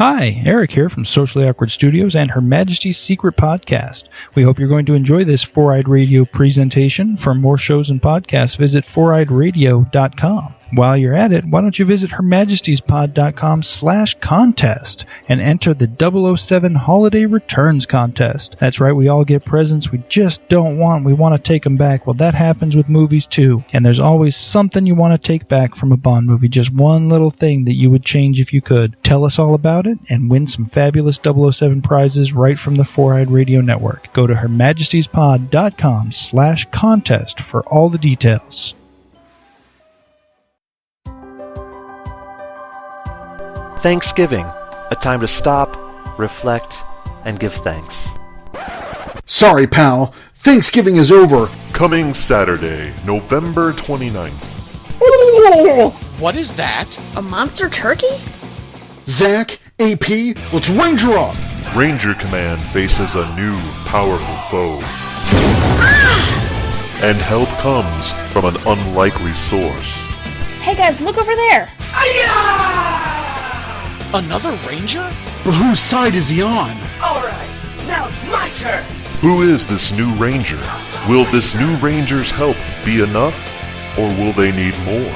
Hi, Eric here from Socially Awkward Studios and Her Majesty's Secret Podcast. We hope you're going to enjoy this Four-Eyed Radio presentation. For more shows and podcasts, visit foureyedradio.com. While you're at it, why don't you visit hermajestiespod.com/contest and enter the 007 Holiday Returns Contest. That's right, we all get presents we just don't want. We want to take them back. Well, that happens with movies too. And there's always something you want to take back from a Bond movie. Just one little thing that you would change if you could. Tell us all about it and win some fabulous 007 prizes right from the Four-Eyed Radio Network. Go to hermajestiespod.com/contest for all the details. Thanksgiving, a time to stop, reflect, and give thanks. Sorry, pal. Thanksgiving is over. Coming Saturday, November 29th. What is that? A monster turkey? Zach, AP, let's Ranger up! Ranger Command faces a new, powerful foe. And help comes from an unlikely source. Hey guys, look over there! Another ranger? But whose side is he on? Alright, now it's my turn! Who is this new ranger? Will this new ranger's help be enough? Or will they need more?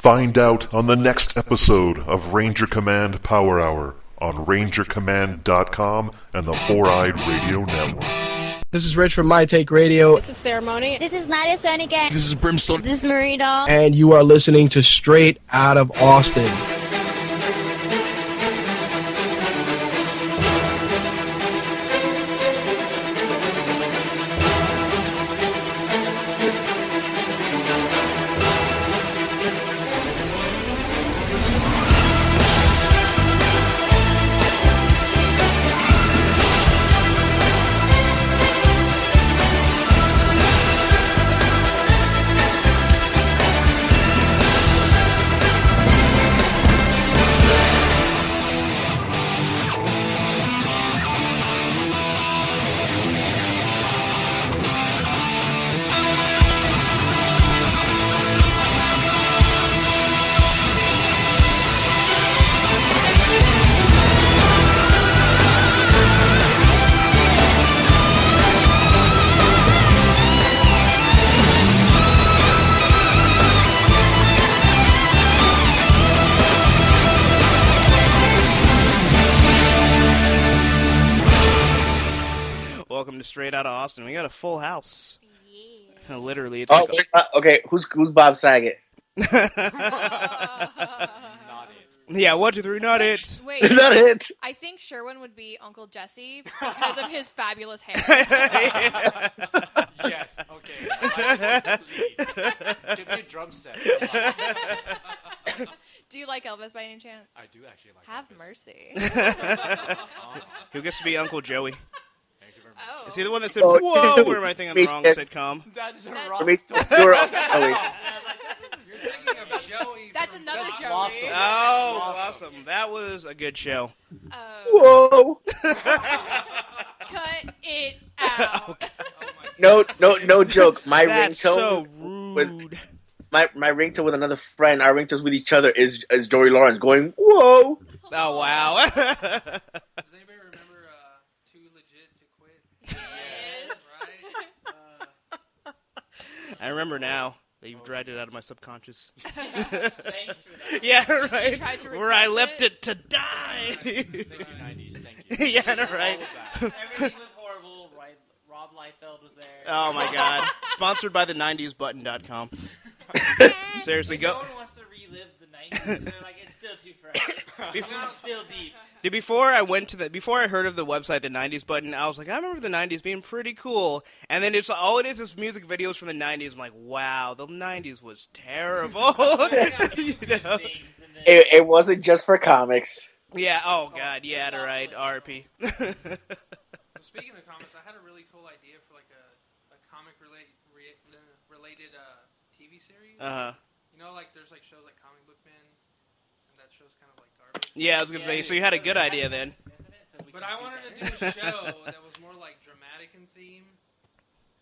Find out on the next episode of Ranger Command Power Hour on rangercommand.com and the Four-Eyed Radio Network. This is Rich from My Take Radio. This is Ceremony. This is Nadia Sonica. This is Brimstone. This is Marie Doll. And you are listening to Straight Out of Austin. Straight Outta Austin. We got a full house. Yeah. Literally. It's okay, who's Bob Saget? Not it. Yeah, 1, 2, 3, not it. Wait, not it. I think Sherwin would be Uncle Jesse because of his fabulous hair. Yes, okay. Give me a drum set. Do you like Elvis by any chance? I do actually like Have Elvis. mercy. Who gets to be Uncle Joey? Oh. Is he the one that said, whoa, or am I thinking of the wrong sitcom? That is a wrong You're thinking of Joey. That's another Joey. Blossom. Oh, Blossom. That was a good show. Whoa. Cut it out. No joke. My That's ringtone so rude. My ringtone with another friend, our ringtones with each other is Joey Lawrence going, whoa. Oh, wow. Does anybody remember Too Legit to Quit? Yes. Right? I remember now that you've dragged it out of my subconscious. Thanks for that. Yeah, right. Where I left it to die. Thank you, 90s. Thank you. Yeah, right. Everything was horrible. Right? Rob Liefeld was there. Oh, my God. Sponsored by the 90sbutton.com. Seriously, go. No one wants to relive the 90s. They're like, it's still too fresh. It's still deep. Dude, before I heard of the website, the 90s button, I was like, I remember the 90s being pretty cool. And then all it is music videos from the 90s. I'm like, wow, the 90s was terrible. You know? It wasn't just for comics. Yeah, oh God, yeah, right, RP. Speaking of comics, I had a really cool idea for like a comic related TV series. You know, like there's like shows like Comic Book Man, and that show's kind of like garbage. Yeah, I was gonna say. So you had a good idea then. But I wanted to do a show that was more like dramatic in theme,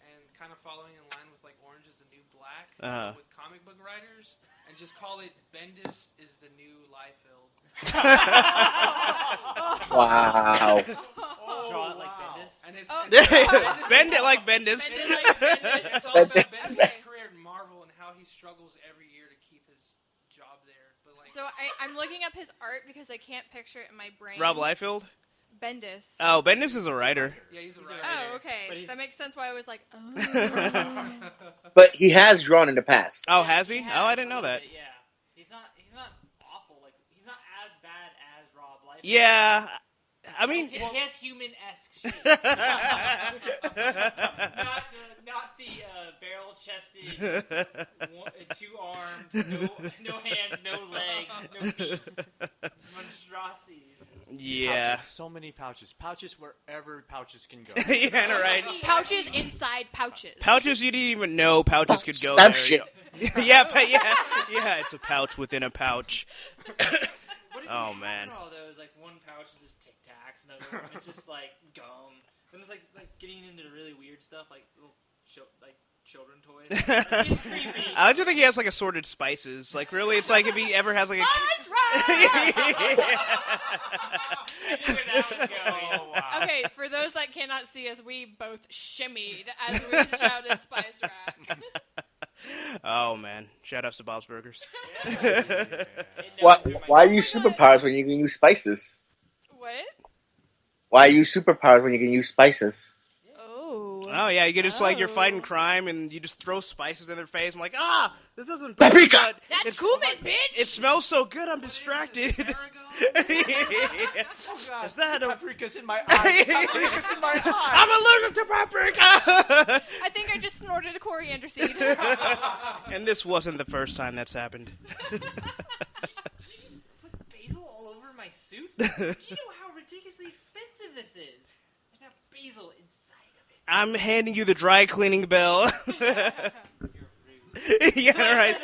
and kind of following in line with like Orange is the New Black, with comic book writers, and just call it Bendis is the New Liefeld. Wow. Draw it like Bendis. And it's Bend it like Bendis. It's all about Bendis' career at Marvel and how he struggles every year to keep his job there. But like, So I'm looking up his art because I can't picture it in my brain. Rob Liefeld? Bendis. Oh, Bendis is a writer. Yeah, he's a writer. Oh, okay. That makes sense why I was like, oh. But he has drawn in the past. Oh, has he? Oh, I didn't know that. Yeah. He's not awful. Like, he's not as bad as Rob Liefeld. Yeah. I mean... He has human-esque shit. not the barrel-chested, two-armed, no hands, no legs, no feet, monstrosities. Yeah. Pouches, so many pouches. Pouches wherever pouches can go. Yeah, no, right. Pouches inside pouches. Pouches you didn't even know pouches could go Inception. there. Yeah, it's a pouch within a pouch. Oh, man. All those, like, one pouch is just Tic Tacs, another one is just, like, gum. And it's, like getting into the really weird stuff, like, little children toys. It's creepy. I don't think he has, like, assorted spices. Like, really, it's like if he ever has, like, a... Spice Rack! I knew where that was going. Oh, wow. Okay, for those that cannot see us, we both shimmied as we shouted Spice Rack. Oh, man. Shout-outs to Bob's Burgers. Why are you superpowers when you can use spices? What? Why are you superpowers when you can use spices? Oh, yeah, you get just, like, you're fighting crime, and you just throw spices in their face. I'm like, this doesn't... Paprika! That's cumin, bitch! It smells so good, I'm distracted. Oh, God. Is that a... Paprika's in my eye. Paprika's in my eye. I'm allergic to paprika! I think I just snorted a coriander seed. And this wasn't the first time that's happened. Did you just put basil all over my suit? Do you know how ridiculously expensive this is? There's that basil inside of it. I'm handing you the dry cleaning bill. Yeah, right.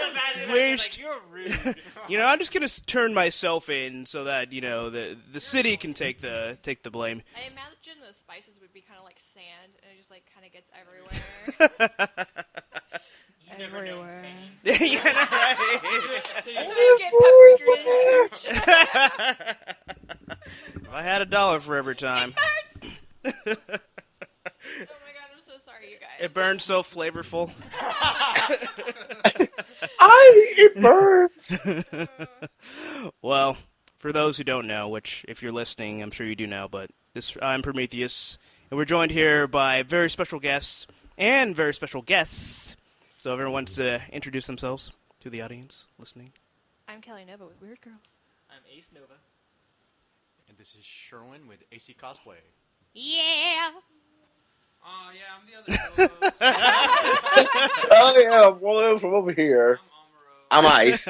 Like, you're rude. You know, I'm just gonna turn myself in so that the city can take the blame. I imagine those spices would be kind of like sand, and it just like kind of gets everywhere. Everywhere. Yeah, right. That's why you get paprika in your cooch. If I had $1 for every time. Oh my god, I'm so sorry, you guys. It burns so flavorful. It burns. Well, for those who don't know, which if you're listening, I'm sure you do know, but I'm Prometheus, and we're joined here by very special guests and very special guests. So everyone wants to introduce themselves to the audience listening. I'm Kelly Nova with Weird Girls. I'm Ace Nova. And this is Sherwin with AC Cosplay. Yeah. Oh, yeah, I'm the other co-host. Oh yeah, I'm from over here. I'm Ice.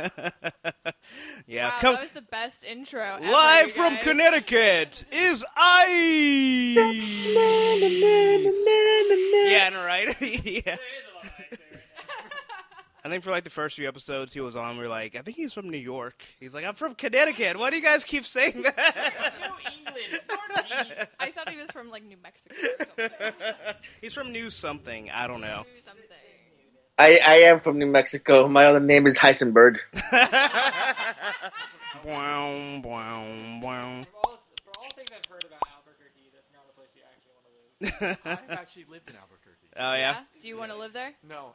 Yeah, Wow, that was the best intro ever, live you from guys. Connecticut is Ice. Yeah, no, right? Yeah. I think for like the first few episodes he was on, we were like, I think he's from New York. He's like, I'm from Connecticut. Why do you guys keep saying that? New England, Northeast. I thought he was from like New Mexico or something. He's from New something. I don't know. New something. I am from New Mexico. My other name is Heisenberg. Wow, wow, wow. For all things I've heard about Albuquerque, that's not a place you actually want to live. I've actually lived in Albuquerque. Oh, yeah? Do you want to live there? No.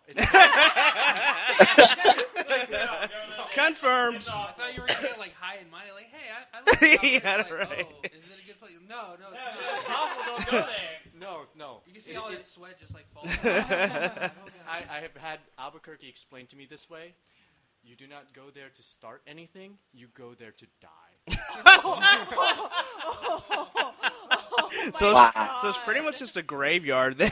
Confirmed. I thought you were going to get like high and mighty, like, hey, I live in Yeah, like, right. oh, is it a good place? No, it's not. Don't go there. No. You can see all that sweat just like falling. I have had Albuquerque explained to me this way. You do not go there to start anything. You go there to die. So it's pretty much just a graveyard there.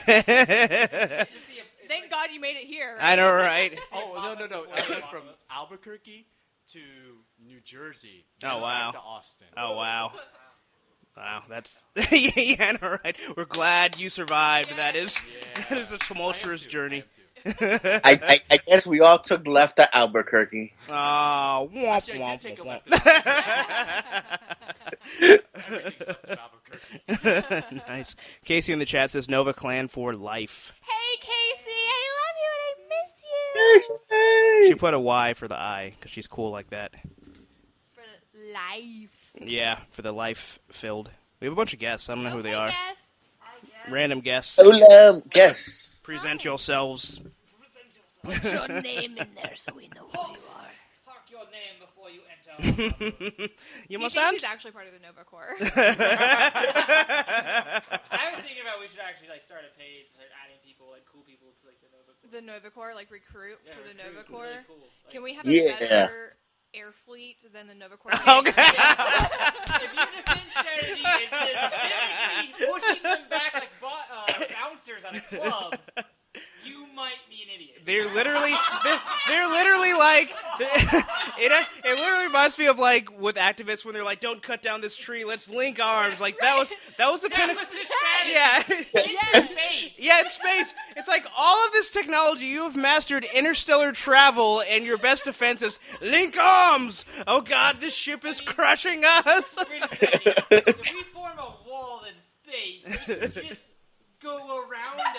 Thank God you made it here. I know, right? Oh, no. I went from Albuquerque to New Jersey. Oh, wow. To Austin. Oh, wow. Wow, that's... Yeah, I know, right? We're glad you survived. That is a tumultuous journey. I guess we all took left at Albuquerque. Oh, womp, Actually, I did womp, take a womp. left at Everything's left at Albuquerque. Nice. Casey in the chat says Nova Clan for life. Hey, Casey, I love you and I miss you. She put a Y for the I because she's cool like that. For life. Yeah, for the life-filled. We have a bunch of guests. I don't know who they are. Guests. Random guests. Hello, guests. Present yourselves. Put your name in there so we know who you are. Talk your name before you enter. You He must thinks answer. he's actually part of the Nova Corps. I was thinking about we should actually like start a page, start adding people, like cool people to like the Nova Corps. The Nova Corps, like recruit for the Nova Corps. Really cool. Like, Can we have a Yeah. better air fleet than the Nova Corps? Okay. if your defense strategy is just physically pushing them back like bouncers at a club, you might be an idiot. They're literally like it literally reminds me of like with activists when they're like, don't cut down this tree, let's link arms. Like that was the pinnacle. Yeah. Yeah, it's space. It's like all of this technology, you have mastered interstellar travel, and your best defense is link arms. Oh God, this ship is crushing us. Wait a second. If we form a wall in space, they can just go around us,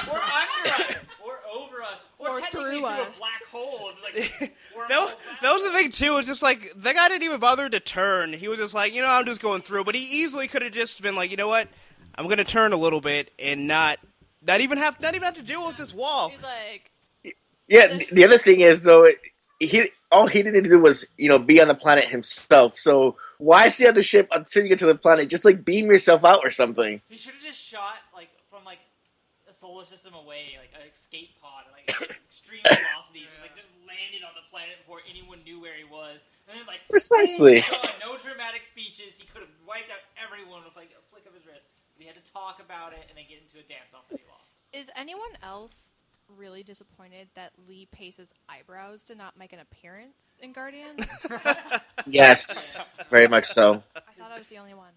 or under us, or over us, or technically through through a us. black hole. It's like That was the thing too. It's just like the guy didn't even bother to turn. He was just like, I'm just going through. But he easily could have just been like, you know what? I'm gonna turn a little bit and not even have to deal with this wall. He's like, Yeah, the other thing is though, all he needed to do was be on the planet himself. So why stay on the ship until you get to the planet? Just like beam yourself out or something. he should have just shot like from like a solar system away, like an escape pod, like extreme velocities, and like just landed on the planet before anyone knew where he was. And then like Precisely. no dramatic speeches. He could have wiped out everyone with like a flick of his wrist. But he had to talk about it and then get into a dance off, and he lost. is anyone else really disappointed that Lee Pace's eyebrows did not make an appearance in Guardians? Yes, very much so. I thought I was the only one.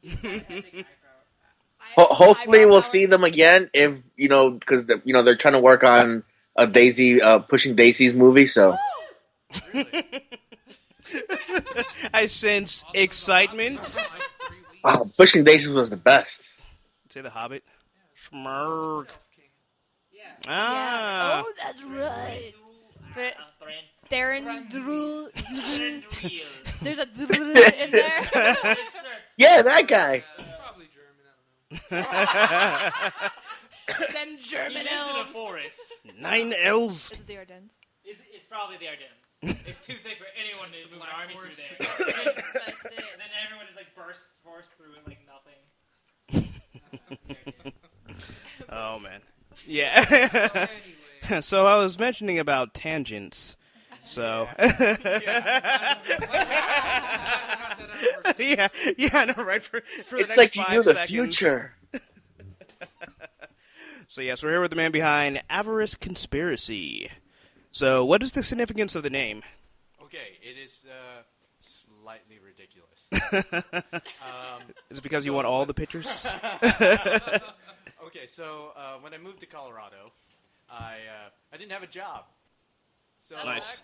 Hopefully, we'll see them again if because they're trying to work on a Daisy, pushing Daisy's movie. So I sense excitement. wow, pushing Daisy was the best. Say the Hobbit. Schmirg. Yeah. Oh, that's right. Therendril. There's a in there. Yeah, that guy. Probably German. I don't know. Them German He lives in a elves. forest. 9 L's. Is it the Ardennes? It's probably the Ardennes. It's too thick for anyone to move an army through there. That's it. And then everyone just like burst through it like nothing. Oh man. Yeah. So I was mentioning about tangents. So yeah, no, right for the It's next like you 5 knew the seconds. future. So yes, we're here with the man behind Avarice Conspiracy. So what is the significance of the name? Okay, it is slightly ridiculous. Is it because you want all the pictures? Okay, so when I moved to Colorado, I didn't have a job. So Nice.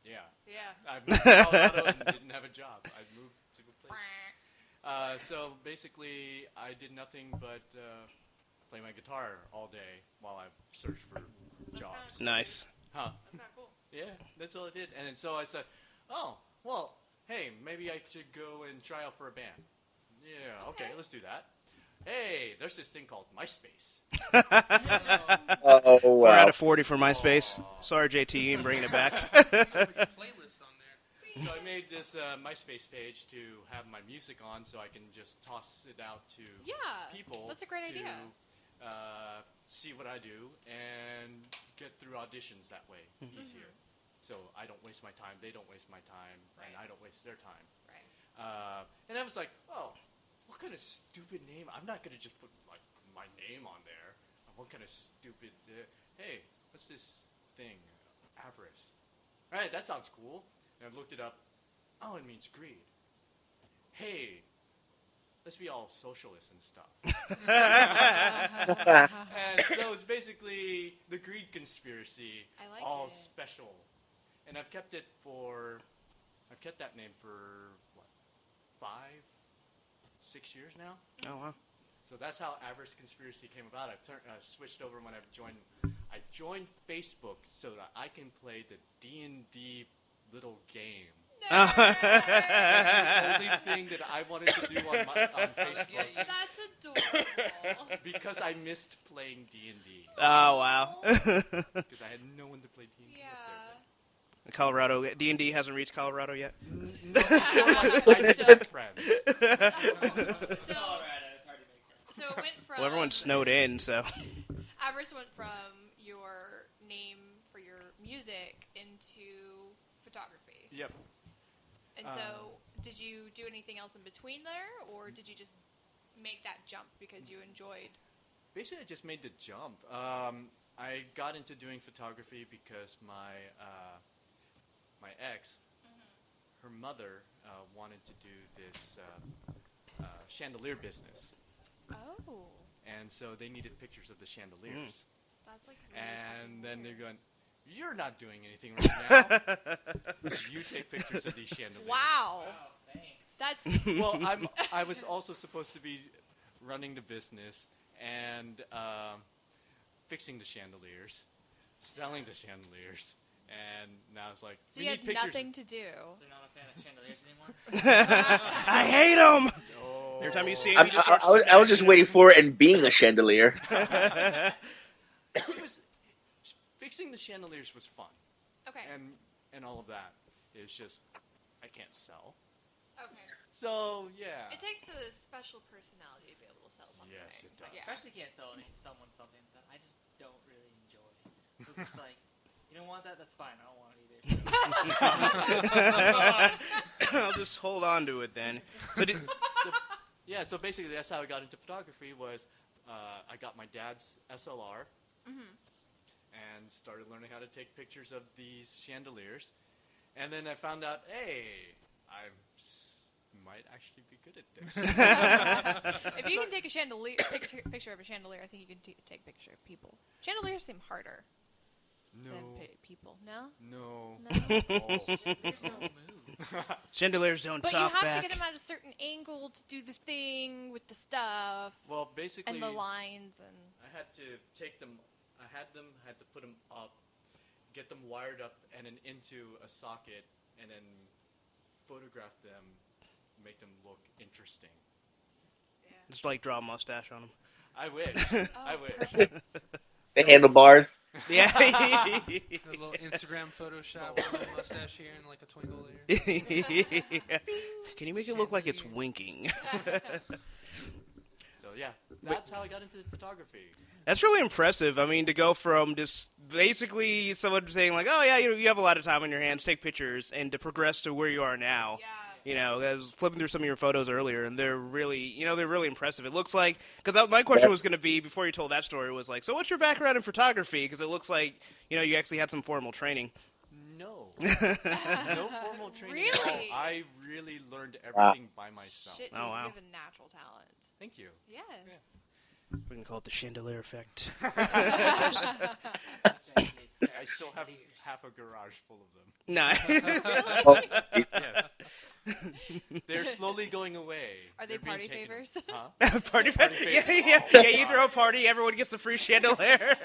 Yeah. Yeah. I moved to Colorado and didn't have a job. I moved to a place. So basically, I did nothing but play my guitar all day while I searched for jobs. Nice. Huh? That's not cool. Yeah, that's all I did. And then so I said, oh, well, hey, maybe I should go and try out for a band. Yeah, okay, let's do that. Hey, there's this thing called MySpace. Oh, 4 out wow. of 40 for MySpace. Sorry, JT, I'm bringing it back. Playlist on there. So I made this MySpace page to have my music on so I can just toss it out to people. That's a great to, idea. See what I do and get through auditions that way easier. So I don't waste my time, they don't waste my time, and I don't waste their time. Right. And I was like, oh, what kind of stupid name? I'm not going to just put like my name on there. What kind of stupid... hey, what's this thing? Avarice. All right, that sounds cool. And I looked it up. Oh, it means greed. Hey, let's be all socialists and stuff. And so it's basically the greed conspiracy, I like all it. special. And I've kept that name for, what, 5, 6 years now? Oh, wow. So that's how Avarice Conspiracy came about. I switched over when I joined Facebook so that I can play the D&D little game. That's the only thing that I wanted to do on Facebook. That's adorable. Because I missed playing D&D. Oh, wow. Because I had no one to play D&D Yeah. Colorado, D&D hasn't reached Colorado yet? No, I have friends. So it went from... Well, everyone's snowed in, so... Avarice went from your name for your music into photography. Yep. And so, did you do anything else in between there, or did you just make that jump because you enjoyed? Basically, I just made the jump. I got into doing photography because my ex, her mother, wanted to do this chandelier business. Oh. And so they needed pictures of the chandeliers. That's like really and then they're going, "You're not doing anything right now. You take pictures of these chandeliers." Wow. Thanks. That's well. I was also supposed to be running the business and fixing the chandeliers, selling the chandeliers, and now it's like so we you need had pictures. nothing to do. So you're not a fan of chandeliers anymore? I hate them. No. Every time you see him, I was just waiting for it and being a chandelier. Fixing the chandeliers was fun. Okay. And all of that is just I can't sell. Okay. So yeah. It takes a special personality to be able to sell something. Yes, it does. Yeah. Especially can't sell someone something that I just don't really enjoy. So it's just like, you don't want that? That's fine. I don't want it either. I'll just hold on to it then. So basically that's how I got into photography was I got my dad's SLR and started learning how to take pictures of these chandeliers. And then I found out, hey, I might actually be good at this. If you can take a picture of a chandelier, I think you can take a picture of people. Chandeliers seem harder than people. No? No. There's no move. Chandeliers don't But talk you have back. to get them at a certain angle to do the thing with the stuff. Well, basically, and the lines and. I had to take them. I had to put them up, get them wired up, and then into a socket, and then photograph them, make them look interesting. Just like draw a mustache on them. I wish. I wish. The handlebars. Yeah. A little Instagram Photoshop with a mustache here and like a twinkle there. Yeah. Can you make it look like it's winking? So yeah, that's how I got into photography. That's really impressive. I mean, to go from just basically someone saying like, "Oh yeah, you have a lot of time on your hands, take pictures," and to progress to where you are now. Yeah. You know, I was flipping through some of your photos earlier, and they're really impressive. It looks like, because my question was going to be, before you told that story, was like, so what's your background in photography? Because it looks like, you actually had some formal training. No. No formal training at all. Really? I really learned everything by myself. Shit, dude, Oh, wow. you have a natural talent. Thank you. Yes. Yeah. We can call it the chandelier effect. I still have half a garage full of them. No. Yes. They're slowly going away. Are they They're being party taken- favors? Huh? Party Party Yeah, favors. yeah. You throw a party, everyone gets a free chandelier.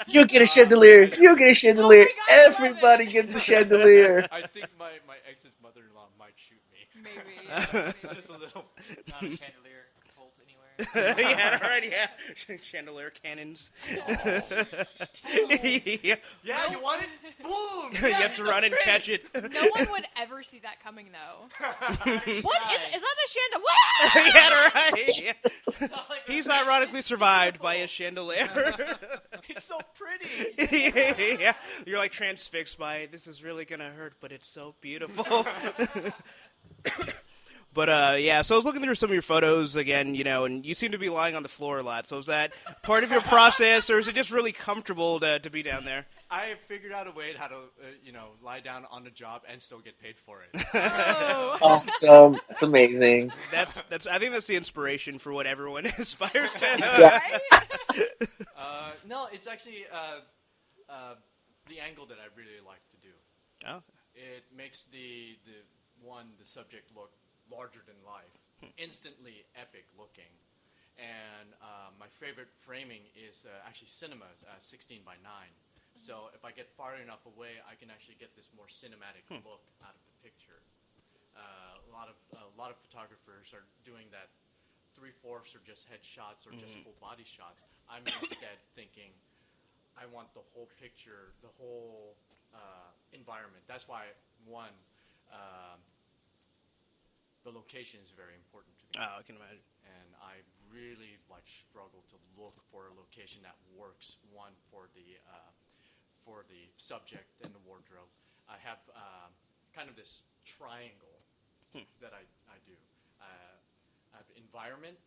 You get a chandelier. You get a chandelier. Everybody gets a chandelier. I think my ex's mother-in-law might shoot me. Maybe. Just a little. Not a chandelier cult anywhere. Yeah, right, yeah. Chandelier cannons. Yeah, you want it? Boom! You have to run and catch it. No one would ever see that coming, though. What is that a chandelier? Yeah, right. Yeah. He's ironically survived by a chandelier. It's so pretty. Yeah. You're like transfixed by it. This is really gonna hurt, but it's so beautiful. But, yeah, so I was looking through some of your photos again, and you seem to be lying on the floor a lot. So is that part of your process, or is it just really comfortable to be down there? I figured out a way how to, lie down on the job and still get paid for it. Oh. Awesome. That's amazing. That's. I think that's the inspiration for what everyone aspires to. Yeah. No, it's actually the angle that I really like to do. Oh. It makes the subject look larger than life, instantly epic looking. And my favorite framing is actually cinema, 16 by 9. So if I get far enough away, I can actually get this more cinematic look out of the picture. a lot of photographers are doing that 3/4 or just headshots or just full body shots. I'm instead thinking, I want the whole picture, the whole environment. That's why the location is very important to me. Oh, I can imagine. And I really struggle to look for a location that works. One for the subject and the wardrobe. I have kind of this triangle that I do. I have environment,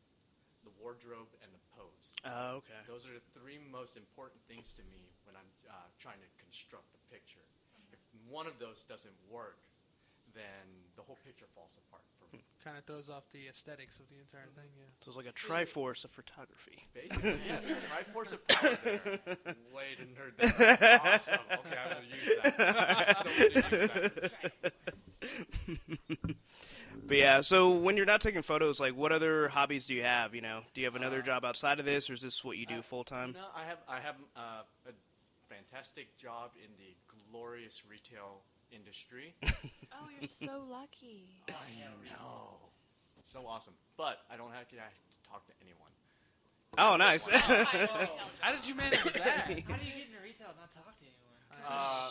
the wardrobe, and the pose. Oh, okay. Those are the three most important things to me when I'm trying to construct a picture. If one of those doesn't work, then the whole picture falls apart for me. Kind of throws off the aesthetics of the entire thing, yeah. So it's like a triforce of photography. Basically, yes. Triforce of power there. Way to nerd that out. Awesome. Okay, I'm going to use that. But yeah, so when you're not taking photos, like, what other hobbies do you have? You know, do you have another job outside of this, or is this what you do full time? No, I have a fantastic job in the glorious retail industry. Oh, you're so lucky. I know. So awesome. But I don't have to talk to anyone. Oh, nice. How did you manage that? How do you get into retail and not talk to anyone?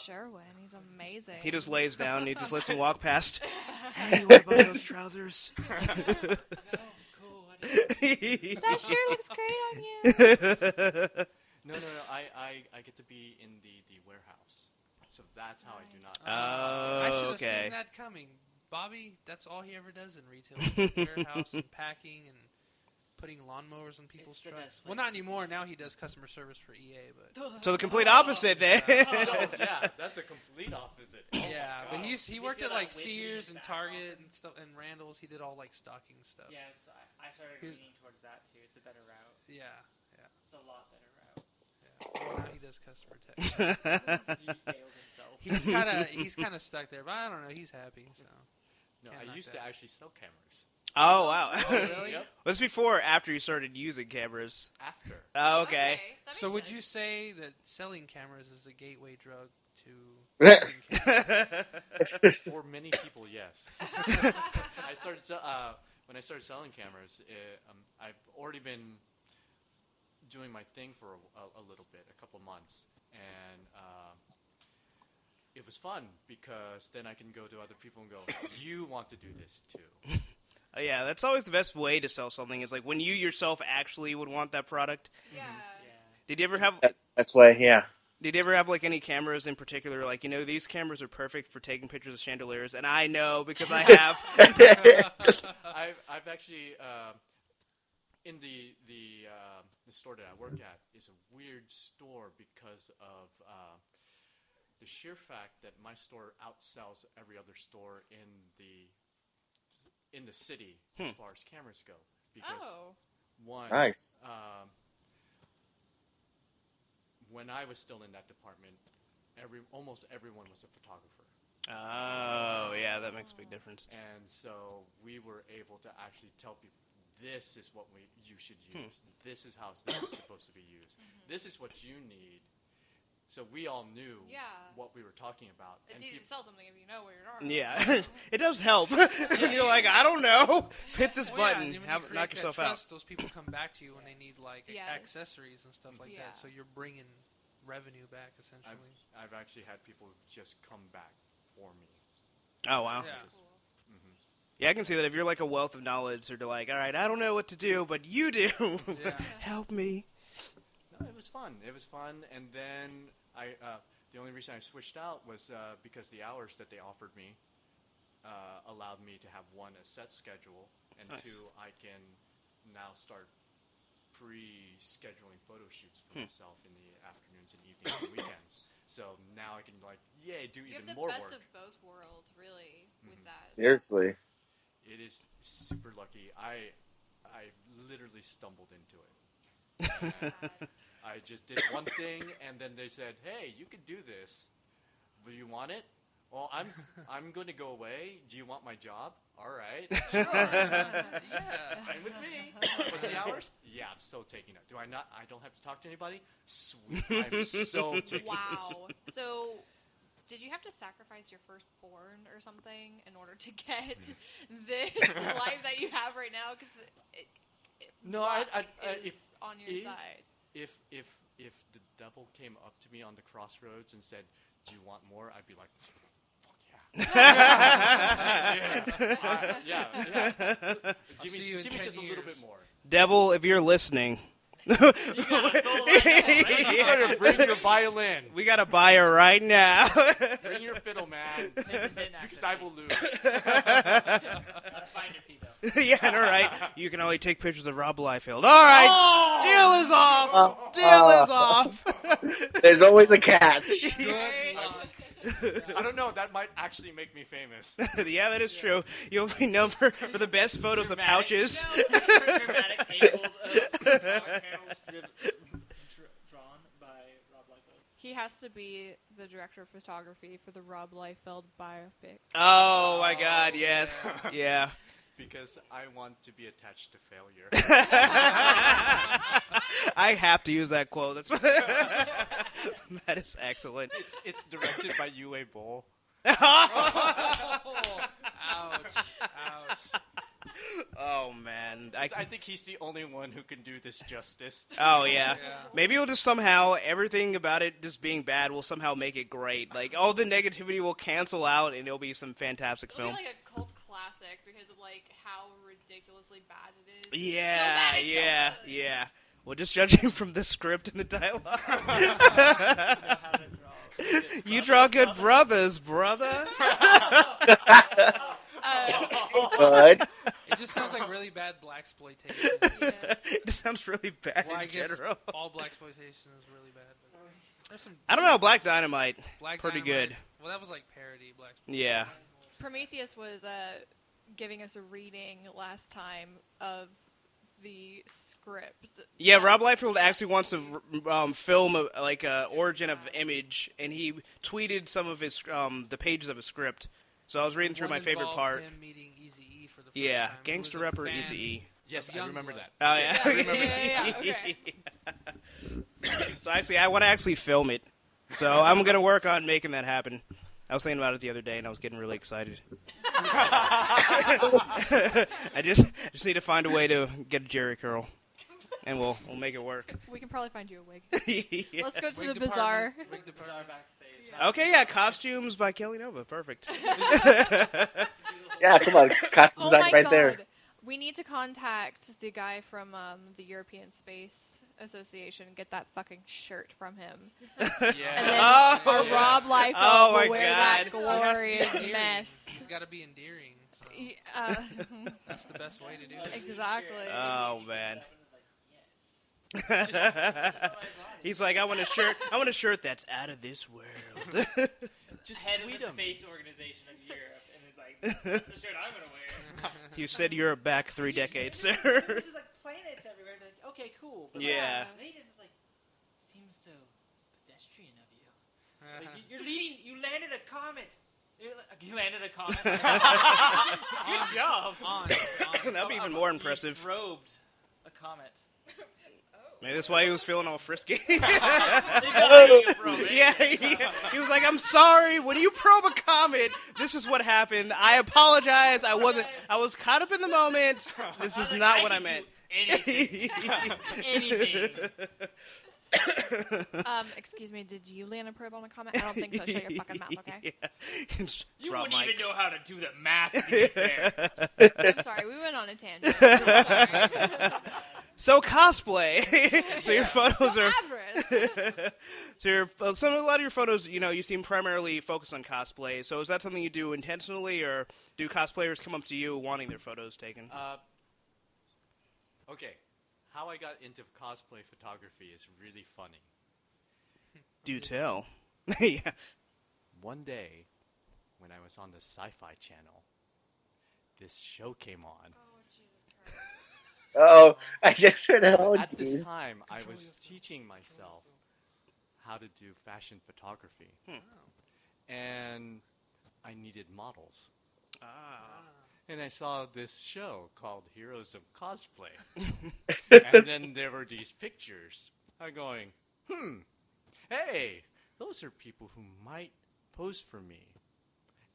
Sherwin, he's amazing. He just lays down and he just lets him walk past. Hey, what about those trousers? Cool. That sure looks great on you. No. I get to be in the warehouse. So that's how I do not. I should have seen that coming. Bobby, that's all he ever does in retail. Warehouse and packing and putting lawnmowers on people's trucks. Well, not anymore. Now he does customer service for EA. But So the complete opposite then. Yeah, that's a complete opposite. Yeah, but he worked at like Sears and Target and stuff and Randall's. He did all like stocking stuff. Yeah, so I started leaning towards that too. It's a better route. Yeah. It's a lot better route. Yeah. Well, now he does customer tech. He failed himself. He's kind of stuck there, but I don't know. He's happy. So. No, I used to actually sell cameras. Oh, wow. Oh, really? Yep. Was this before or after you started using caers? After. Oh, okay. So would you say that selling cameras is a gateway drug to cameras? For many people, yes. I started when I started selling cameras. I've already been doing my thing for a little bit, a couple months, and it was fun because then I can go to other people and go, "You want to do this too." Yeah, that's always the best way to sell something. Is like when you yourself actually would want that product. Yeah. Did you ever have? That's why, yeah. Did you ever have like any cameras in particular? Like, you know, these cameras are perfect for taking pictures of chandeliers, and I know because I have. I've actually in the store that I work at is a weird store because of the sheer fact that my store outsells every other store in the city as far as cameras go. Because one, nice. When I was still in that department, almost everyone was a photographer. Oh, yeah, that makes a big difference. And so we were able to actually tell people, this is what you should use. This is how this is supposed to be used. This is what you need. So we all knew what we were talking about. It's and easy to sell something if you know where you're normal. Yeah, it does help. You're like, I don't know. Hit this button. Yeah, Knock yourself out. Those people come back to you when they need like accessories and stuff like that. So you're bringing revenue back essentially. I've actually had people just come back for me. Oh wow. Yeah. Yeah, I can see that if you're like a wealth of knowledge, they're like, all right, I don't know what to do, but you do. Help me. No, it was fun. It was fun, and then the only reason I switched out was because the hours that they offered me allowed me to have one, a set schedule, and two, I can now start pre-scheduling photo shoots for myself in the afternoons and evenings and weekends. So now I can do even more work. You have the best of both worlds, really, with that. Seriously. It is super lucky. I literally stumbled into it. I just did one thing, and then they said, "Hey, you could do this. Do you want it?" Well, I'm going to go away. Do you want my job? All right. Sure. Fine with me. What's the hours? Yeah, I'm so taking it. Do I not? I don't have to talk to anybody? Sweet. I'm so taking it. Wow. So Did you have to sacrifice your firstborn or something in order to get this life that you have right now? Because no, if on your side. If the devil came up to me on the crossroads and said, "Do you want more?" I'd be like, "Fuck yeah, yeah." Give me just a little bit more. Devil, if you're listening. You gotta bring your violin. We gotta buy it right now. Bring your fiddle, man. Because I will lose. Find your feet, though. Yeah, all right. You can only take pictures of Rob Liefeld. All right, deal is off. Deal is off. There's always a catch. I don't know. That might actually make me famous. Yeah, that is true. You'll be known for the best photos of pouches. Dramatic angles of panels drawn by Rob Liefeld. He has to be the director of photography for the Rob Liefeld biopic. Oh my God! Yes. Yeah. Because I want to be attached to failure. I have to use that quote. That is excellent. It's directed by Yue Bull. Ouch. Ouch. Oh, man. I think he's the only one who can do this justice. Oh, yeah. Maybe it'll just somehow, everything about it just being bad will somehow make it great. Like, all the negativity will cancel out, and it'll be some fantastic film. It'll be like a cult classic because of, like, how ridiculously bad it is. Yeah, yeah. Well, just judging from the script and the dialogue. You draw good brothers, brother. Good. It just sounds like really bad blaxploitation. It just sounds really bad well, I in guess general. all blaxploitation is really bad. But there's some I don't know, Black Dynamite, pretty Dynamite, good. Well, that was like parody blaxploitation. Yeah. Prometheus was giving us a reading last time of the script. Yeah, Rob Liefeld actually wants to film a origin of image, and he tweeted some of his the pages of his script. So I was reading through my favorite part. Him meeting Eazy-E for the first Yeah, time. gangster rapper Eazy-E. Yes, I remember that. Oh yeah. I remember that. Okay. So actually, I want to actually film it. So I'm gonna work on making that happen. I was thinking about it the other day, and I was getting really excited. I just need to find a way to get a Jerry curl, and we'll make it work. We can probably find you a wig. Yeah. Let's go to Wig the bazaar. Bazaar backstage. Okay, yeah, costumes by Kelly Nova, perfect. Yeah, come on, costume Oh design my right God. there. We need to contact the guy from the European Space Association and get that fucking shirt from him. Yeah. And then Oh, Rob Liefeld Oh, my will wear God. that He has to be glorious endearing. mess. He's got to be endearing. So Yeah, that's the best way to do it. exactly. Oh man. He's like, I want a shirt that's out of this world. Just Head of tweet the him. Space Organization of Europe, and it's like, that's the shirt I'm gonna wear. You said you're back 3 decades, sir. There's just like planets everywhere. Like, okay, cool. But Yeah. Like, it's just like seems so pedestrian of you. Like, you're leading. You landed a comet. You landed a comet. Good job. That'd be even more impressive. You probed a comet. Maybe that's why he was feeling all frisky. They got you probing. Yeah, he was like, I'm sorry, when you probe a comet, this is what happened. I apologize, I was caught up in the moment. This is not what I meant. Anything. Anything. Excuse me, did you land a probe on a comet? I don't think so. Shut your fucking mouth, okay? Yeah. You Drop wouldn't mic. even know how to do the math, to be fair. I'm sorry, we went on a tangent. I'm sorry. So cosplay. So your photos are. Avarice. So a lot of your photos, you seem primarily focused on cosplay. So is that something you do intentionally, or do cosplayers come up to you wanting their photos taken? Okay, how I got into cosplay photography is really funny. Do tell. Yeah. One day, when I was on the Sci-Fi Channel, this show came on. Oh, I just heard that. Oh, At this jeez. time, I was teaching myself how to do fashion photography. And I needed models. And I saw this show called Heroes of Cosplay. And then there were these pictures. I'm going, hey, those are people who might pose for me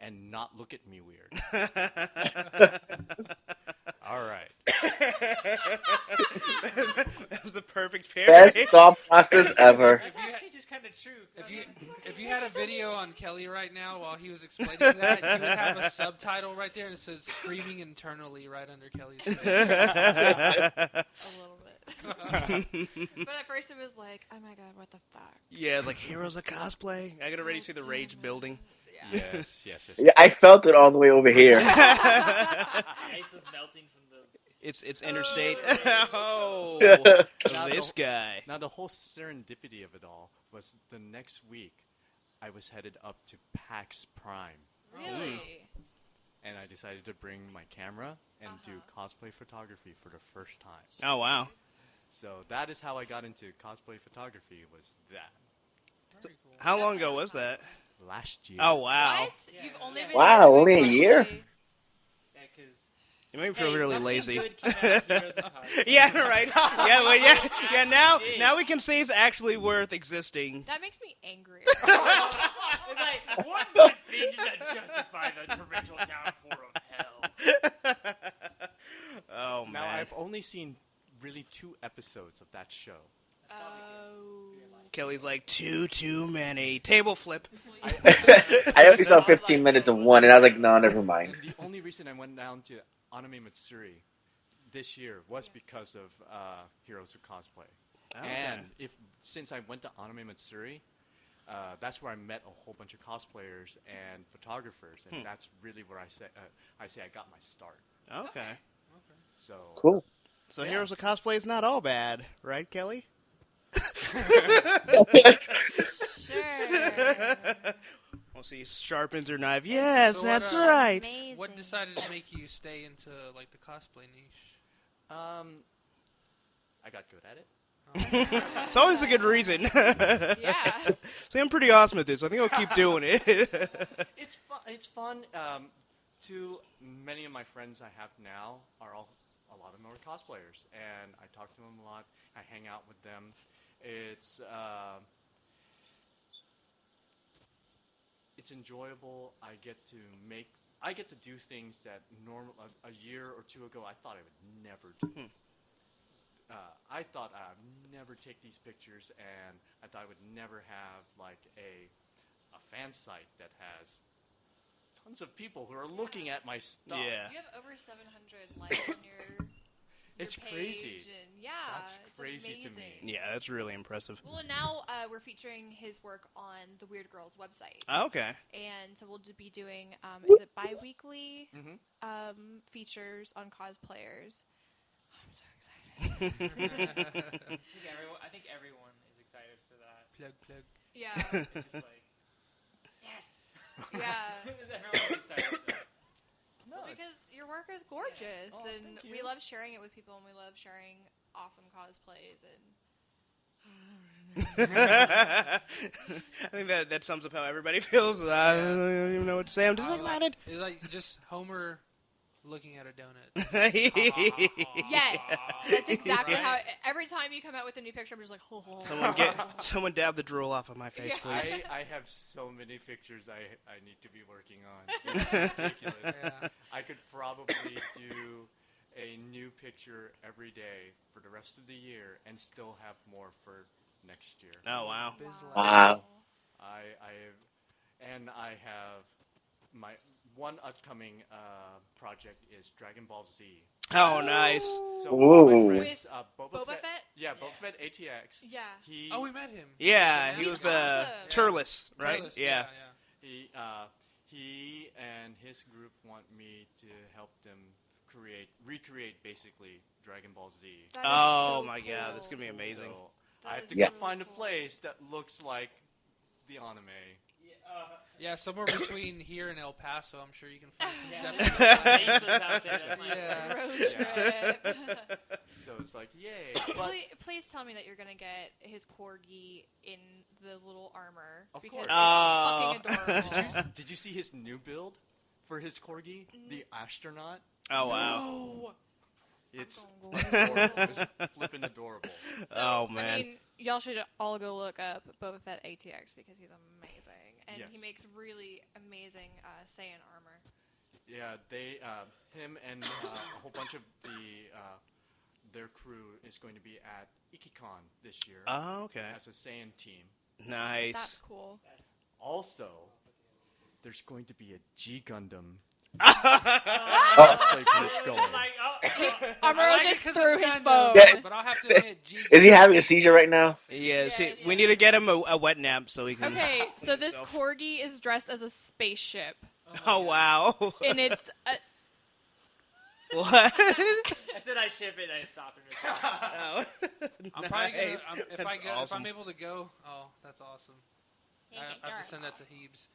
and not look at me weird. All right. That was the perfect pair. Best thought process ever. That's actually just kind of true. If you had a video on Kelly right now while he was explaining that, you would have a subtitle right there and it says "screaming internally" right under Kelly's face. A little bit. But at first it was like, oh my god, what the fuck? Yeah, it's like Heroes of Cosplay. I could already see the rage building. Yes. Yeah, I felt it all the way over here. Ice was melting from the... It's interstate. Oh, this guy. Now, the whole serendipity of it all was the next week, I was headed up to PAX Prime. Really? And I decided to bring my camera and do cosplay photography for the first time. Oh, wow. So that is how I got into cosplay photography, was that. Very cool. How long ago was that? Last year. Oh, wow. What? You've only been Wow, doing only a cosplay? year? Yeah, because... You make me feel really lazy. Yeah, right. Now we can say it's actually worth existing. That makes me angry. It's like, what good thing does that justify the torrential downpour of hell? Oh, man. Now, I've only seen really 2 episodes of that show. Kelly's like, too many. Table flip. I only saw 15 minutes of one, and I was like, no, never mind. And the only reason I went down to Anime Matsuri this year was because of Heroes of Cosplay. Okay. And since I went to Anime Matsuri, that's where I met a whole bunch of cosplayers and photographers, and that's really where I say I got my start. Okay. So Cool. So Heroes of Cosplay is not all bad, right, Kelly? Sure. We'll see. Sharpens her knife. Yes, So that's what, right. Amazing. What decided to make you stay into like the cosplay niche? I got good at it. It's always a good reason. Yeah. See, I'm pretty awesome at this. I think I'll keep doing it. It's fun. It's fun. Too many of my friends I have now are a lot of them are cosplayers, and I talk to them a lot. I hang out with them. It's enjoyable. I get to do things that a year or 2 ago I thought I would never do. I thought I would never take these pictures, and I thought I would never have like a fan site that has tons of people who are looking at my stuff. Yeah. You have over 700 likes on your It's page, crazy. And That's it's crazy to amazing. me. Yeah, that's really impressive. Well, and now we're featuring his work on the Weird Girls website. Oh, okay. And so we'll be doing, is it bi-weekly features on cosplayers. I'm so excited. I think everyone is excited for that. Plug. Yeah. It's just like, yes! Yeah. Everyone's excited for that. Well, because your work is gorgeous, Oh, and thank we you. love sharing it with people, and we love sharing awesome cosplays. And I think that sums up how everybody feels. I don't even know what to say. I'm just excited. It's like just Homer looking at a donut. yes, that's exactly how. Every time you come out with a new picture, I'm just like, Someone dab the drool off of my face, please. I have so many pictures I need to be working on. It's ridiculous. Yeah. I could probably do a new picture every day for the rest of the year and still have more for next year. Oh, wow. Wow. I have my one upcoming project is Dragon Ball Z. Oh, nice. So one of my friends, Boba Fett? Yeah, Boba Fett ATX. Yeah. We met him. Yeah, he was the awesome. Turles, right? Turles, Yeah. He and his group want me to help them recreate basically Dragon Ball Z. That is Oh so my cool. God, that's gonna be amazing. So I have to Yeah. go find a place that looks like the anime. Yeah, somewhere between here and El Paso, I'm sure you can find some Yeah. definite. Bases out there that might Yeah. Road Yeah. trip. So it's like, yay. But Please tell me that you're gonna get his corgi in the little armor. Of because course. it's fucking adorable. did you see his new build for his corgi? The astronaut? Oh, wow. No. It's I'm adorable. It's flippin' adorable. Oh, I man. mean, y'all should all go look up Boba Fett ATX because he's amazing. and Yes. he makes really amazing Saiyan armor. Yeah, him and a whole bunch of their crew is going to be at IkiCon this year. Oh, okay. As a Saiyan team. Nice. That's cool. Also, there's going to be a G Gundam cosplay group going. Amuro just threw his phone. Yeah. But I'll have to admit, Is he having a seizure right now? Yes, we need to get him a wet nap so he can. Okay, so this corgi is dressed as a spaceship. Oh wow! And it's what? I said I ship it, and I stopped and I'm probably gonna. If That's if awesome. I'm able to go, oh, that's awesome. I have to send that to Heebs.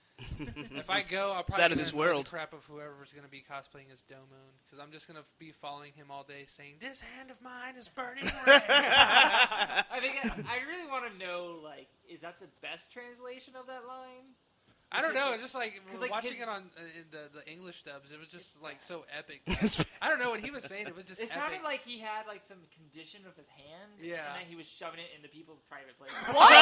If I go, I'll It's probably out of this world. the crap of whoever's going to be cosplaying as Domon, because I'm just going to be following him all day, saying, "This hand of mine is burning red." I think I really want to know, like, is that the best translation of that line? I don't know. It's just like watching his- it on in the English dubs. It was just like so epic. I don't know what he was saying. It was just. It epic. sounded like he had like some condition of his hand. Yeah. And that he was shoving it into people's private places. What?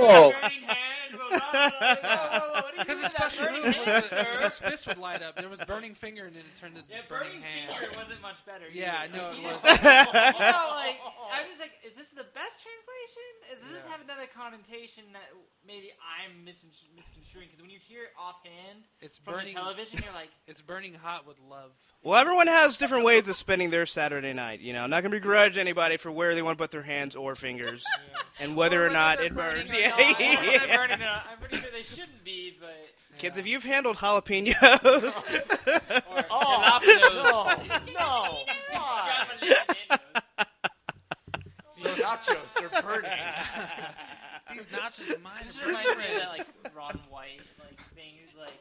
Whoa. Burning hand. What Because his special move was his fist would light up. There was burning finger, and then it turned to burning hand. finger wasn't much better. Yeah, either. I know it You was. know, like I'm just like, is this the best translation? Does this have another connotation that maybe I'm misconstruing? Because when you hear it offhand It's from burning. the television, you're like, It's burning hot with love. Well, everyone has different ways of spending their Saturday night. You know, I'm not gonna begrudge anybody for where they want to put their hands or fingers, and whether or not it burns. or Yeah. not. they're burning it up. I'm pretty sure they shouldn't be, but Kids, if you've handled jalapenos, or jalapenos. No! Why? These nachos, they're burning. These nachos of mine. This are reminds me burning of red. that like Ron White like thing. He's like,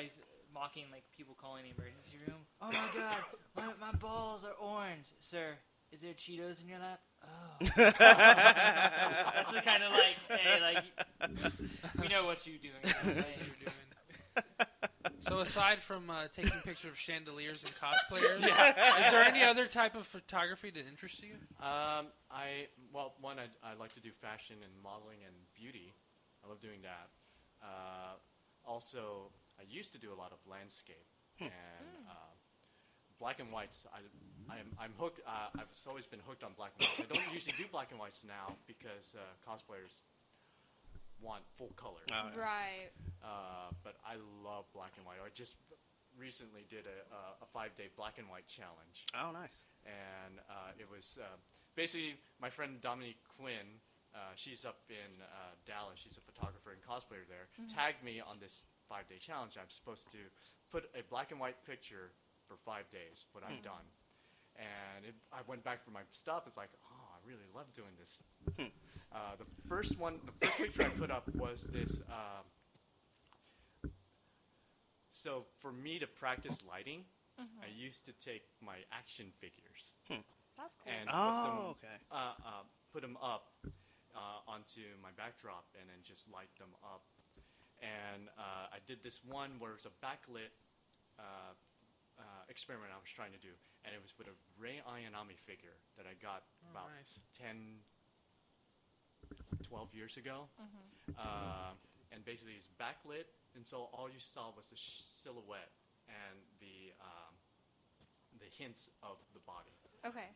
he's mocking like people calling the emergency room. Oh my god, my balls are orange, sir. Is there Cheetos in your lap? Oh, that's the kind of like, hey, like, we know what you're doing. So aside from taking pictures of chandeliers and cosplayers, is there any other type of photography that interests you? I like to do fashion and modeling and beauty. I love doing that. Also, I used to do a lot of landscape and black and whites. I'm hooked. I've always been hooked on black and whites. I don't usually do black and whites now because cosplayers want full color. Right. But I love black and white. I just recently did a 5-day black and white challenge. Oh, nice. And it was basically my friend Dominique Quinn. She's up in Dallas. She's a photographer and cosplayer there. Tagged me on this 5-day challenge. I'm supposed to put a black and white picture for 5 days, what I've done. And I went back for my stuff. It's like, oh, I really love doing this. The first picture I put up was this. So for me to practice lighting, I used to take my action figures. That's cool. And put them up onto my backdrop and then just light them up. And I did this one where it was a backlit experiment I was trying to do, and it was with a Rei Ayanami figure that I got about 10, 12 years ago. And basically it's backlit, and so all you saw was the silhouette and the hints of the body. Okay.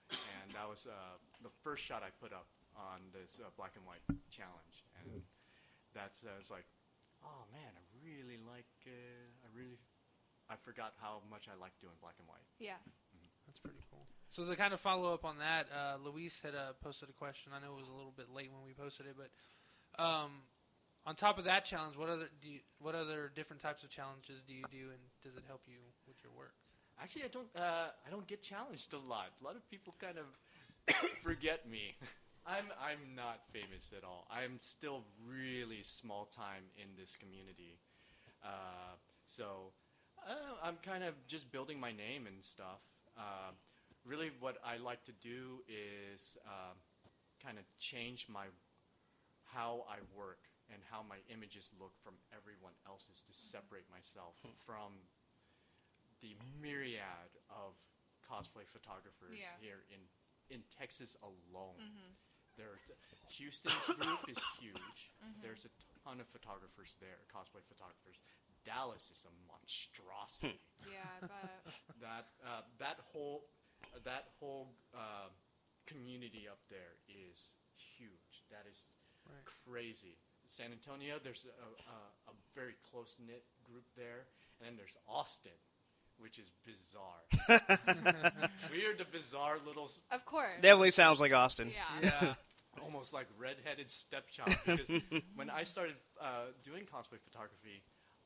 And that was the first shot I put up on this black and white challenge, and that's I was like, oh man, I forgot how much I like doing black and white. Yeah. That's pretty cool. So to kind of follow up on that, Luis had posted a question. I know it was a little bit late when we posted it, but on top of that challenge, what other different types of challenges do you do, and does it help you with your work? Actually, I don't get challenged a lot. A lot of people kind of forget me. I'm not famous at all. I'm still really small time in this community. So I'm kind of just building my name and stuff. Really what I like to do is kind of change how I work and how my images look from everyone else's to separate myself from the myriad of cosplay photographers here in Texas alone. Houston's group is huge. There's a ton of photographers there, cosplay photographers. Dallas is a monstrosity. Yeah, I bet. That whole community up there is huge. That is crazy. San Antonio, there's a very close-knit group there. And then there's Austin, which is bizarre. We are the bizarre little... Of course. Definitely sounds like Austin. Yeah. Almost like redheaded stepchild. Because when I started doing cosplay photography,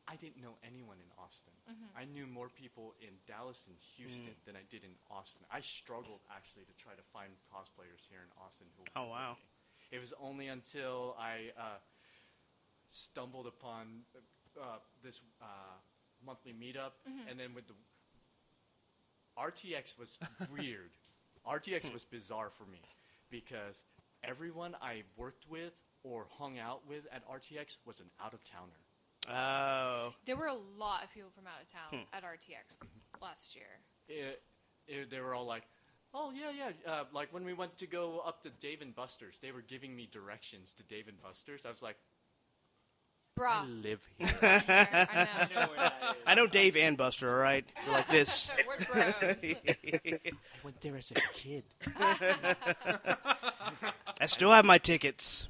I didn't know anyone in Austin. I knew more people in Dallas and Houston than I did in Austin. I struggled, actually, to try to find cosplayers here in Austin who were working. It was only until I stumbled upon this monthly meetup, and then with the... RTX was weird. RTX was bizarre for me, because everyone I worked with or hung out with at RTX was an out-of-towner. Oh. There were a lot of people from out of town at RTX last year. They were all like, oh, yeah. Like when we went to go up to Dave & Buster's, they were giving me directions to Dave & Buster's. I was like, bruh. I live here. I know where that is. I know Dave and Buster, all right? They're like this. We're bros. I went there as a kid. I still have my tickets.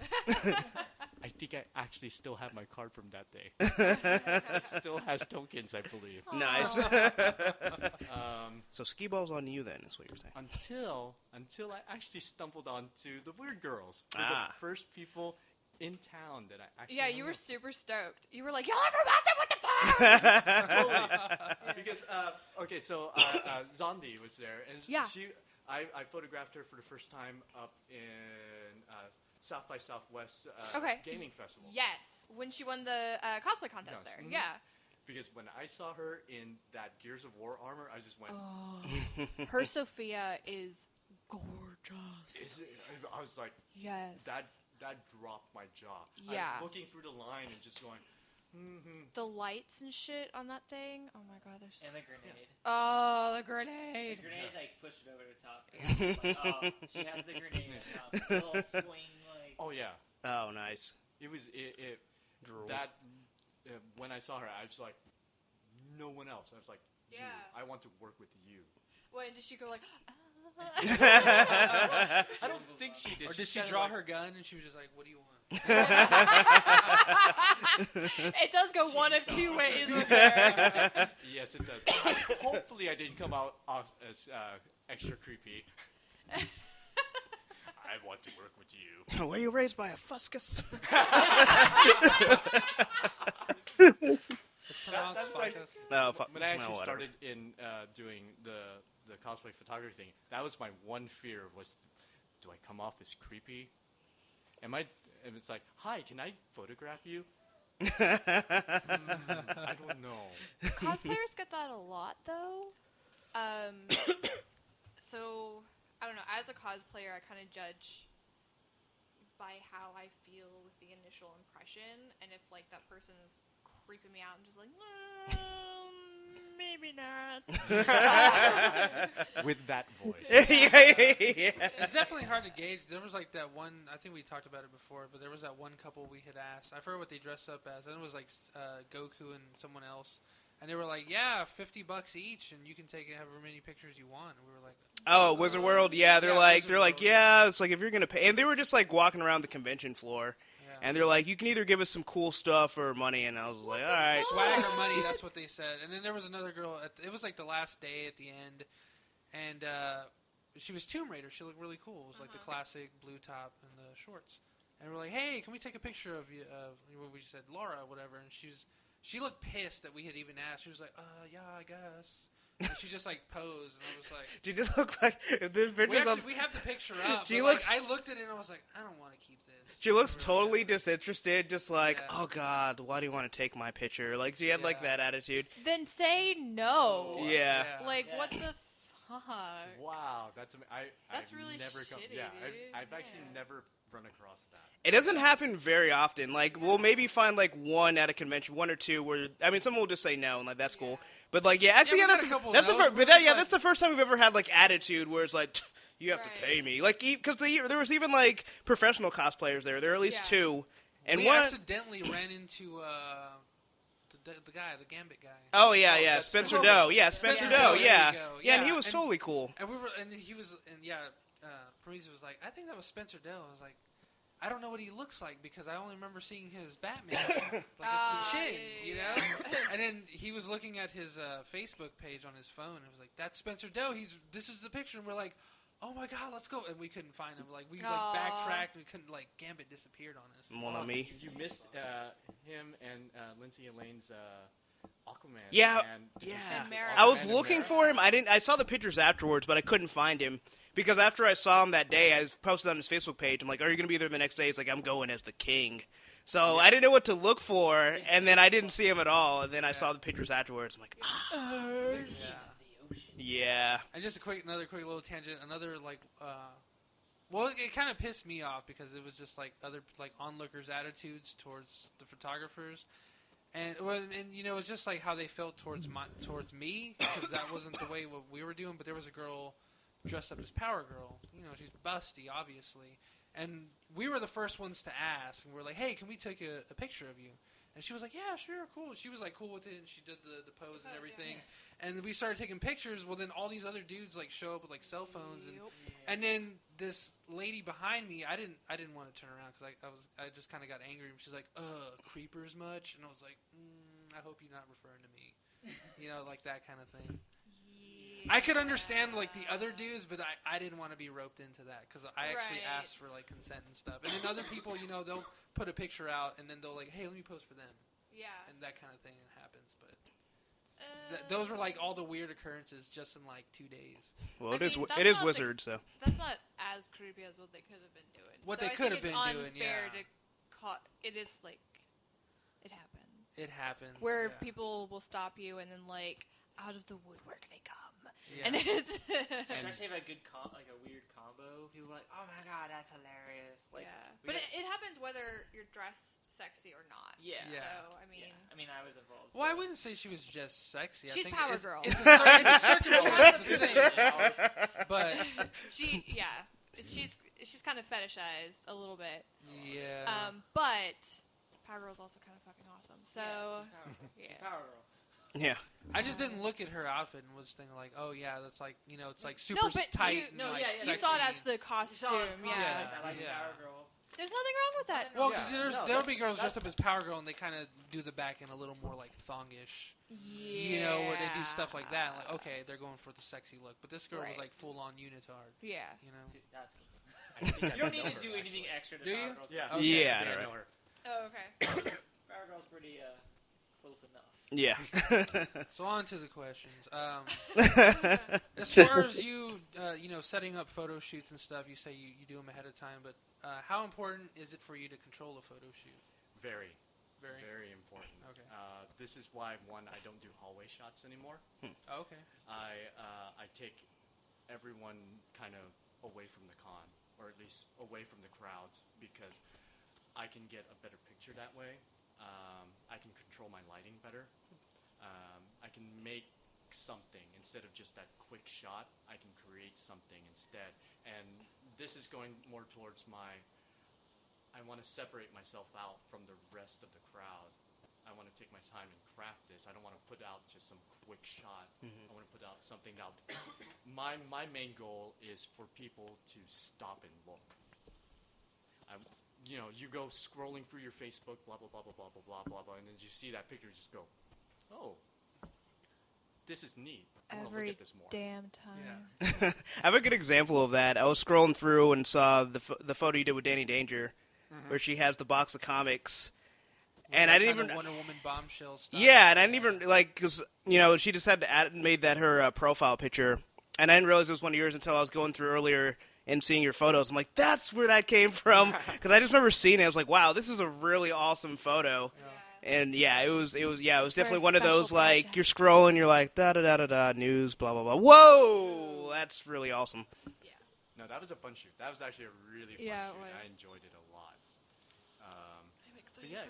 I think I actually still have my card from that day. It still has tokens, I believe. Nice. So skee ball's on you then, is what you're saying. Until I actually stumbled onto the Weird Girls. They were the first people in town that I actually... Yeah, you were super stoked. You were like, y'all ever about that? What the fuck? Totally. Because, okay, so Zombie was there. And I photographed her for the first time up in... South by Southwest Gaming Festival. Yes, when she won the cosplay contest there. Yeah. Because when I saw her in that Gears of War armor, I just went... Oh. Her Sophia is gorgeous. I was like... Yes. That dropped my jaw. Yeah. I was looking through the line and just going... The lights and shit on that thing. Oh my god, there's... And the grenade. Oh, the grenade. The grenade, like, pushed it over the top. Like, she has the grenade on top. A little swing, like... Oh, yeah. Oh, nice. It was... That... when I saw her, I was like... No one else. I was like... You. I want to work with you. Well, and did she go like... I don't think she did. Or did she draw her gun and she was just like, what do you want? It does go one of two ways with her. Yes, it does. Hopefully I didn't come out as extra creepy. I want to work with you. Were you raised by a fuscus? It's pronounced fuckus. When I actually started in doing the cosplay photography thing, that was my one fear was, do I come off as creepy? And it's like, hi, can I photograph you? I don't know. Cosplayers get that a lot, though. So, I don't know. As a cosplayer, I kind of judge by how I feel with the initial impression, and if like that person's creeping me out, I'm just like, maybe not. With that voice. It's definitely hard to gauge. There was like that one, I think we talked about it before, but there was that one couple we had asked. I forgot what they dressed up as. And it was like Goku and someone else. And they were like, yeah, $50 each, and you can take however many pictures you want. And we were like, oh, Wizard World, yeah. They're like, yeah. It's like if you're gonna pay, and they were just like walking around the convention floor, and they're like, you can either give us some cool stuff or money. And I was like, all right, swag or money. That's what they said. And then there was another girl. It was like the last day at the end, and she was Tomb Raider. She looked really cool. It was like the classic blue top and the shorts. And we're like, hey, can we take a picture of you? We said Laura, whatever, and she looked pissed that we had even asked. She was like, yeah, I guess. And she just like posed, and I was like... She just looked like... We have the picture up. She looks. Like, I looked at it, and I was like, I don't want to keep this. She looks totally disinterested, just like, oh, God, why do you want to take my picture? Like, she had like that attitude. Then say no. Yeah. Like, what the fuck? Wow, that's really shitty, dude. I've actually never run across that. It doesn't happen very often. Like, we'll maybe find, like, one at a convention, one or two, where, I mean, someone will just say no, and, like, that's cool. But, like, that's the first time we've ever had, like, attitude, where it's like, You have to pay me. Like, because there was even, like, professional cosplayers there. There were at least two. And we one accidentally ran into the guy, the Gambit guy. Oh, yeah. Spencer Doe. Yeah, Spencer Doe, yeah. Yeah, and he was totally cool. And Prometheus was like, I think that was Spencer Doe. I was like, I don't know what he looks like because I only remember seeing his Batman, like his chin, you know. And then he was looking at his Facebook page on his phone and was like, "That's Spencer Doe. This is the picture." And we're like, "Oh my god, let's go!" And we couldn't find him. Like we backtracked. And we couldn't. Like Gambit disappeared on us. Mon ami. You missed him and Lindsay Elaine's Aquaman. Yeah, and I was looking for him. I saw the pictures afterwards, but I couldn't find him. Because after I saw him that day, I posted on his Facebook page. I'm like, "Are you going to be there the next day?" He's like, "I'm going as the king." So I didn't know what to look for, and then I didn't see him at all. And then I saw the pictures afterwards. I'm like, yeah. And just another quick little tangent. Well, it kind of pissed me off because it was just like other like onlookers' attitudes towards the photographers. And you know, it's just like how they felt towards me because that wasn't the way what we were doing. But there was a girl dressed up as Power Girl. You know, she's busty, obviously. And we were the first ones to ask. And we were like, hey, can we take a picture of you? And she was like, yeah, sure, cool. She was like cool with it, and she did the pose and everything. Yeah. And we started taking pictures. Well, then all these other dudes like show up with like cell phones, and then this lady behind me, I didn't want to turn around because I just kind of got angry. She's like, creepers much? And I was like, I hope you're not referring to me, you know, like that kind of thing. I could understand like the other dudes, but I didn't want to be roped into that because I actually asked for like consent and stuff. And then other people, you know, they'll put a picture out and then they'll like, hey, let me post for them. Yeah. And that kind of thing happens, but those were like all the weird occurrences just in like 2 days. Well, it is Wizard, so that's not as creepy as what they could have been doing. They could have been doing, yeah. It is like it happens. It happens. Where people will stop you and then like out of the woodwork they come. Yeah. And it's especially if a good a weird combo. People are like, oh my god, that's hilarious. Like, but it happens whether you're dressed sexy or not. Yeah. So I mean, I was involved. Well, I wouldn't say she was just sexy. She's I think Power Girl. It's a circumstance thing. But she's kind of fetishized a little bit. Yeah. But Power Girl's also kind of fucking awesome. So Power Girl. Yeah. I just didn't look at her outfit and was thinking like, oh yeah, that's like, you know, it's like super tight. You saw it as the costume. I like Power Girl. There's nothing wrong with that. Well, because there'll be girls dressed up as Power Girl and they kind of do the back end a little more like thongish. Yeah. You know, where they do stuff like that. Like, okay, they're going for the sexy look, but this girl was like full on unitard. Yeah. You know. See, that's cool. You don't need to do anything extra to Power Girls. Yeah. Okay. Yeah. I know her. Oh, okay. Power Girl's pretty close enough. Yeah. So on to the questions. As far as you know, setting up photo shoots and stuff, you say you do them ahead of time, but how important is it for you to control a photo shoot? Very important. Okay. This is why I don't do hallway shots anymore. Oh, okay. I take everyone kind of away from the con, or at least away from the crowds, because I can get a better picture that way. I can control my lighting better. I can make something instead of just that quick shot. I can create something instead. And this is going more towards I want to separate myself out from the rest of the crowd. I want to take my time and craft this. I don't want to put out just some quick shot. I want to put out something that my main goal is for people to stop and look. You know, you go scrolling through your Facebook, blah, blah, blah, blah, blah, blah, blah, blah, blah, and then you see that picture, you just go, oh, this is neat. I want to look at this more. Damn time. Yeah. I have a good example of that. I was scrolling through and saw the photo you did with Danny Danger, where she has the box of comics. And I didn't even Wonder Woman bombshell stuff. Yeah, and I didn't even because you know she just had made that her profile picture, and I didn't realize it was one of yours until I was going through earlier and seeing your photos. I'm like, that's where that came from, because I just remember seeing it. I was like, wow, this is a really awesome photo. Yeah. And it was definitely one of those like you're scrolling, you're like da da da da da news, blah blah blah. Whoa, that's really awesome. Yeah. No, that was a fun shoot. That was actually a really fun shoot. I enjoyed it a lot. But yeah,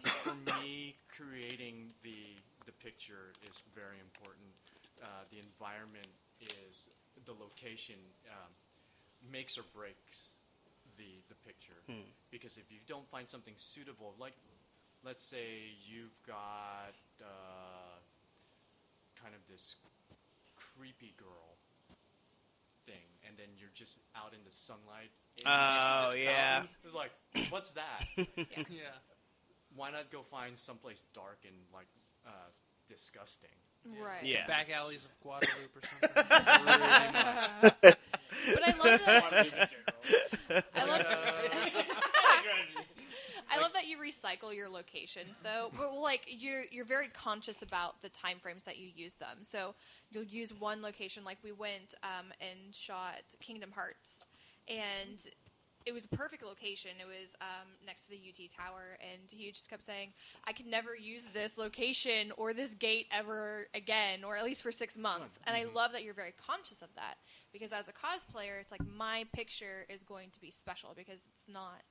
for me, creating the picture is very important. The environment is the location. makes or breaks the picture. Because if you don't find something suitable, like let's say you've got kind of this creepy girl thing, and then you're just out in the sunlight. Oh, yeah. It's like, what's that? Yeah. Why not go find someplace dark and like disgusting? Right. Yeah. Back alleys of Guadalupe or something. Pretty much. But I love that. I love that you recycle your locations, though. But like you're very conscious about the time frames that you use them. So you'll use one location, like we went and shot Kingdom Hearts, and it was a perfect location. It was next to the UT Tower, and he just kept saying, I could never use this location or this gate ever again, or at least for 6 months. And I love that you're very conscious of that, because as a cosplayer, it's like my picture is going to be special because it's not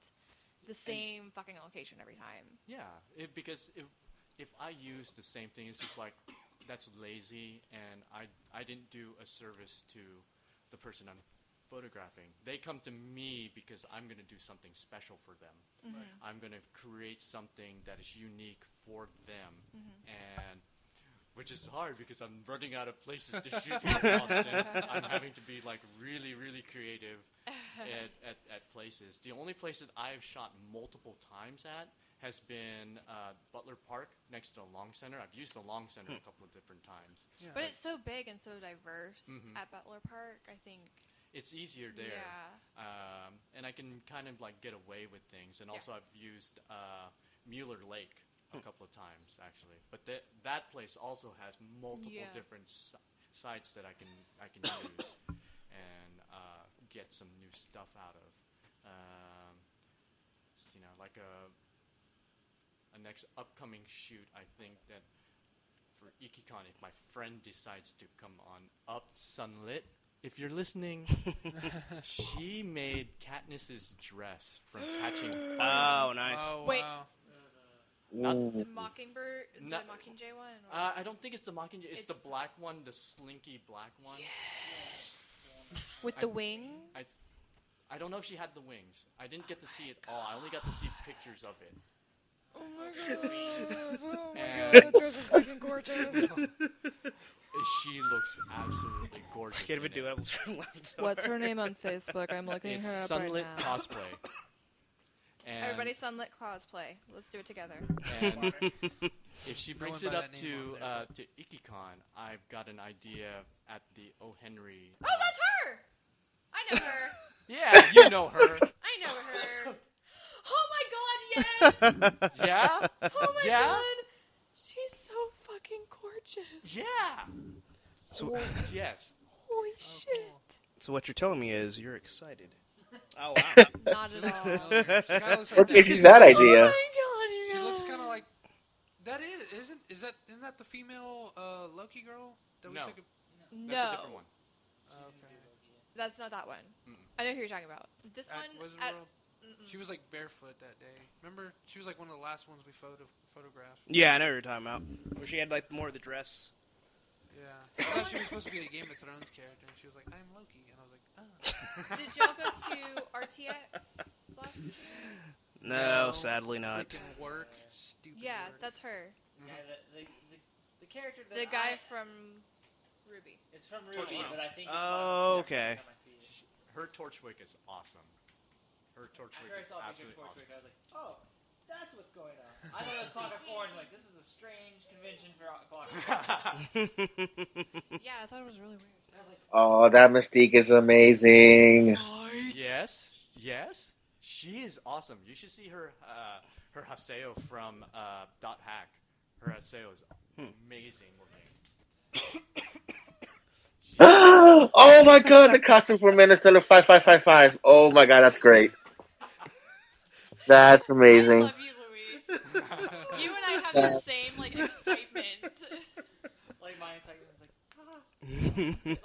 the same fucking location every time. Yeah, because if I use the same thing, it's just like, that's lazy, and I didn't do a service to the person I'm photographing. They come to me because I'm going to do something special for them. I'm going to create something that is unique for them, and which is hard because I'm running out of places to shoot in Austin. I'm having to be like really, really creative at places. The only place that I've shot multiple times at has been Butler Park next to the Long Center. I've used the Long Center a couple of different times. Yeah. But it's so big and so diverse at Butler Park, I think. It's easier there. Yeah. And I can kind of like get away with things. And also I've used Mueller Lake a couple of times, actually. But that place also has multiple different sites that I can use and get some new stuff out of. Like a next upcoming shoot, I think that for IkiCon, if my friend decides to come on Up Sunlit, if you're listening, she made Katniss's dress from Catching Fire. Oh, nice. Oh, wow. Wait. Not The Mockingbird, the Mockingjay one? I don't think it's the Mockingjay. It's the black one, the slinky black one. Yes. With the wings? I don't know if she had the wings. I didn't get to see it all. I only got to see pictures of it. Oh my god. Oh my And god, that dress is fucking gorgeous. She looks absolutely gorgeous. Can't even do it. What's her name on Facebook? I'm looking her up Sunlit right now. Cosplay. And Everybody Sunlit Cosplay. Let's do it together. And if she brings it up to IkiCon, I've got an idea at the O. Henry. Oh, that's her! I know her. Yeah, you know her. I know her. Oh my god, yes! Yeah? Oh my god! She's so fucking gorgeous. Yeah! So, yes. Holy shit. So what you're telling me is you're excited. Oh, wow. Not at all. What gave you that idea? Oh my god, She looks kind of like that. Isn't that the female Loki girl that we took? No. That's a different one. Okay. That's not that one. I know who you're talking about. This one. She was like barefoot that day. Remember? She was like one of the last ones we photographed. Yeah, I know what you're talking about. Where she had like more of the dress. Yeah. I thought she was supposed to be a Game of Thrones character, and she was like, "I'm Loki," and I was like, "Oh." Did y'all go to RTX last year? No, sadly not. Freaking work. Stupid. Yeah, work. that's her. Yeah, the character that The guy from Ruby. It's from Ruby, but I think. Oh, okay. Her Torchwick is awesome. Her Torchwick After I is saw absolutely Torchwick, awesome. I was like, oh, that's what's going on. I thought it was Clockwork Orange. Like, this is a strange convention for Clockwork Orange. Yeah, I thought it was really weird. I was like, Oh, that Mystique is amazing. Yes, yes, she is awesome. You should see her Haseo from Dot Hack. Her Haseo is amazing looking. Oh my god, the costume for Interstellar 5555. Oh my god, that's great. That's amazing. I love you, Luis. You and I have the same excitement. like my excitement was like, ah.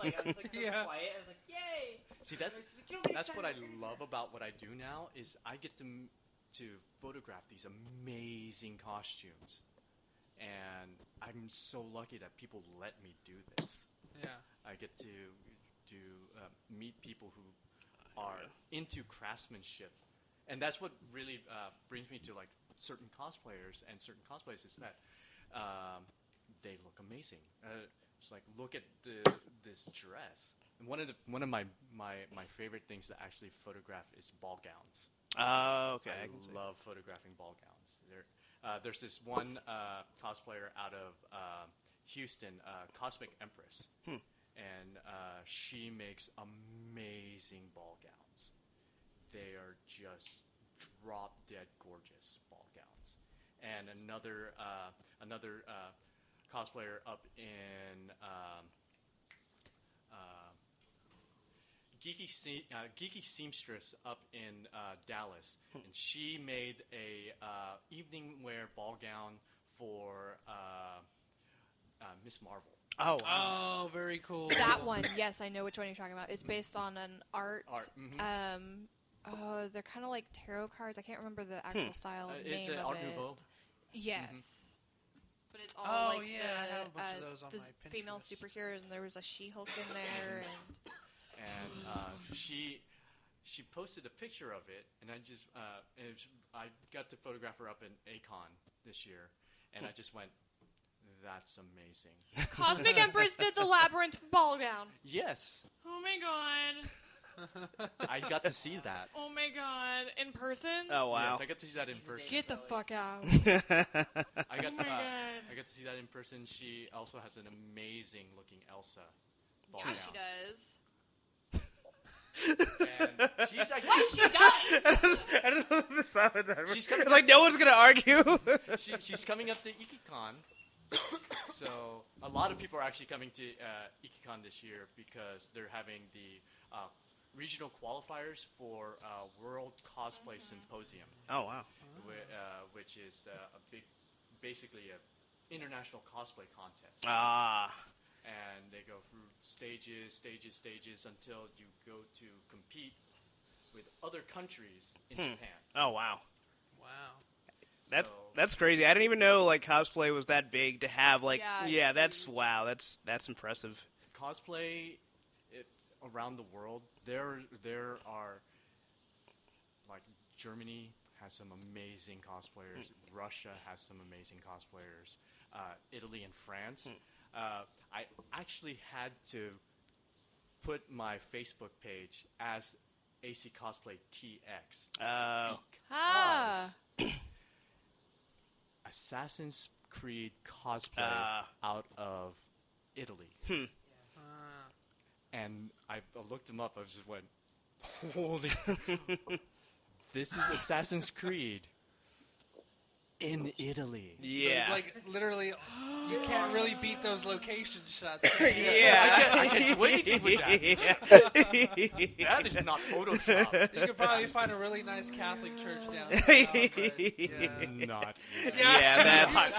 Like I was like so Yeah. quiet. I was like, yay. See, that's what I love about what I do now is I get to photograph these amazing costumes, and I'm so lucky that people let me do this. Yeah. I get to meet people who are into craftsmanship, and that's what really brings me to like certain cosplayers and certain cosplays is that they look amazing. It's like look at this dress. And one of my favorite things to actually photograph is ball gowns. Okay. I love photographing ball gowns. There's this one cosplayer out of Houston, Cosmic Empress, and she makes amazing ball gowns. They are just drop dead gorgeous ball gowns. And another cosplayer up in Geeky Seamstress up in Dallas, and she made a evening wear ball gown for Miss Marvel. Oh, wow. Oh, very cool. That one, yes, I know which one you're talking about. It's based on an art. They're kind of like tarot cards. I can't remember the actual style name it's of Art it. Nouveau. Yes. But it's all like I have a bunch of those on the my Pinterest. female superheroes, and there was a She-Hulk in there, And she posted a picture of it, and I got to photograph her up in Acon this year, and I just went, that's amazing. Cosmic Empress did the Labyrinth ball gown. Yes. Oh my god. I got to see that. Oh my god. In person? Oh, wow. Yes, I got to see that in person. Get the fuck out. I got to see that in person. She also has an amazing looking Elsa ball Yeah, gown. she does. And she's actually she does. I don't know the silence. She's coming It's like no one's gonna argue. she's coming up to IkiCon. So a lot of people are actually coming to IkiCon this year because they're having the regional qualifiers for World Cosplay Symposium. Oh, wow. Which is basically an international cosplay contest. And they go through stages until you go to compete with other countries in Japan. Oh, wow. Wow. That's crazy. I didn't even know like cosplay was that big to have like it's that's impressive. Cosplay around the world, there are like Germany has some amazing cosplayers. Russia has some amazing cosplayers. Italy and France. I actually had to put my Facebook page as AC Cosplay TX because Assassin's Creed cosplay out of Italy. And I looked them up. I just went, holy, this is Assassin's Creed in Italy. Yeah. So like literally, you can't really beat those location shots. Yeah. I can do anything with that. That is not Photoshop. You could probably find a really nice Catholic church down there. Not. Yeah, that's like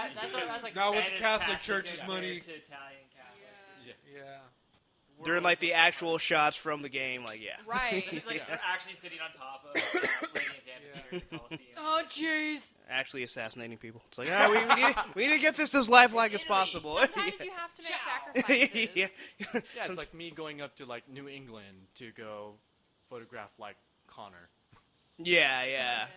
not with Spanish Catholic Catholic church's compared money. to Italian Catholic. Yeah. during like the actual shots from the game. Like, yeah. Right. Like they're actually sitting on top of Flanagan's amphitheater at the Coliseum. Oh, jeez. Actually assassinating people. It's like, we need to get this as lifelike as possible. Sometimes you have to make sacrifices. Yeah. It's like me going up to like New England to go photograph like Connor. Yeah.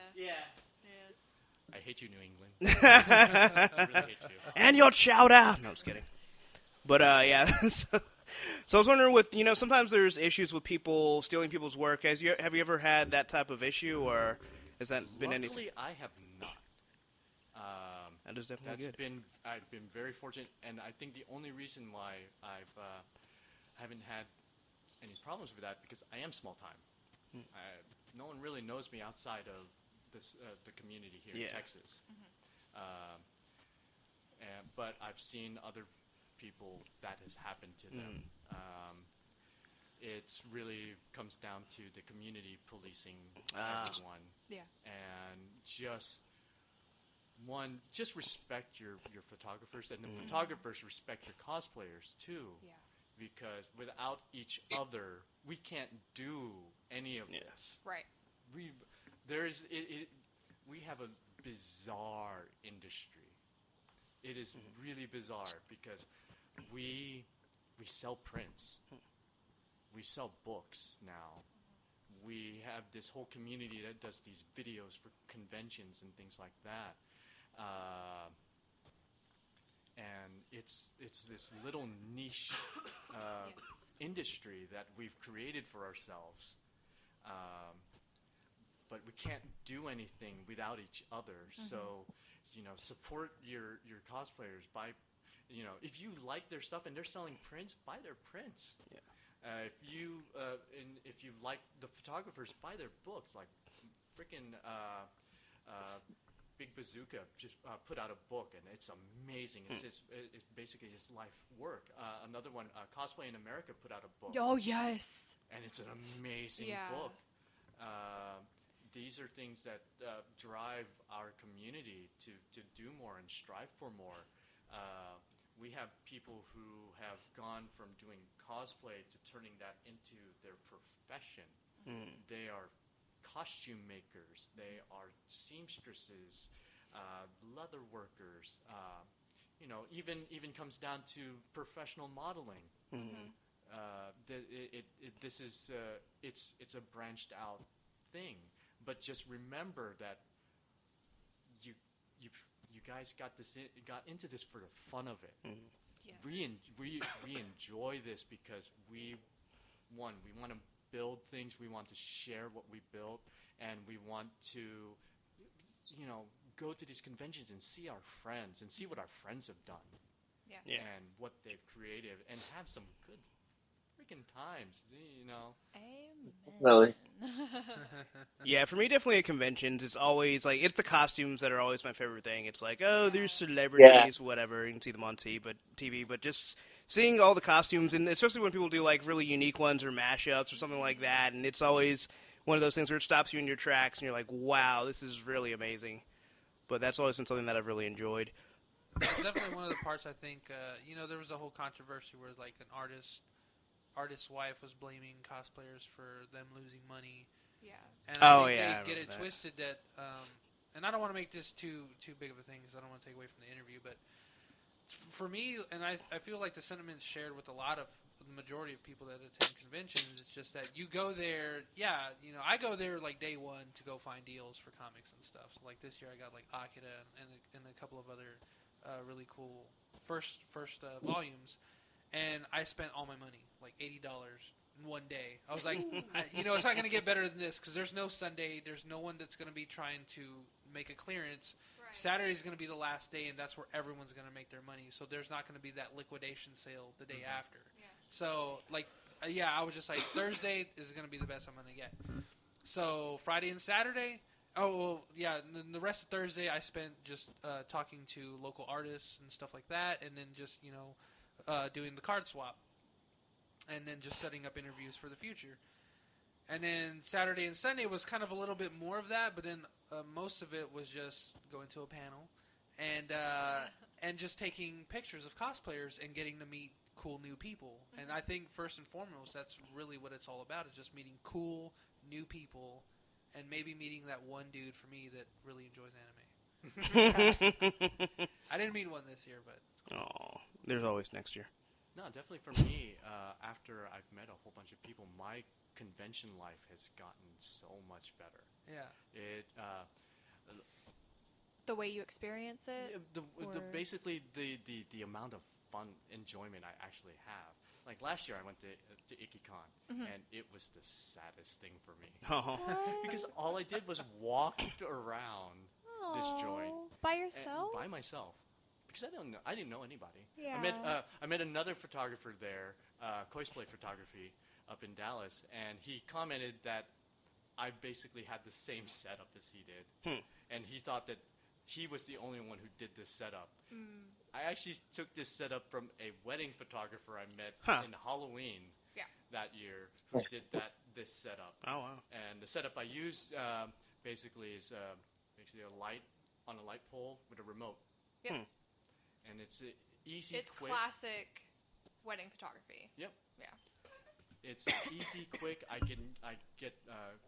I hate you, New England. I really hate you. And you'll shout out. No, I'm just kidding. But yeah. So I was wondering, with sometimes there's issues with people stealing people's work. Have you ever had that type of issue, or has that been anything? Luckily, I have not. That is definitely good. I've been very fortunate, and I think the only reason why haven't had any problems with that because I am small time. No one really knows me outside of the community here in Texas. But I've seen other people that has happened to them. It really comes down to the community policing everyone. Yeah. And just respect your photographers, and the photographers respect your cosplayers too. Yeah. Because without each other, we can't do any of this. Right. We have a bizarre industry. It is really bizarre because we sell prints. We sell books now. we have this whole community that does these videos for conventions and things like that. And it's this little niche industry that we've created for ourselves. But we can't do anything without each other. So, support your cosplayers by, if you like their stuff and they're selling prints, buy their prints. Yeah. If you like the photographers, buy their books. Like, freaking Big Bazooka just put out a book, and it's amazing. It's basically his life work. Another one, Cosplay in America, put out a book. Oh, yes. And it's an amazing book. These are things that drive our community to do more and strive for more. We have people who have gone from doing cosplay to turning that into their profession. They are costume makers. They are seamstresses, leather workers. Even comes down to professional modeling. It's a branched out thing. But just remember that you guys got into this for the fun of it. Yes. We enjoy this because we want to build things. We want to share what we built, and we want to go to these conventions and see our friends and see what our friends have done. And what they've created, and have some good freaking times, Amen. Really? Yeah, for me, definitely at conventions, it's always like it's the costumes that are always my favorite thing. It's like, oh, there's celebrities, whatever. You can see them on TV, but just seeing all the costumes, and especially when people do like really unique ones or mashups or something like that, and it's always one of those things where it stops you in your tracks, and you're like, wow, this is really amazing. But that's always been something that I've really enjoyed. It's definitely one of the parts. I think there was a whole controversy where like an artist's wife was blaming cosplayers for them losing money. Yeah. And I think they get it twisted that, and I don't want to make this too big of a thing because I don't want to take away from the interview, but for me, and I feel like the sentiment's shared with a lot of the majority of people that attend conventions. It's just that you go there, I go there like day one to go find deals for comics and stuff. So like this year I got like Akira and a couple of other really cool first volumes. And I spent all my money, like $80 in one day. I was like, it's not going to get better than this because there's no Sunday. There's no one that's going to be trying to make a clearance. Right. Saturday's going to be the last day, and that's where everyone's going to make their money. So there's not going to be that liquidation sale the day after. Yeah. So, I was just like, Thursday is going to be the best I'm going to get. So Friday and Saturday, and then the rest of Thursday I spent just talking to local artists and stuff like that, and then just, doing the card swap, and then just setting up interviews for the future. And then Saturday and Sunday was kind of a little bit more of that, but then most of it was just going to a panel and just taking pictures of cosplayers and getting to meet cool new people. Mm-hmm. And I think first and foremost, that's really what it's all about, is just meeting cool new people and maybe meeting that one dude for me that really enjoys anime. I didn't meet one this year, but it's cool. Oh, there's always next year. No, definitely for me, after I've met a whole bunch of people, my convention life has gotten so much better. Yeah. The way you experience it? Basically, the amount of fun, enjoyment I actually have. Like last year I went to IkiCon, and it was the saddest thing for me. Because all I did was walk around this joint. By yourself? By myself. Because I didn't know anybody. Yeah. I met another photographer there, cosplay photography, up in Dallas, and he commented that I basically had the same setup as he did, and he thought that he was the only one who did this setup. I actually took this setup from a wedding photographer I met in Halloween that year, who did this setup. Oh wow! And the setup I used basically is a light on a light pole with a remote. Yep. And it's easy, It's quick. classic wedding photography. Yep. Yeah. It's easy, quick. I get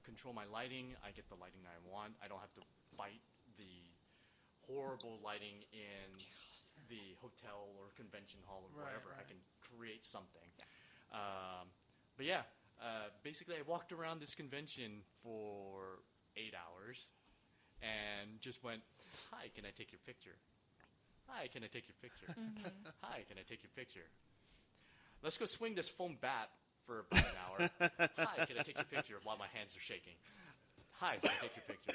control my lighting. I get the lighting that I want. I don't have to fight the horrible lighting in the hotel or convention hall or whatever. Right. I can create something. Yeah. But yeah, basically, I walked around this convention for 8 hours and just went, "Hi, can I take your picture? Hi, can I take your picture? Hi, can I take your picture? Let's go swing this foam bat for about an hour. Hi, can I take your picture?" while my hands are shaking. "Hi, can I take your picture?"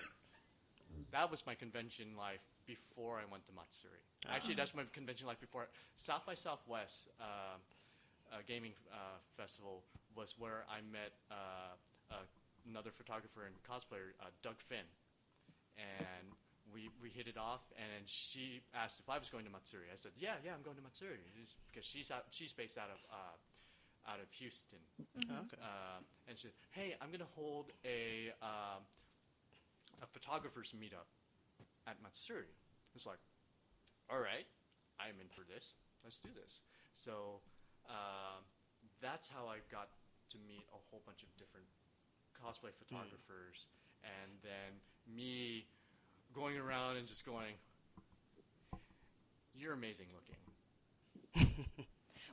That was my convention life before I went to Matsuri. Actually, that's my convention life before. South by Southwest gaming festival was where I met another photographer and cosplayer, Doug Finn. And we hit it off, and she asked if I was going to Matsuri. I said, yeah, I'm going to Matsuri, because she's based out of Houston. Okay. And she said, "Hey, I'm going to hold a photographer's meetup at Matsuri." It's like, all right, I'm in for this. Let's do this. So that's how I got to meet a whole bunch of different cosplay photographers, and then me going around and just going, "You're amazing looking."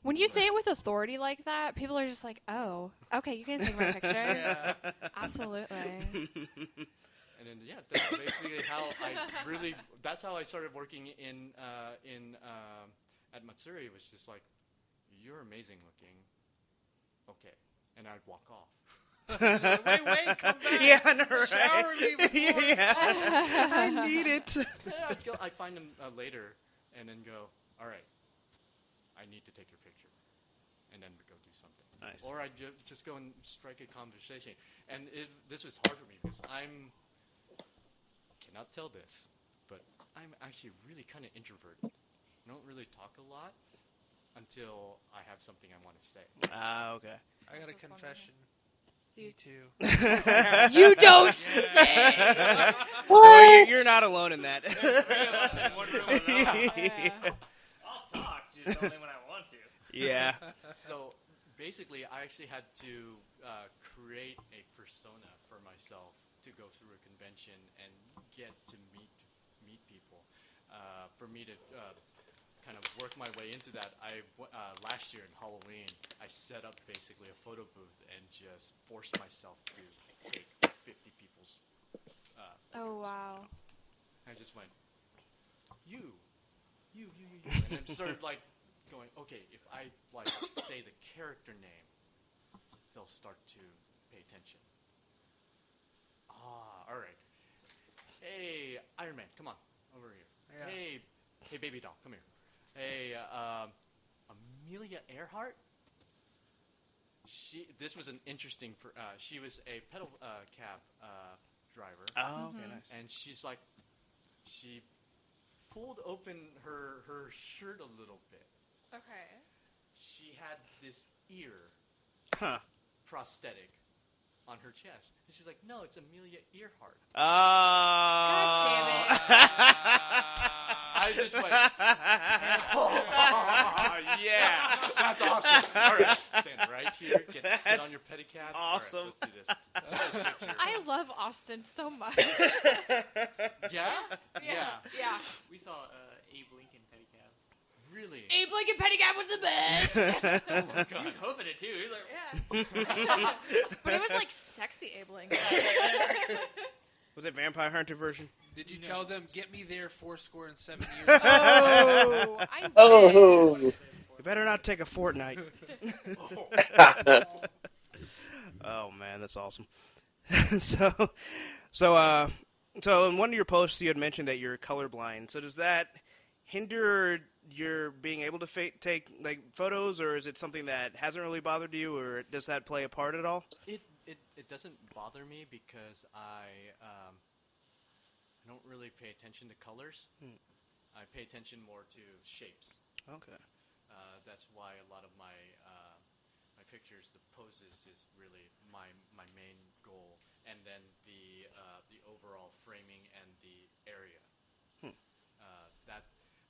When you say it with authority like that, people are just like, "Oh, okay, you can take my picture." Yeah. Absolutely. And then that's basically how that's how I started working in at Matsuri. It was just like, "You're amazing looking." Okay, and I'd walk off. Wait, come back. Yeah, I know, right? Shower me before. Yeah. I need it. I'd find them later, and then go, "All right, I need to take your picture," and then go do something. Nice. Or I'd just go and strike a conversation. And this was hard for me because cannot tell this, but I'm actually really kind of introverted. I don't really talk a lot until I have something I want to say. Okay. I got a confession. Me too. You don't say. Well, you're not alone in that. Three of us in one room alone. I'll talk, just only when I want to. Yeah. So basically, I actually had to create a persona for myself to go through a convention and get to meet people. For me to kind of work my way into that, last year in Halloween, I set up basically a photo booth and just forced myself to take 50 people's photos. Oh, wow. I just went, you, and then started like going, okay, if I like say the character name, they'll start to pay attention. All right. Hey, Iron Man, come on over here. Yeah. Hey, baby doll, come here. Hey, Amelia Earhart. This was an interesting. She was a pedal cab driver. Oh, okay, nice. And she's like, she pulled open her shirt a little bit. Okay. She had this ear prosthetic on her chest. And she's like, "No, it's Amelia Earhart." God damn it. I just went, yeah, that's awesome. All right, stand right here, get on your pedicab. Awesome. All right, let's do this. Let's do this picture. I love Austin so much. Yeah? Yeah. We saw Abe Lincoln pedicab. Really? Abe Lincoln pedicab was the best. Oh my God. He was hoping it too. He was like, Yeah. But it was like sexy Abe Lincoln. Was it Vampire Hunter version? Did you tell them, "Get me there 7 years"? Oh, I Oh. You better not take a fortnight. Oh man, that's awesome. So in one of your posts, you had mentioned that you're colorblind. So does that hinder your being able to take like photos, or is it something that hasn't really bothered you, or does that play a part at all? It doesn't bother me because I don't really pay attention to colors. I pay attention more to shapes. Okay. That's why a lot of my pictures, the poses, is really my main goal, and then the overall framing and the area. That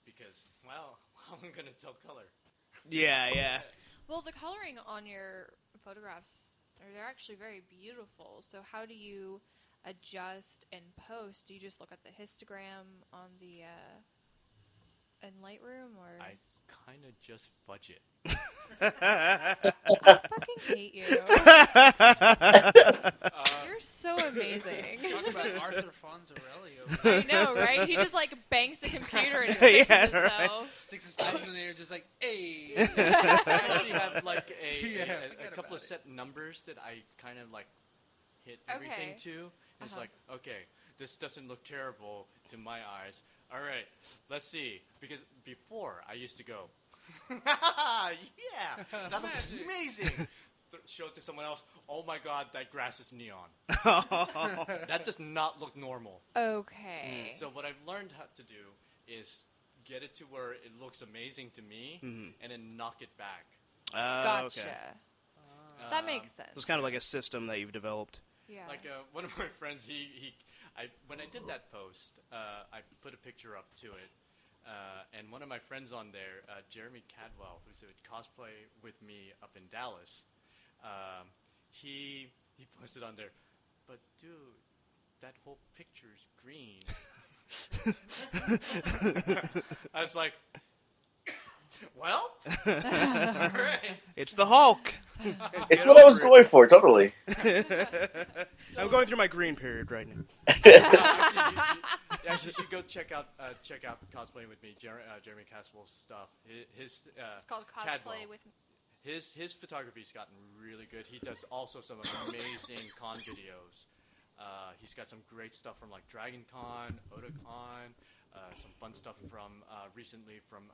because how am I gonna tell color? Yeah. Well, the coloring on your photographs, they're actually very beautiful. So how do you adjust and post? Do you just look at the histogram on the in Lightroom, or? kind of just fudge it. I fucking hate you. You're so amazing. Talk about Arthur Fonzarelli over I there. know, right? He just like bangs the computer and fixes Yeah, himself. right. Sticks his thumbs in there, just like, hey. I actually have like Yeah, a couple of set numbers that I kind of like hit everything Okay. to. It's like, okay, this doesn't look terrible to my eyes. All right, let's see. Because before I used to go, yeah, that looks amazing. Show it to someone else. Oh my God, that grass is neon. That does not look normal. Okay. So what I've learned how to do is get it to where it looks amazing to me, and then knock it back. Gotcha. Okay. That makes sense. It's kind of like a system that you've developed. Yeah. Like one of my friends, when I did that post, I put a picture up to it, and one of my friends on there, Jeremy Cadwell, who's a cosplay with me up in Dallas, he posted on there, but dude, that whole picture's green. I was like, well, all right. It's the Hulk. It's what I was going for, totally. I'm going through my green period right now. Actually, you should go check out cosplaying with me, Jeremy Caswell's stuff. His It's called Cosplay Cadwell. with... His photography's gotten really good. He does also some amazing con videos. He's got some great stuff from like Dragon Con, Otakon, some fun stuff from recently from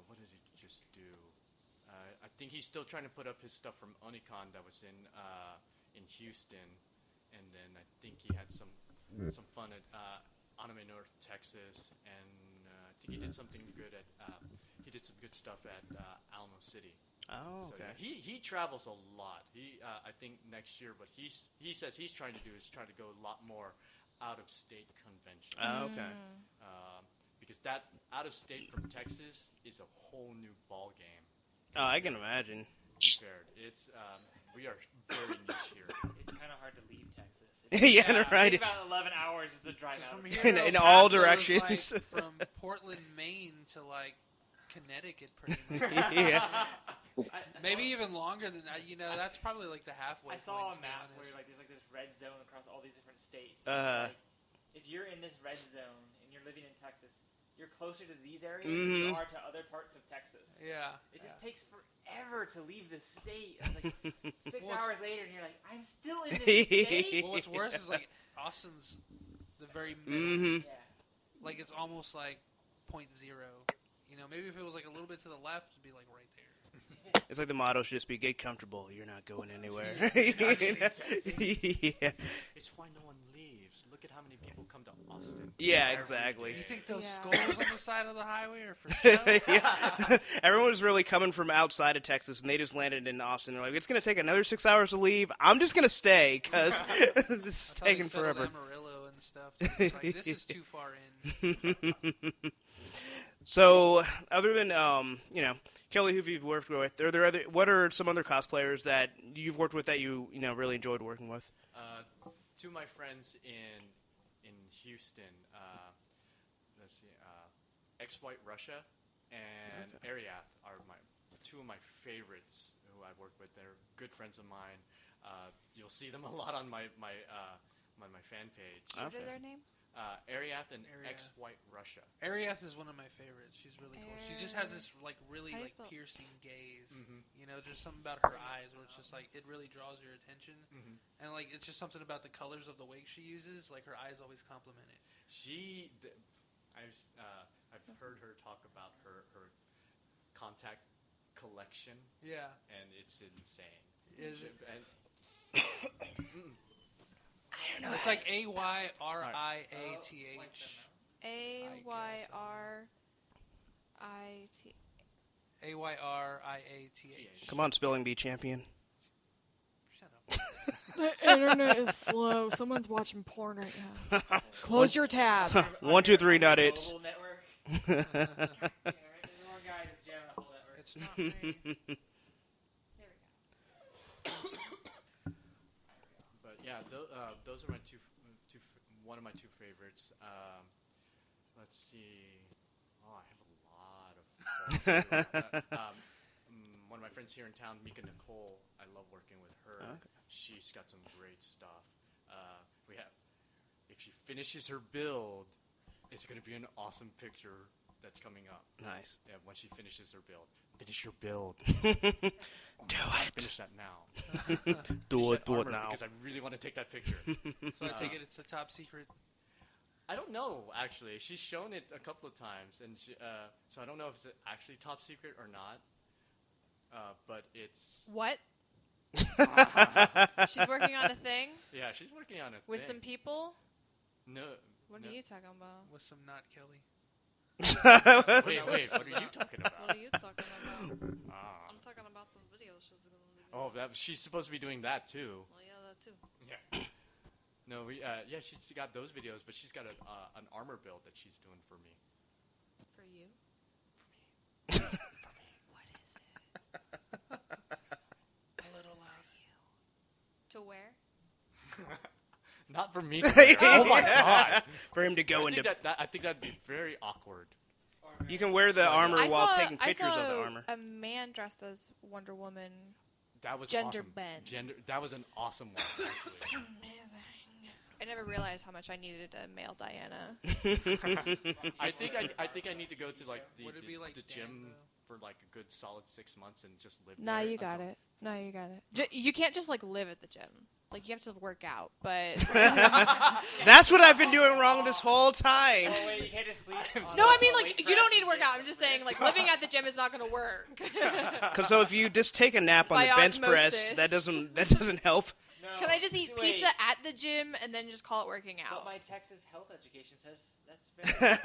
what did he just do? I think he's still trying to put up his stuff from Onicon that was in Houston, and then I think he had some fun at Anime North Texas, and I think he did something good at he did some good stuff at Alamo City. Oh, okay. So, yeah, he travels a lot. I think next year, what he says he's trying to do is try to go a lot more out of state conventions. Oh, okay. Because that out of state from Texas is a whole new ball game. Oh, I can imagine. Compared, it's we are very niche here. It's kind of hard to leave Texas. Yeah, right. It's about 11 hours is the drive out. From here In to El all Paso is, directions. like, from Portland, Maine to like Connecticut, pretty much. Yeah. Maybe even longer than that. You know, that's probably like the halfway. I saw point, a map to be where honest. like there's like this red zone across all these different states. And it's like, if you're in this red zone and you're living in Texas, you're closer to these areas than you are to other parts of Texas. Yeah. It just takes forever to leave the state. It's like 6 hours later, and you're like, I'm still in this state. Well, what's worse is like Austin's the very middle. Yeah. Like it's almost like 0.0. You know, maybe if it was like a little bit to the left, it'd be like right there. It's like the motto should just be get comfortable. You're not going anywhere. Yeah. It's why no one leaves. Look at how many people come to Austin. Yeah, exactly. You think those skulls on the side of the highway are for show? Yeah. Everyone was really coming from outside of Texas, and they just landed in Austin. They're like, it's going to take another 6 hours to leave. I'm just going to stay because this is taking forever. Amarillo and stuff. It's like, this is too far in. So, other than Kelly, who you've worked with, what are some other cosplayers that you've worked with that you really enjoyed working with? Two of my friends in Houston, let's see, Ex-White Russia and Ariath are two of my favorites who I've worked with. They're good friends of mine. You'll see them a lot on my fan page. What are their names? Ariath and Ex-White Russia. Ariath is one of my favorites. She's really cool. She just has this like really like piercing gaze. You know, just something about her eyes where it's just like it really draws your attention. And like it's just something about the colors of the wig she uses. Like her eyes always complement it. I've heard her talk about her contact collection. Yeah. And it's insane. Is it? I don't know. It's like Ayriath. Ayriath. Come on, spelling bee champion. Shut up. The internet is slow. Someone's watching porn right now. Close your tabs. 1, 2, 3, not it. Mobile network. There's one guy that's jamming the whole network. It's not me. But yeah, those are my one of my two favorites. Let's see. Oh, I have a lot of One of my friends here in town, Mika Nicole, I love working with her. Okay. She's got some great stuff. If she finishes her build, it's going to be an awesome picture that's coming up. Nice. Yeah, when she finishes her build. Finish your build. Do it. Finish that now. Do it now. Because I really want to take that picture. So I take it it's a top secret. I don't know, actually. She's shown it a couple of times, and so I don't know if it's actually top secret or not. But it's... What? She's working on a thing? Yeah, she's working on it. With some people? No. What are you talking about? With some not Kelly. Wait, what are you talking about? What are you talking about? I'm talking about some videos she's going to do. Oh, she's supposed to be doing that, too. Well, yeah, that too. Yeah. No, she's got those videos, but she's got an armor build that she's doing for me. For you? For me. What is it? A little loud. To wear? Not for me to wear. Oh my god! For him to go into... I think that'd be very awkward. You can wear the armor while taking pictures of the armor. A man dressed as Wonder Woman. That was gender awesome. bend. That was an awesome one, actually. I never realized how much I needed a male Diana. I think I need to go to like the gym Dan, for like a good solid 6 months and just live Nah, there. you got it. No, you got it. You can't just like live at the gym. Like you have to work out, but that's what I've been doing wrong this whole time. Oh wait, you can't just sleep. No, I mean like you don't need to work out. I'm just saying like living at the gym is not going to work. Because so if you just take a nap on By the bench press, osmosis. that doesn't help. No, Can I just eat wait. pizza at the gym and then just call it working out? But my Texas health education says that's very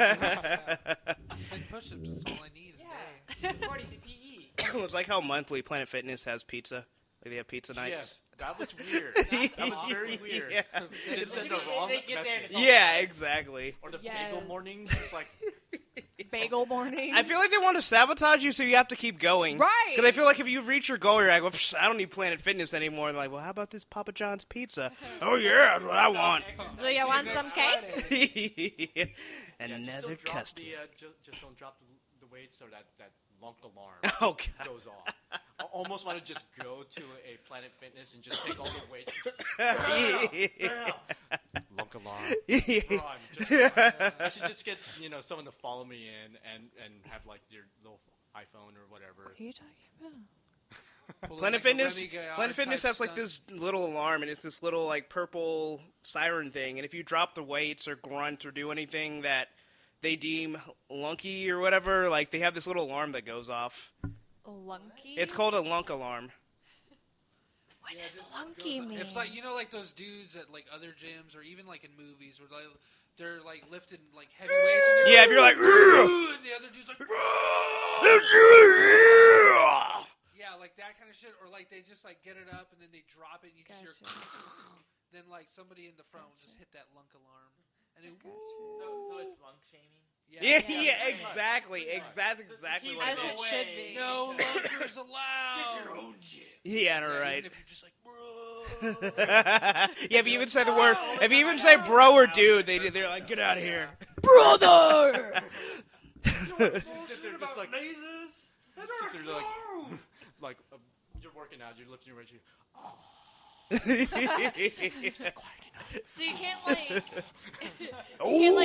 10 push-ups is all I need. Yeah, according to PE. It's like how monthly Planet Fitness has pizza. Like they have pizza nights. Yes, that was weird. That was very weird. Yeah. They sent the wrong They get there message. and Yeah, exactly. Or the Yes. bagel mornings. It's like Bagel morning. I feel like they want to sabotage you, so you have to keep going. Right. Because I feel like if you reach your goal, you're like, well, I don't need Planet Fitness anymore. And they're like, well, how about this Papa John's pizza? Oh, yeah, that's what I want. Do you want some cake? Another customer. Just don't drop the weights so that lunk alarm Oh, God. goes off. I almost want to just go to a Planet Fitness and just take all the weights. Lunk alarm. I should just get someone to follow me in and have like your little iPhone or whatever. What are you talking about? Planet Fitness has like this little alarm, and it's this little like purple siren thing. And if you drop the weights or grunt or do anything that they deem lunky or whatever, like they have this little alarm that goes off. Lunky? It's called a lunk alarm. What does lunky mean? It's like like those dudes at like other gyms or even like in movies where they're like lifting like heavy weights. And Yeah, if you're like, and the other dude's like, yeah, like that kind of shit, or like they just like get it up and then they drop it and you just hear, then like somebody in the front will just hit that lunk alarm. And then, So it's lunk shaming? Yeah, exactly. That's exactly what As it it is. should be. no lunkers allowed. Get your own gym. Yeah, Yeah, right. even if you're just like, bro. Yeah, if you even say the word, if you even say bro or dude, they're like, get out of here. Brother! It's like lasers? like you're working out, you're lifting your weights. So you can't like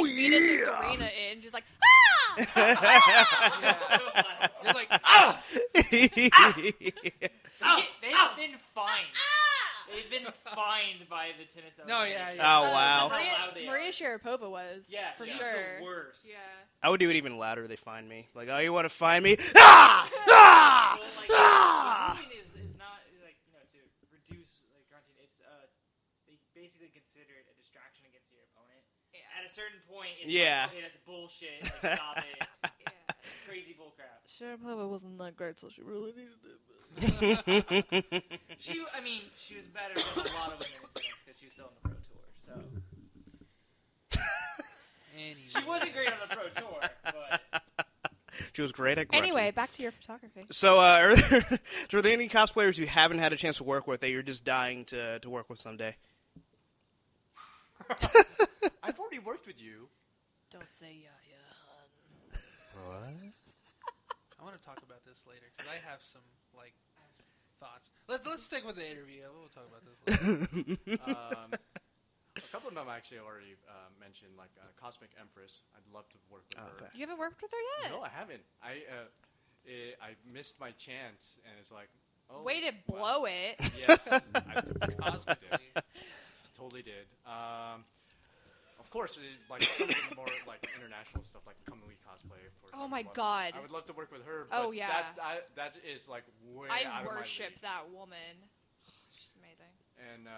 Venus and Serena in just like They're like, They've been fined. They've been fined by the tennis. No, yeah. Oh, wow. That's how loud they Maria are. Sharapova was. Yeah, for she's sure. the worst. Yeah. I would do it even louder if they find me. Like, oh, you want to find me? Ah! Ah! Well, like, Ah! moving is not like to reduce like grunting. It's they basically consider it a distraction against your opponent. Yeah. At a certain point, it's Yeah. like, okay, that's bullshit. Like, stop it. Yeah. Crazy bullcrap. Sharapova wasn't that great, so she really needed it. She was better than a lot of women in tennis because she was still on the pro tour. So she wasn't great on the pro tour, but She was great at grunting. Anyway, back to your photography. So, are there any cosplayers you haven't had a chance to work with that you're just dying to work with someday? I've already worked with you. Don't say I yeah, want to talk about this later because I have some thoughts. Let's stick with the interview. We'll talk about this later. A couple of them I actually already mentioned, like Cosmic Empress. I'd love to work with her. You haven't worked with her yet? No, I haven't. I missed my chance, and it's like, oh, way to blow it. Yes, I did. Totally did. Of course, like some of the more like international stuff, like Kamui cosplay. Of course. Oh my God! I would love to work with her. Oh but yeah. That is like way I out of my worship league. that woman. She's amazing. And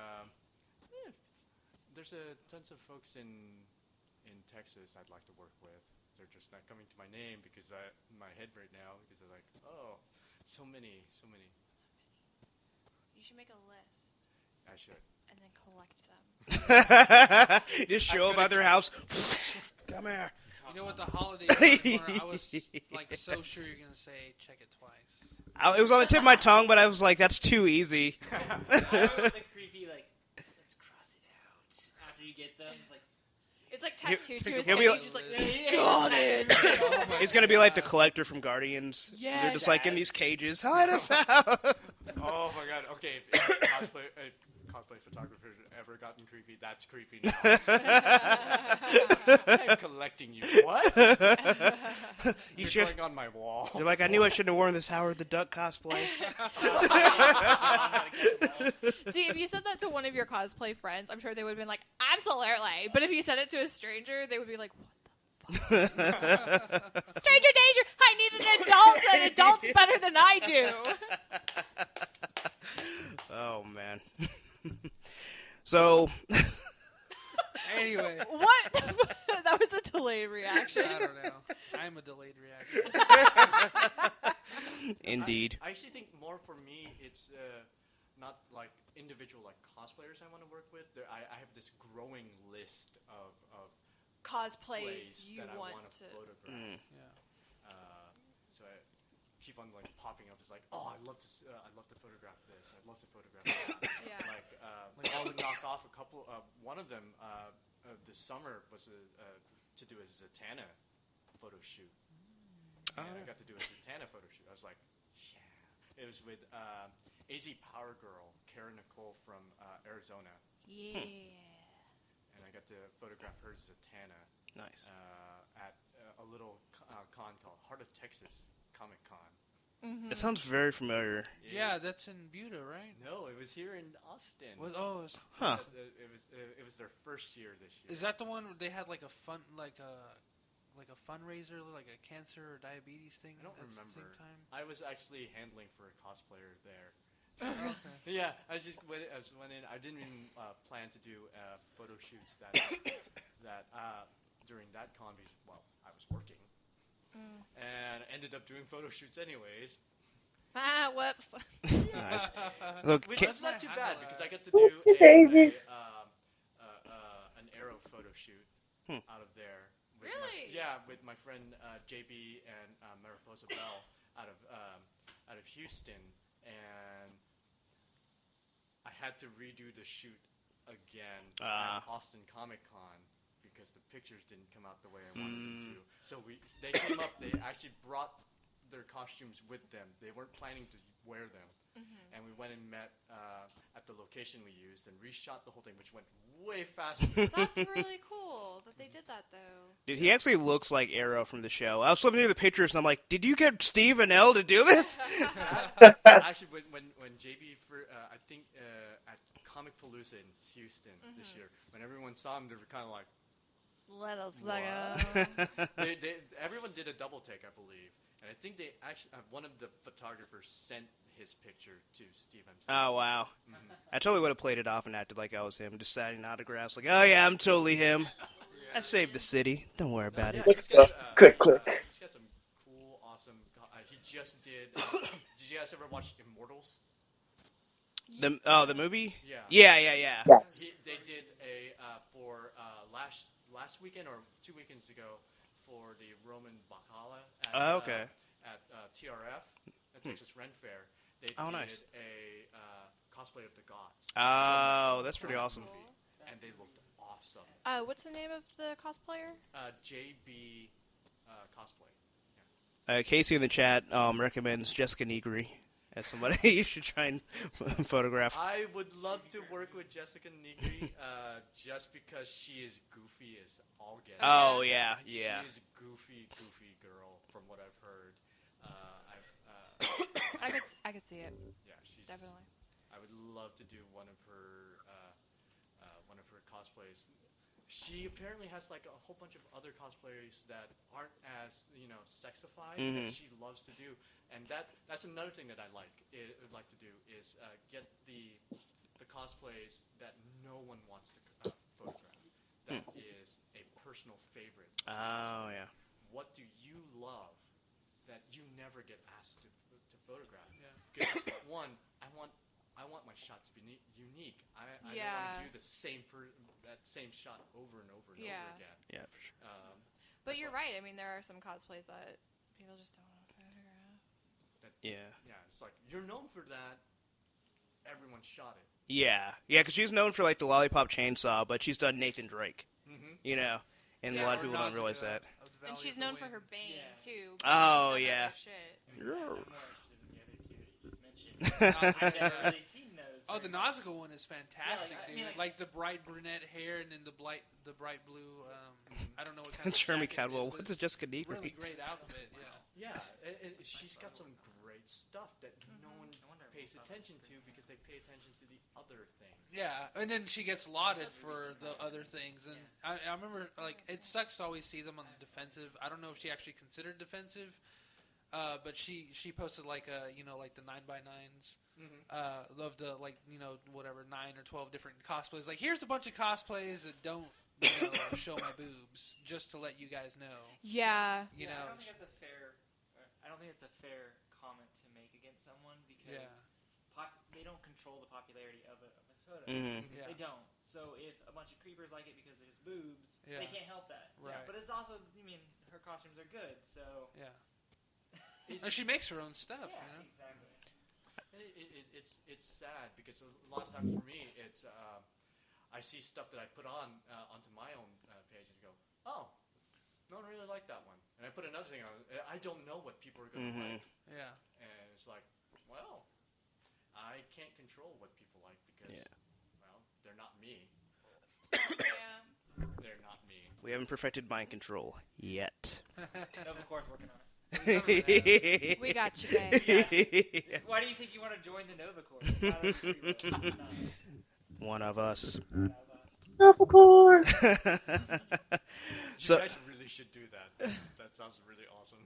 there's tons of folks in Texas I'd like to work with. They're just not coming to my name because in my head right now because they're like, oh, so many. You should make a list. I should. And then collect them. Just show up at their house. Come here. You know what the holidays were? I was like so sure you're gonna say check it twice. It was on the tip of my tongue, but I was like, that's too easy. I remember the creepy let's cross it out after you get them. It's like tattooed to his He'll head. be He's just like, got it. He's gonna be like the collector from Guardians. Yes. They're just like in these cages. Hide us out. Oh my God. Okay, if cosplay photographers ever gotten creepy, that's creepy now. I'm collecting you. What? You're going on my wall. They're like, I knew I shouldn't have worn this Howard the Duck cosplay. See, if you said that to one of your cosplay friends, I'm sure they would have been like, absolutely. But if you said it to a stranger, they would be like, what the fuck? Stranger danger! I need an adult, and adult's better than I do. Oh, man. So... Anyway. What? That was a delayed reaction. I don't know. I'm a delayed reaction. Indeed. I actually think more for me, it's not like individual cosplayers I want to work with. I have this growing list of cosplays you that I want to to photograph. Yeah. So I keep on popping up. It's like, oh, I'd love to photograph this. I'd love to photograph that. Yeah. I would knock off a couple. One of them this summer was to do a Zatanna photo shoot. And I got to do a Zatanna photo shoot. I was like, yeah. It was with AZ Power Girl, Karen Nicole from Arizona. Yeah. And I got to photograph her Zatanna. Nice. At a little con called Heart of Texas Comic Con. Mm-hmm. It sounds very familiar. Yeah, that's in Buda, right? No, it was here in Austin. Huh. It was their first year this year. Is that the one where they had like a fundraiser, like a cancer or diabetes thing? I don't at remember. the same time? I was actually handling for a cosplayer there. Okay. Yeah, I just went in. I didn't even plan to do photo shoots that during that con because I was working. And ended up doing photo shoots anyways. Whoops. Nice. Look, Which is not too bad because I got to do an Arrow photo shoot out of there. Really? With my friend JB and Mariposa Bell out of Houston, and I had to redo the shoot again at Austin Comic Con. Because the pictures didn't come out the way I wanted them to. So they came up, they actually brought their costumes with them. They weren't planning to wear them. Mm-hmm. And we went and met at the location we used and reshot the whole thing, which went way faster. That's really cool that they did that, though. Dude, he actually looks like Arrow from the show. I was flipping through the pictures, and I'm like, did you get Steve and Elle to do this? Actually, when JB, I think at Comic Palooza in Houston this year, when everyone saw him, they were kind of like, let us go. Everyone did a double take, I believe. And I think they actually, one of the photographers sent his picture to Steve himself. Oh, wow. Mm-hmm. I totally would have played it off and acted like I was him, just signing autographs. Like, oh, yeah, I'm totally him. I saved the city. Don't worry about it. What's up? Quick. He's got some cool, awesome... he just did... did you guys ever watch Immortals? The movie? Yeah. Yeah. Yes. They did for last weekend or 2 weekends ago for the Roman Bacala at TRF, at Texas Ren Fair. They did nice. a cosplay of the gods. Oh, that's pretty awesome. And they looked awesome. What's the name of the cosplayer? JB Cosplay. Casey in the chat recommends Jessica Negri as somebody you should try and photograph. I would love to work with Jessica Negri just because she is goofy as all get. Oh, yeah. She is a goofy girl from what I've heard. I could see it. Yeah, she's definitely. I would love to do one of her cosplays. She apparently has like a whole bunch of other cosplayers that aren't as sexified that she loves to do, and that's another thing that I'd like to do is get the cosplays that no one wants to photograph. That is a personal favorite. Oh yeah. What do you love that you never get asked to photograph? Yeah. Because one, I want my shot to be unique. I don't want to do the that same shot over and over and over again. Yeah, for sure. But you're right. I mean, there are some cosplays that people just don't want to photograph. Yeah, it's like, you're known for that. Everyone shot it. Yeah, because she's known for like the Lollipop Chainsaw, but she's done Nathan Drake. And a lot of people don't realize that. And she's known for her Bane too. Oh yeah. I've never really seen those. Oh, the Nausicaa one is fantastic, Yeah, dude. I mean, like the bright brunette hair and then the bright blue. I don't know what kind of Jeremy jacket it Cadwell. is, but What's a Jessica Negri? Really great outfit. Yeah. Yeah, and she's got some great stuff that no one pays attention to because they pay attention to the other things. Yeah, and then she gets lauded for the other things, and I remember like it sucks to always see them on the defensive. I don't know if she actually considered defensive, but she posted like like the 9x9s. Of the whatever 9 or 12 different cosplays. Like, here's a bunch of cosplays that don't show my boobs, just to let you guys know. Yeah. You know. I don't think that's a fair. I don't think it's a fair comment to make against someone because they don't control the popularity of a photo. Yeah. They don't. So if a bunch of creepers like it because there's boobs, they can't help that. Right. Yeah, but it's also, her costumes are good, so. Yeah. And she makes her own stuff. Yeah, exactly. It's sad because a lot of times for me it's I see stuff that I put onto my own page and go, oh, no one really liked that one, and I put another thing on. I don't know what people are going to like. Yeah, and it's like, well, I can't control what people like because well, they're not me. They're not me. We haven't perfected mind control yet. No, of course, working on it. We got you, babe. Yeah. Why do you think you want to join the Nova Corps? One of us. Nova Corps. You guys really should do that. That sounds really awesome.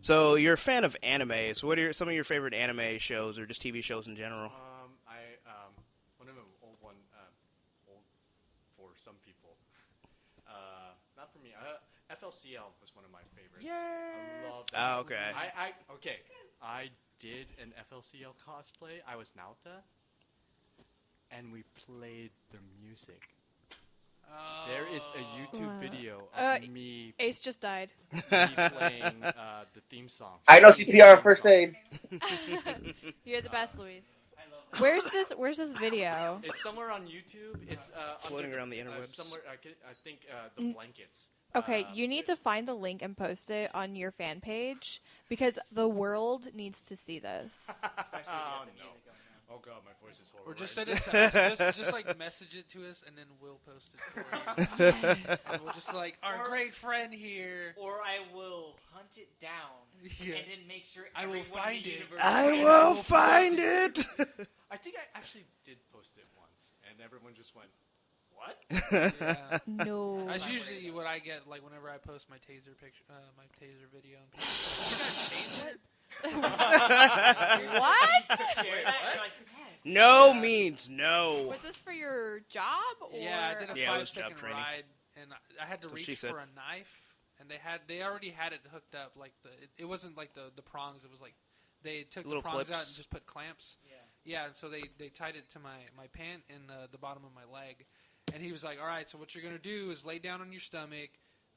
So you're a fan of anime. So what are some of your favorite anime shows or just TV shows in general? One of them old for some people. Not for me. FLCL was one of my favorites. Yay! I love that. Oh, okay. I did an FLCL cosplay. I was Nauta, and we played the music. There is a YouTube video of me. Ace just died. Me playing the theme song. I know CPR first aid. You're the best, Luis. Where's this video? It's somewhere on YouTube. It's floating around the interwebs. Somewhere, I think the blankets. Okay, you need to find the link and post it on your fan page because the world needs to see this. Oh no! Oh god, my voice is horrible. Or just send it to just like message it to us and then we'll post it for you. Yes. And we'll just like our great friend here. Or I will hunt it down and then make sure I will find it. I will find it. I think I actually did post it once, and everyone just went, "What?" Yeah. No. That's usually what I get, like whenever I post my taser picture, my taser video. And people What? No means no. Was this for your job? Or? Yeah, I did a it was 5-second job training. ride, and I had to That's what she reach said. for a knife, and they already had it hooked up. Like it wasn't like the prongs. It was like they took Little the prongs clips. out and just put clamps. Yeah, and so they tied it to my pant and the bottom of my leg. And he was like, all right, so what you're going to do is lay down on your stomach.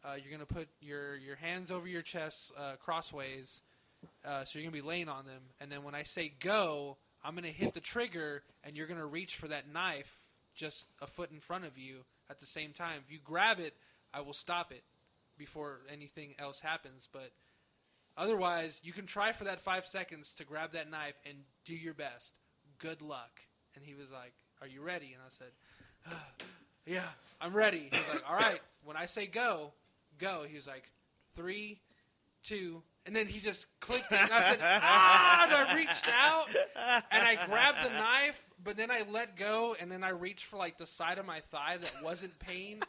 You're going to put your hands over your chest crossways. So you're going to be laying on them. And then when I say go, I'm going to hit the trigger, and you're going to reach for that knife just a foot in front of you at the same time. If you grab it, I will stop it. before anything else happens. But otherwise, you can try for that 5 seconds to grab that knife and do your best. Good luck. And he was like, are you ready? And I said, yeah, I'm ready. He was like, all right, when I say go, go. He was like, 3, 2, and then he just clicked it. And I said, ah! And I reached out, and I grabbed the knife, but then I let go, and then I reached for, like, the side of my thigh that wasn't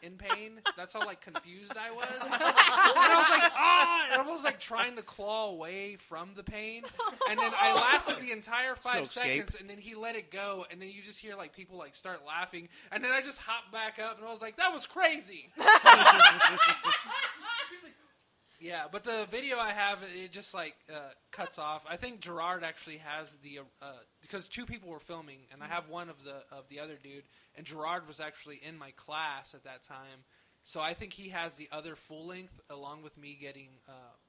in pain. That's how, like, confused I was. And I was like, ah! And I was, like, trying to claw away from the pain. And then I lasted the entire 5 seconds, and then he let it go, and then you just hear, like, people, like, start laughing. And then I just hopped back up, and I was like, that was crazy. Yeah, but the video I have, it just, like, cuts off. I think Gerard actually has the, because 2 people were filming, and I have one of the other dude, and Gerard was actually in my class at that time, so I think he has the other full length, along with me getting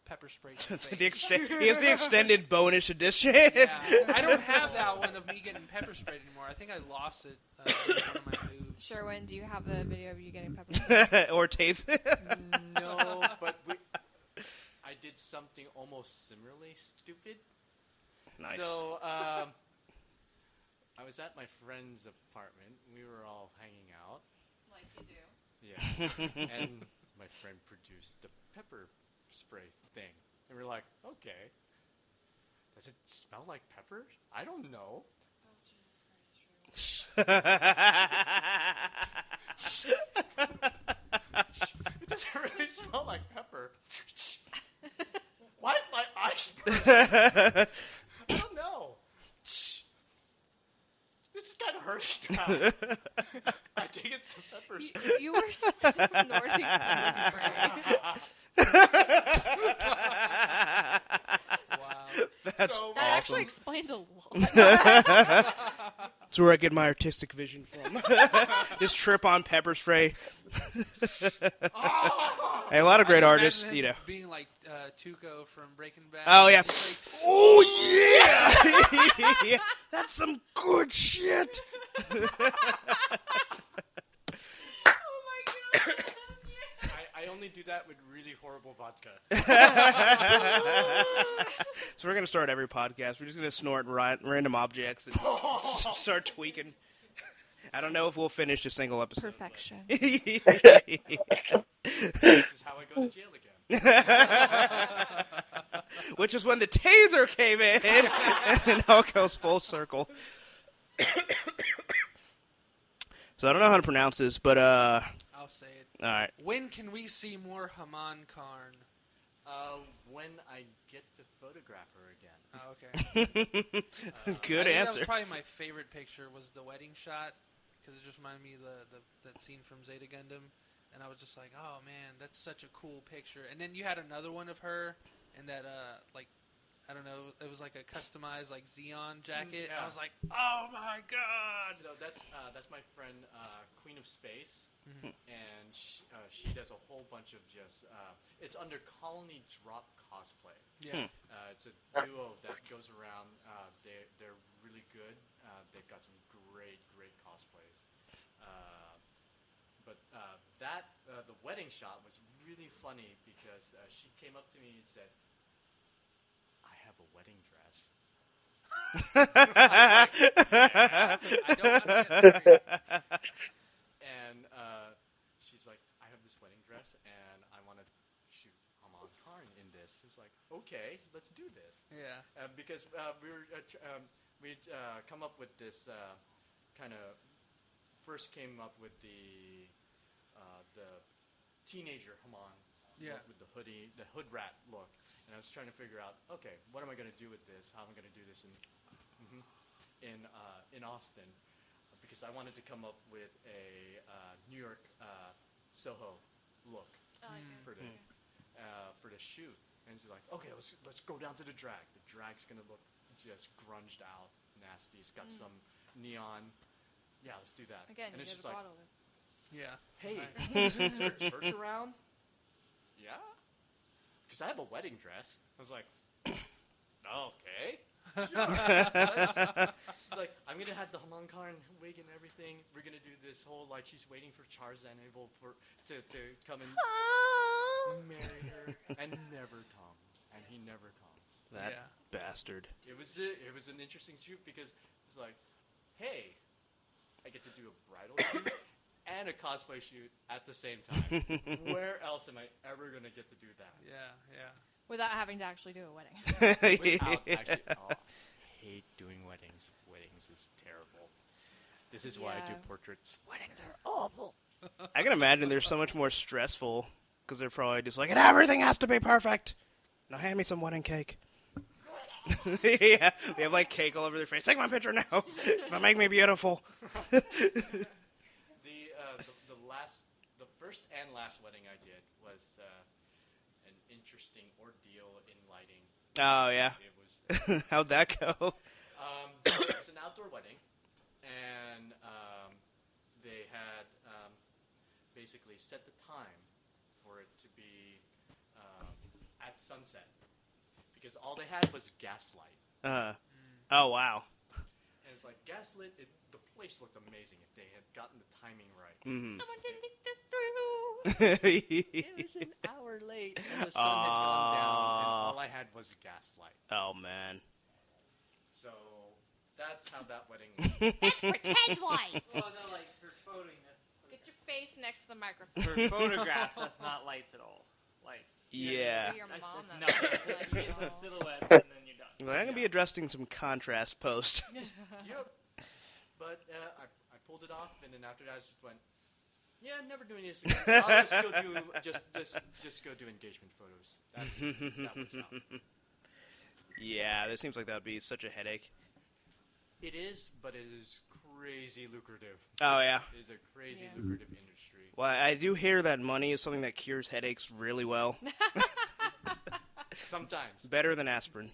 pepper sprayed in the face. He has the extended bonus edition. Yeah, I don't have that one of me getting pepper sprayed anymore. I think I lost it in one of my moves. Sherwin, do you have the video of you getting pepper sprayed? Or taste? No, but I did something almost similarly stupid. Nice. So, I was at my friend's apartment. We were all hanging out. Like you do. Yeah. And my friend produced the pepper spray thing. And we're like, okay. Does it smell like pepper? I don't know. Oh, Jesus Christ. It doesn't really smell like pepper. Why is my eyes burning? I don't know. This is kind of hurting now. I think it's the pepper spray. You were snorting pepper spray. Wow. That's that awesome. actually explains a lot. That's where I get my artistic vision from. This trip on pepper spray. Hey, a lot of great artists, you know. Being like Tuco from Breaking Bad. Oh, yeah. Like, Oh, yeah! That's some good shit. Oh my god. I only do that with really horrible vodka. So we're going to start every podcast. We're just going to snort random objects and start tweaking. I don't know if we'll finish a single episode. Perfection. This is how I go to jail again. Which is when the taser came in, and it all goes full circle. So I don't know how to pronounce this, but I'll say it. All right. When can we see more Haman Karn? When I get to photograph her again. Oh, okay. Good I think answer. That was probably my favorite picture was the wedding shot, because it just reminded me of that scene from Zeta Gundam, and I was just like, oh man, that's such a cool picture. And then you had another one of her in that like, I don't know, it was like a customized like Xeon jacket. Yeah. I was like, oh my god. So that's my friend Queen of Space, and she does a whole bunch of just it's under Colony Drop Cosplay. Yeah. It's a duo that goes around. They're really good. They've got some great cosplays. But the wedding shot was really funny because she came up to me and said, "I have a wedding dress." I don't understand. And she's like, "I have this wedding dress, and I want to shoot Haman Karn in this." It's like, okay, let's do this. Yeah. Because we'd come up with this kind of first came up with the teenager Haman look with the hoodie, the hood rat look, and I was trying to figure out, okay, what am I going to do with this? How am I going to do this in Austin? Because I wanted to come up with a New York Soho look for the shoot. And he's like, okay, let's go down to the drag. The drag's gonna look just grunged out, nasty. It's got some neon. Yeah, let's do that. Again, and you it's did just a like, bottle of it. Yeah. Hey, is there a church around? Yeah. Because I have a wedding dress. I was like, okay. Sure. She's like, I'm gonna have the Hamankarn wig and everything. We're gonna do this whole like she's waiting for Charzan to come and marry her, and never comes, and he never comes. That bastard. It was an interesting shoot because it was like, hey, I get to do a bridal shoot and a cosplay shoot at the same time. Where else am I ever gonna get to do that? Yeah. Without having to actually do a wedding. Without actually, I hate doing weddings. Weddings is terrible. This is why I do portraits. Weddings are awful. I can imagine they're so much more stressful because they're probably just like, everything has to be perfect. Now hand me some wedding cake. Yeah, they have like cake all over their face. Take my picture now. Make me beautiful. The first and last wedding I did was an interesting ordeal in lighting. Oh yeah. It was. How'd that go? It was an outdoor wedding, and they had basically set the time for it to be at sunset because all they had was gaslight. Oh wow. And it's like gaslit. The place looked amazing if they had gotten the timing right. Mm-hmm. Someone didn't think this through. It was an hour late, and the sun had gone down, and all I had was gaslight. Oh man. So that's how that wedding went. That's pretend lights. Well, no, like for photoing. Get your face next to the microphone. For photographs, that's not lights at all. Like. Yeah. Your mom, that's nothing. It's like you get some silhouettes and then you're done. Well, I'm gonna be addressing some contrast post. Yep. But I pulled it off, and then after that, I just went, yeah, never doing this again. I'll just go do just go do engagement photos. That works out. Yeah, this seems like that would be such a headache. It is, but it is crazy lucrative. Oh yeah. It is a crazy lucrative industry. Well, I do hear that money is something that cures headaches really well. Sometimes. Better than aspirin.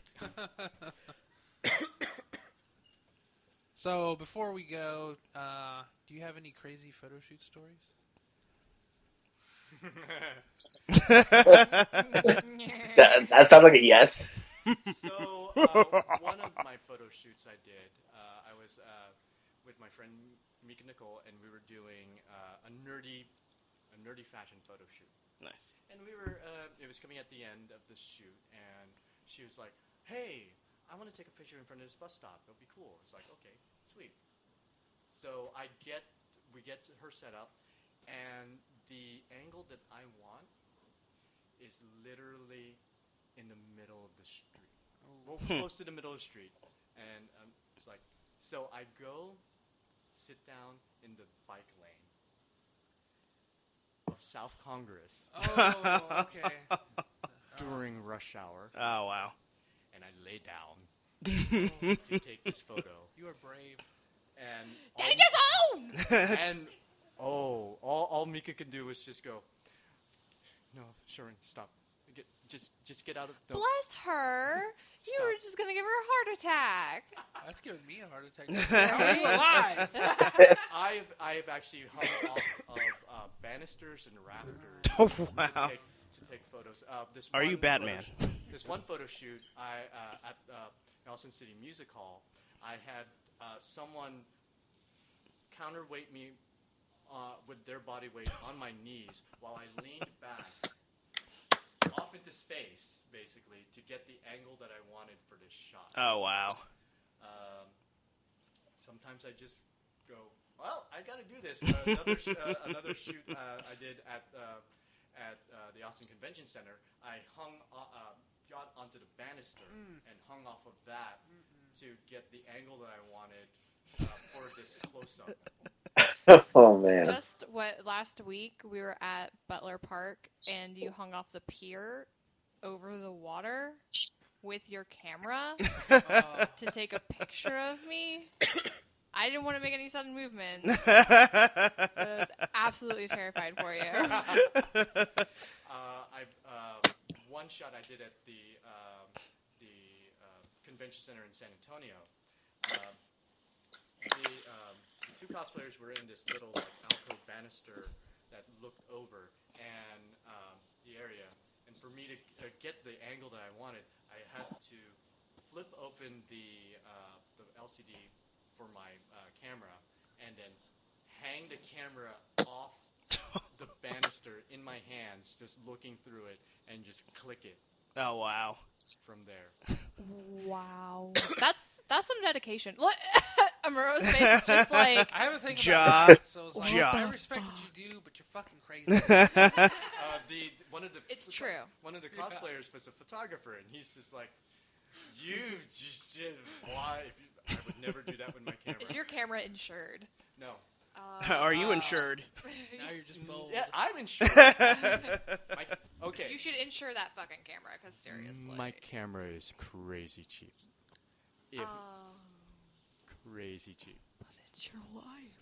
So, before we go, do you have any crazy photo shoot stories? that sounds like a yes. So, one of my photo shoots I did, I was with my friend Mika Nicole, and we were doing a nerdy fashion photo shoot. Nice. And we were, it was coming at the end of the shoot, and she was like, hey, I want to take a picture in front of this bus stop. It'll be cool. It's like, okay, sweet. So we get her set up, and the angle that I want is literally in the middle of the street. Well, close to the middle of the street. And it's like, so I go sit down in the bike lane of South Congress. Oh, okay. During rush hour. Oh, wow. And I lay down to take this photo. You are brave. And Danger's own! And all Mika could do was just go, no, Sherwin, stop. Just get out of the... Bless her. You were just going to give her a heart attack. That's giving me a heart attack. How are you alive? I've actually hung off of banisters and rafters Oh, wow. to take photos. Are you Batman? This one photo shoot at Nelson City Music Hall, I had someone counterweight me with their body weight on my knees while I leaned back off into space, basically, to get the angle that I wanted for this shot. Oh, wow. Sometimes I just go, well, I got to do this. Another shoot I did at the Austin Convention Center, I got onto the banister and hung off of that to get the angle that I wanted for this close-up. Oh man! Just last week we were at Butler Park and you hung off the pier over the water with your camera to take a picture of me. I didn't want to make any sudden movements. I was absolutely terrified for you. One shot I did at the convention center in San Antonio. The two cosplayers were in this little alcove banister that looked over and the area. And for me to get the angle that I wanted, I had to flip open the LCD for my camera, and then hang the camera off the banister in my hands, just looking through it, and just click it. Oh wow! From there. Wow, that's some dedication. Look, Amuro's face is just like I have a thing about that, so it's like I respect what you do, but you're fucking crazy. It's true. One of the cosplayers was a photographer, and he's just like, "You just did why? I would never do that with my camera." Is your camera insured? No. Are you insured? Now you're just bold. Yeah, I'm insured. Okay. You should insure that fucking camera, because seriously. My camera is crazy cheap. Crazy cheap. But it's your life.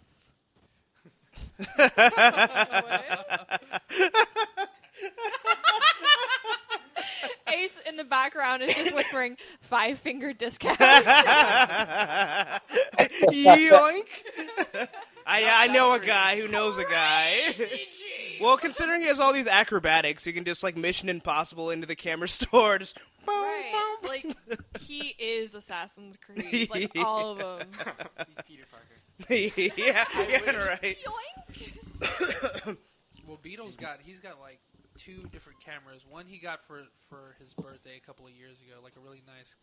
Ace in the background is just whispering, 5-finger discount. Yoink! I know a guy who knows a guy. Well, considering he has all these acrobatics, he can just like Mission Impossible into the camera store. Just right, like he is Assassin's Creed, like all of them. He's Peter Parker. yeah, right. Well, Beetle's he's got like 2 different cameras. One he got for his birthday a couple of years ago, like a really nice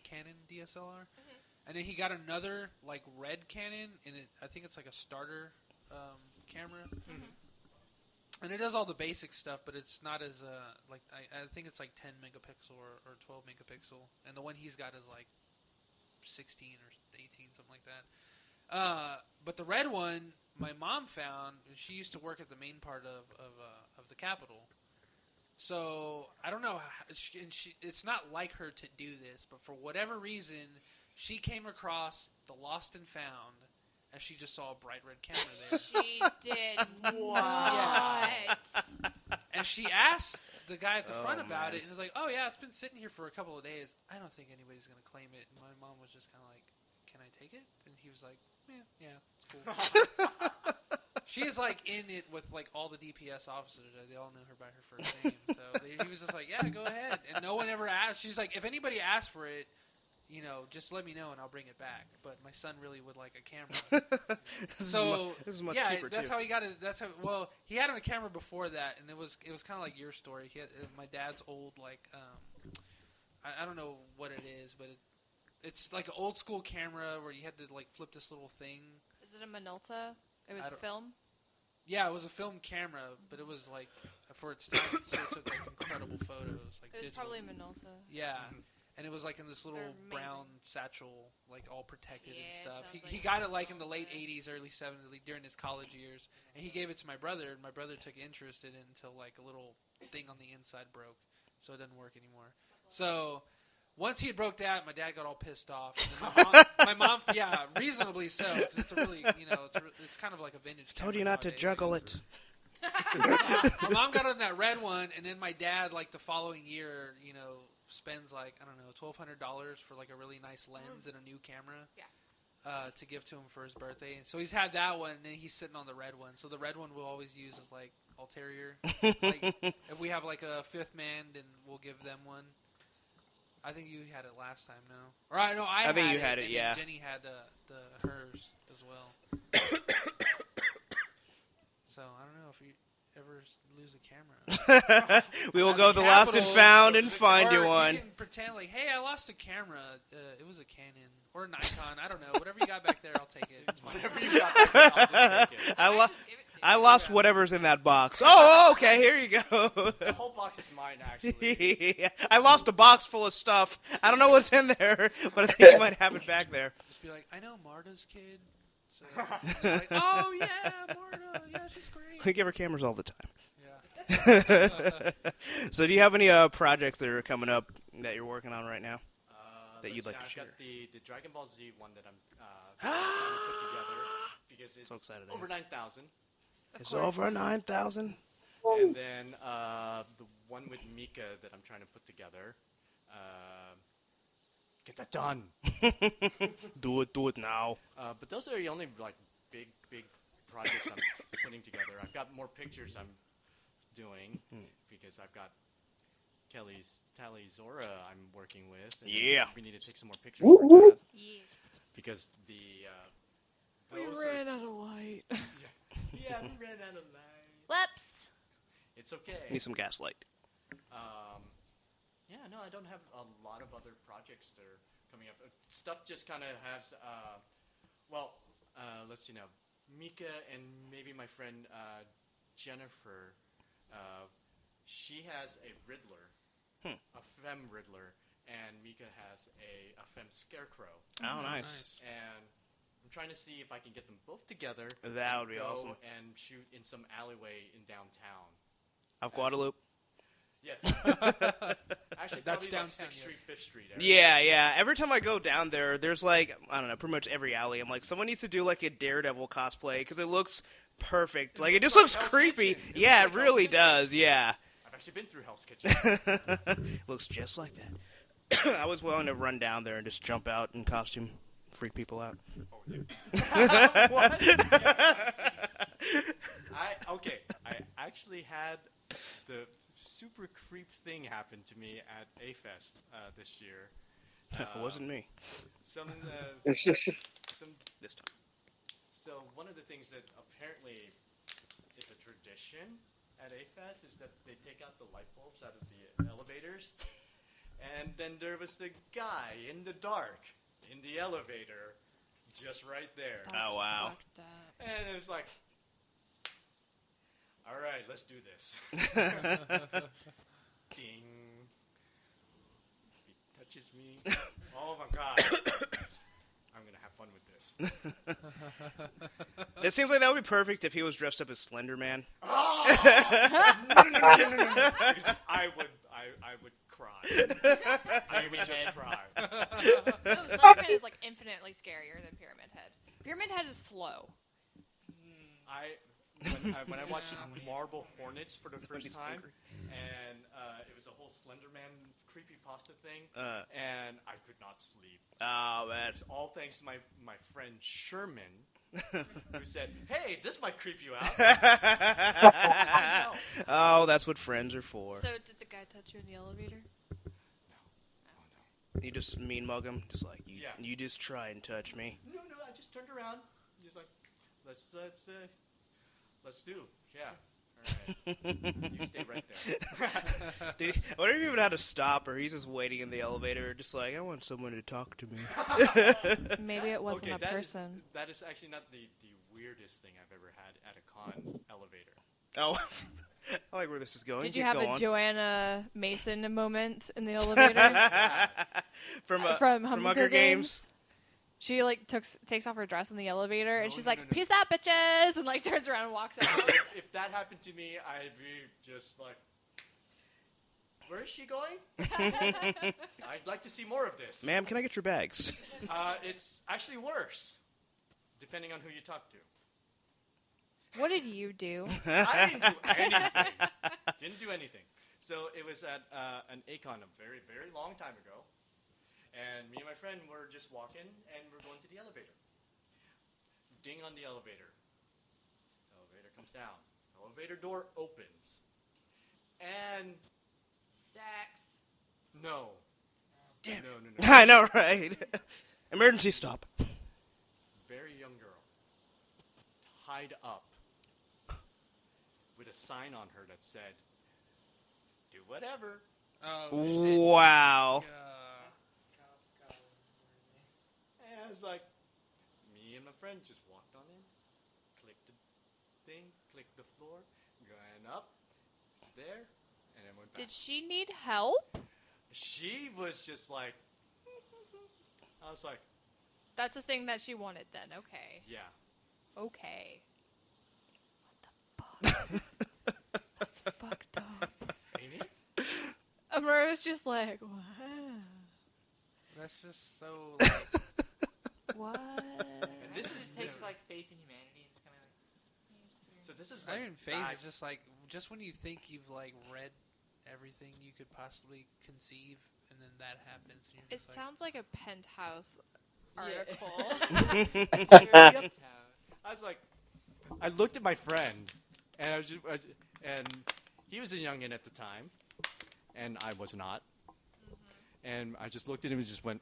Canon DSLR. And then he got another like red Canon, and I think it's like a starter camera. And it does all the basic stuff, but it's not as like I think it's like 10 megapixel or 12 megapixel, and the one he's got is like 16 or 18, something like that. But the red one, my mom found. She used to work at the main part of the Capitol. So I don't know. It's not like her to do this, but for whatever reason, she came across the Lost and Found, and she just saw a bright red camera there. She did not. And she asked the guy at the front about it, and was like, "Oh yeah, it's been sitting here for a couple of days. I don't think anybody's gonna claim it." And my mom was just kind of like, "Can I take it?" And he was like, "Yeah, it's cool." She is like in it with like all the DPS officers. They all knew her by her first name. So he was just like, "Yeah, go ahead." And no one ever asked. She's like, "If anybody asks for it, just let me know and I'll bring it back." But my son really would like a camera. So this is much yeah, cheaper that's too. how he got it. Well, he had a camera before that, and it was kind of like your story. He had my dad's old I don't know what it is, but it's like an old school camera where you had to like flip this little thing. Is it a Minolta? It was a film? Yeah, it was a film camera, but it was like for its time, so it took like incredible photos. Like it was probably a Minolta. Yeah. And it was like in this little brown satchel, like all protected and stuff. He like got it like in the late 80s, early 70s, during his college years. And he gave it to my brother, and my brother took interest in it until like a little thing on the inside broke. So it doesn't work anymore. So once he had broke that, my dad got all pissed off. And then my mom, yeah, reasonably so, because it's a really, it's kind of like a vintage camera. Told you not to juggle it. My mom got on that red one, and then my dad, like the following year, spends like, I don't know, $1,200 for like a really nice lens and a new camera to give to him for his birthday. And so he's had that one, and then he's sitting on the red one. So the red one we'll always use as like ulterior. Like if we have like a fifth man, then we'll give them one. I think you had it last time, no? Or I think you had it, and yeah. Jenny had hers as well. So I don't know if you ever lose a camera. We will go the Lost and Found and find you one. You can pretend like, hey, I lost a camera. It was a Canon or a Nikon. I don't know. Whatever you got back there, I'll take it. Whatever you got back there, I'll just take it. I lost whatever's in that box. Oh, okay, here you go. The whole box is mine, actually. Yeah, I lost a box full of stuff. I don't know what's in there, but I think you might have it back there. Just be like, I know Marta's kid. So, like, oh, yeah, Marta. Yeah, she's great. We give her cameras all the time. Yeah. So do you have any projects that are coming up that you're working on right now that you'd like to share? I've got the Dragon Ball Z one that I'm trying to put together because it's so excited over 9,000. It's over 9,000. And then the one with Mika that I'm trying to put together. Get that done. Do it now. But those are the only like big projects I'm putting together. I've got more pictures I'm doing because I've got Kelly's Tally Zora I'm working with. And yeah. we need to take some more pictures for that. Yes. because the We those ran are, out of light. yeah, we ran out of light. Whoops. It's okay. Need some gaslight. Yeah, no, I don't have a lot of other projects that are coming up. Stuff just kind of has, let's see now. Mika and maybe my friend Jennifer, she has a Riddler, a femme Riddler, and Mika has a femme Scarecrow. Oh, nice. And I'm trying to see if I can get them both together. That would be go awesome. and shoot in some alleyway in downtown. Of Guadalupe. Yes. Actually, That's probably like downtown, 6th Street, 5th Street area. Yeah. Every time I go down there, there's like, I don't know, pretty much every alley. I'm like, someone needs to do like a Daredevil cosplay because it looks perfect. Like, it just looks creepy. Yeah, it really does. Yeah. I've actually been through Hell's Kitchen. Looks just like that. I was willing to run down there and just jump out in costume, freak people out. Oh, yeah. What? Yes. I actually had the super creep thing happen to me at A-Fest this year. It wasn't me. This time. So one of the things that apparently is a tradition at A-Fest is that they take out the light bulbs out of the elevators. And then there was the guy in the dark in the elevator just right there. Oh, wow. And it was like, all right, let's do this. Ding. If he touches me, oh my God. I'm going to have fun with this. It seems like that would be perfect if he was dressed up as Slender Man. Oh! No. I would cry. I would just cry. No, Slender Man is like infinitely scarier than Pyramid Head. Pyramid Head is slow. When I watched Marble Hornets for the first time, and it was a whole Slenderman creepypasta thing, and I could not sleep. Oh, man. It's all thanks to my friend Sherman, who said, "Hey, this might creep you out." Oh, that's what friends are for. So did the guy touch you in the elevator? You just mean mug him, just like you just try and touch me. No, I just turned around. He's like, let's do, yeah. All right. You stay right there. I wonder if he even had to stop, or he's just waiting in the elevator, just like, I want someone to talk to me. Maybe it wasn't a person. That is actually not the weirdest thing I've ever had at a con elevator. Oh, I like where this is going. Did you Keep have going. a Joanna Mason moment in the elevator? From Hunger Games? She like takes off her dress in the elevator, and she's like, "Peace out, bitches," and like turns around and walks out. If that happened to me, I'd be just like, "Where is she going?" I'd like to see more of this. Ma'am, can I get your bags? It's actually worse, depending on who you talk to. What did you do? I didn't do anything. Didn't do anything. So it was at an Acon a very, very long time ago. And me and my friend were just walking, and we're going to the elevator. Ding on the elevator. Elevator comes down. Elevator door opens. And... Sex. No. Damn. No. I know, right? Emergency stop. Very young girl. Tied up. With a sign on her that said, "Do whatever." Oh, shit. Wow. And I was like, me and my friend just walked on in, clicked the thing, clicked the floor, going up there, and then went back. Did she need help? She was just like, I was like, That's a thing that she wanted then. Okay. yeah. Okay. What the fuck? That's fucked up. Ain't it? Amara was just like, what? That's just so. Like, what? And this is takes like faith in humanity. It's kind of like. So this is not like even faith. It's just like when you think you've like read everything you could possibly conceive, and then that happens. And you're It just sounds like a Penthouse article. I was like, I looked at my friend, and I was just, and he was a youngin' at the time, and I was not. And I just looked at him and just went,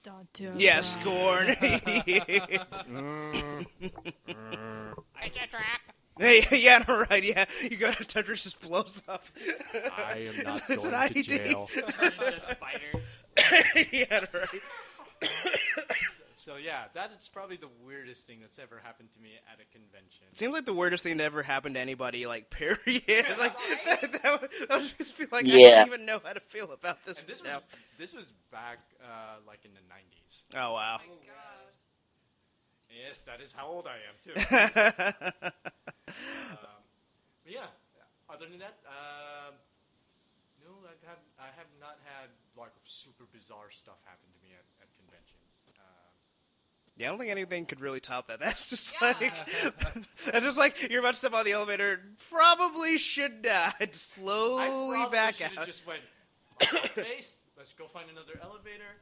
Don't do it. Yeah, Scorn. It's a trap. Hey, yeah, no, right, yeah. You go to Tetris, just blows up. I am not It's going an to IED. jail. Spider. Yeah, right. So yeah, that is probably the weirdest thing that's ever happened to me at a convention. Seems like the weirdest thing to ever happen to anybody, like, period. Like, that would just feel like I Yeah. don't even know how to feel about this And this now. was back like in the 90s. Oh, wow. Oh my god. Yes, that is how old I am too. But yeah, other than that, no, I have not had like super bizarre stuff happen to me at conventions. Yeah, I don't think anything could really top that. That's just like, that's just like you're about to step on the elevator, probably should die, slowly I back should have out. just went face. Let's go find another elevator.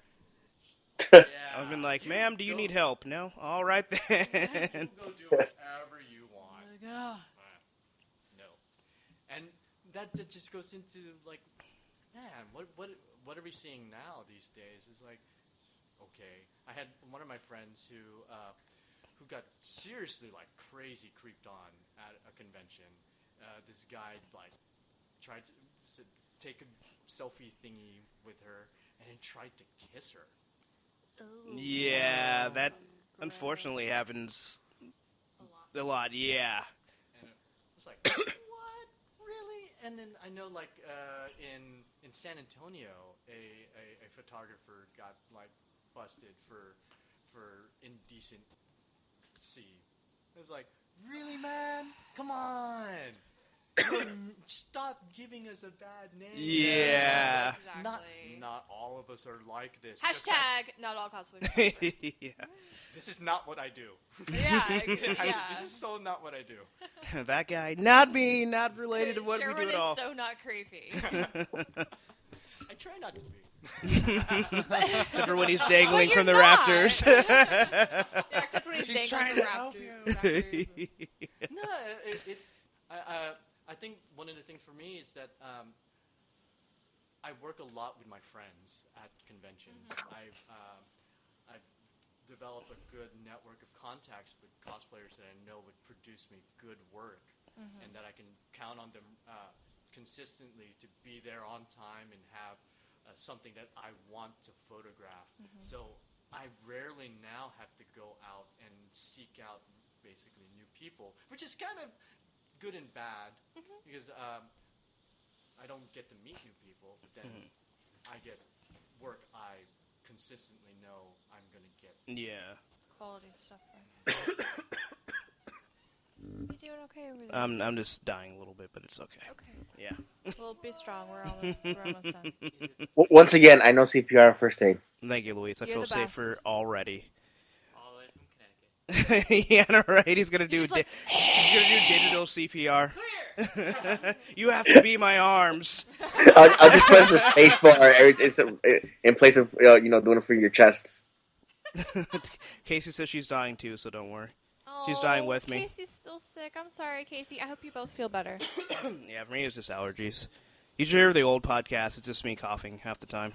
I've been like, ma'am, do you need help? No? All right then. You go do whatever you want. Oh my god. No. And that just goes into like, man, what are we seeing now these days? It's like, okay, I had one of my friends who got seriously like crazy creeped on at a convention. This guy like tried to take a selfie thingy with her and then tried to kiss her. Yeah, that unfortunately happens a lot. Yeah. And it was like, what? Really? And then I know, like, in San Antonio, a photographer got like busted for indecency. It was like, really, man? Come on. Stop giving us a bad name. Yeah. Exactly. Not all of us are like this. Hashtag not all cosplayers. Yeah. This is not what I do. Yeah, This is so not what I do. That guy, not me, not related to what Sherwin we do at all. is so not creepy. I try not to be. Except for when he's dangling But from the you're not. rafters. Yeah, except when he's She's dangling trying from to help rafters. No, I think one of the things for me is that I work a lot with my friends at conventions. I've developed a good network of contacts with cosplayers that I know would produce me good work, and that I can count on them consistently to be there on time and have something that I want to photograph. So I rarely now have to go out and seek out basically new people, which is kind of good and bad, because I don't get to meet new people, but then I get work I consistently know I'm going to get. Yeah. Quality stuff. You doing okay over there? I'm just dying a little bit, but it's okay. Okay. Yeah. Well, be strong. We're almost done. Once again, I know CPR first aid. Thank you, Luis. I You're feel the safer best. already. All the way from Connecticut. Yeah, no, right. He's gonna do digital CPR. You have to be my arms. I'll just press the space bar in place of doing it for your chests. Casey says she's dying too, so don't worry. She's dying with me. Casey's still sick. I'm sorry, Casey. I hope you both feel better. Yeah, for me it's just allergies. You should hear the old podcast. It's just me coughing half the time.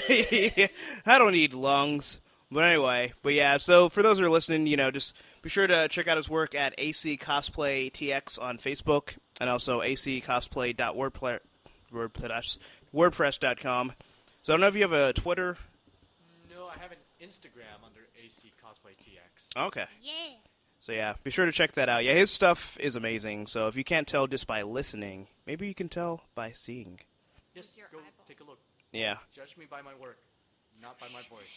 I don't need lungs. But anyway, yeah, so for those who are listening, just be sure to check out his work at AC Cosplay TX on Facebook and also acosplay.wordpress.com. So I don't know if you have a Twitter. No, I have an Instagram under AC Cosplay TX. Okay. Yeah. So yeah, be sure to check that out. Yeah, his stuff is amazing. So if you can't tell just by listening, maybe you can tell by seeing. Yes, go take a look. Yeah. Judge me by my work, not by my voice.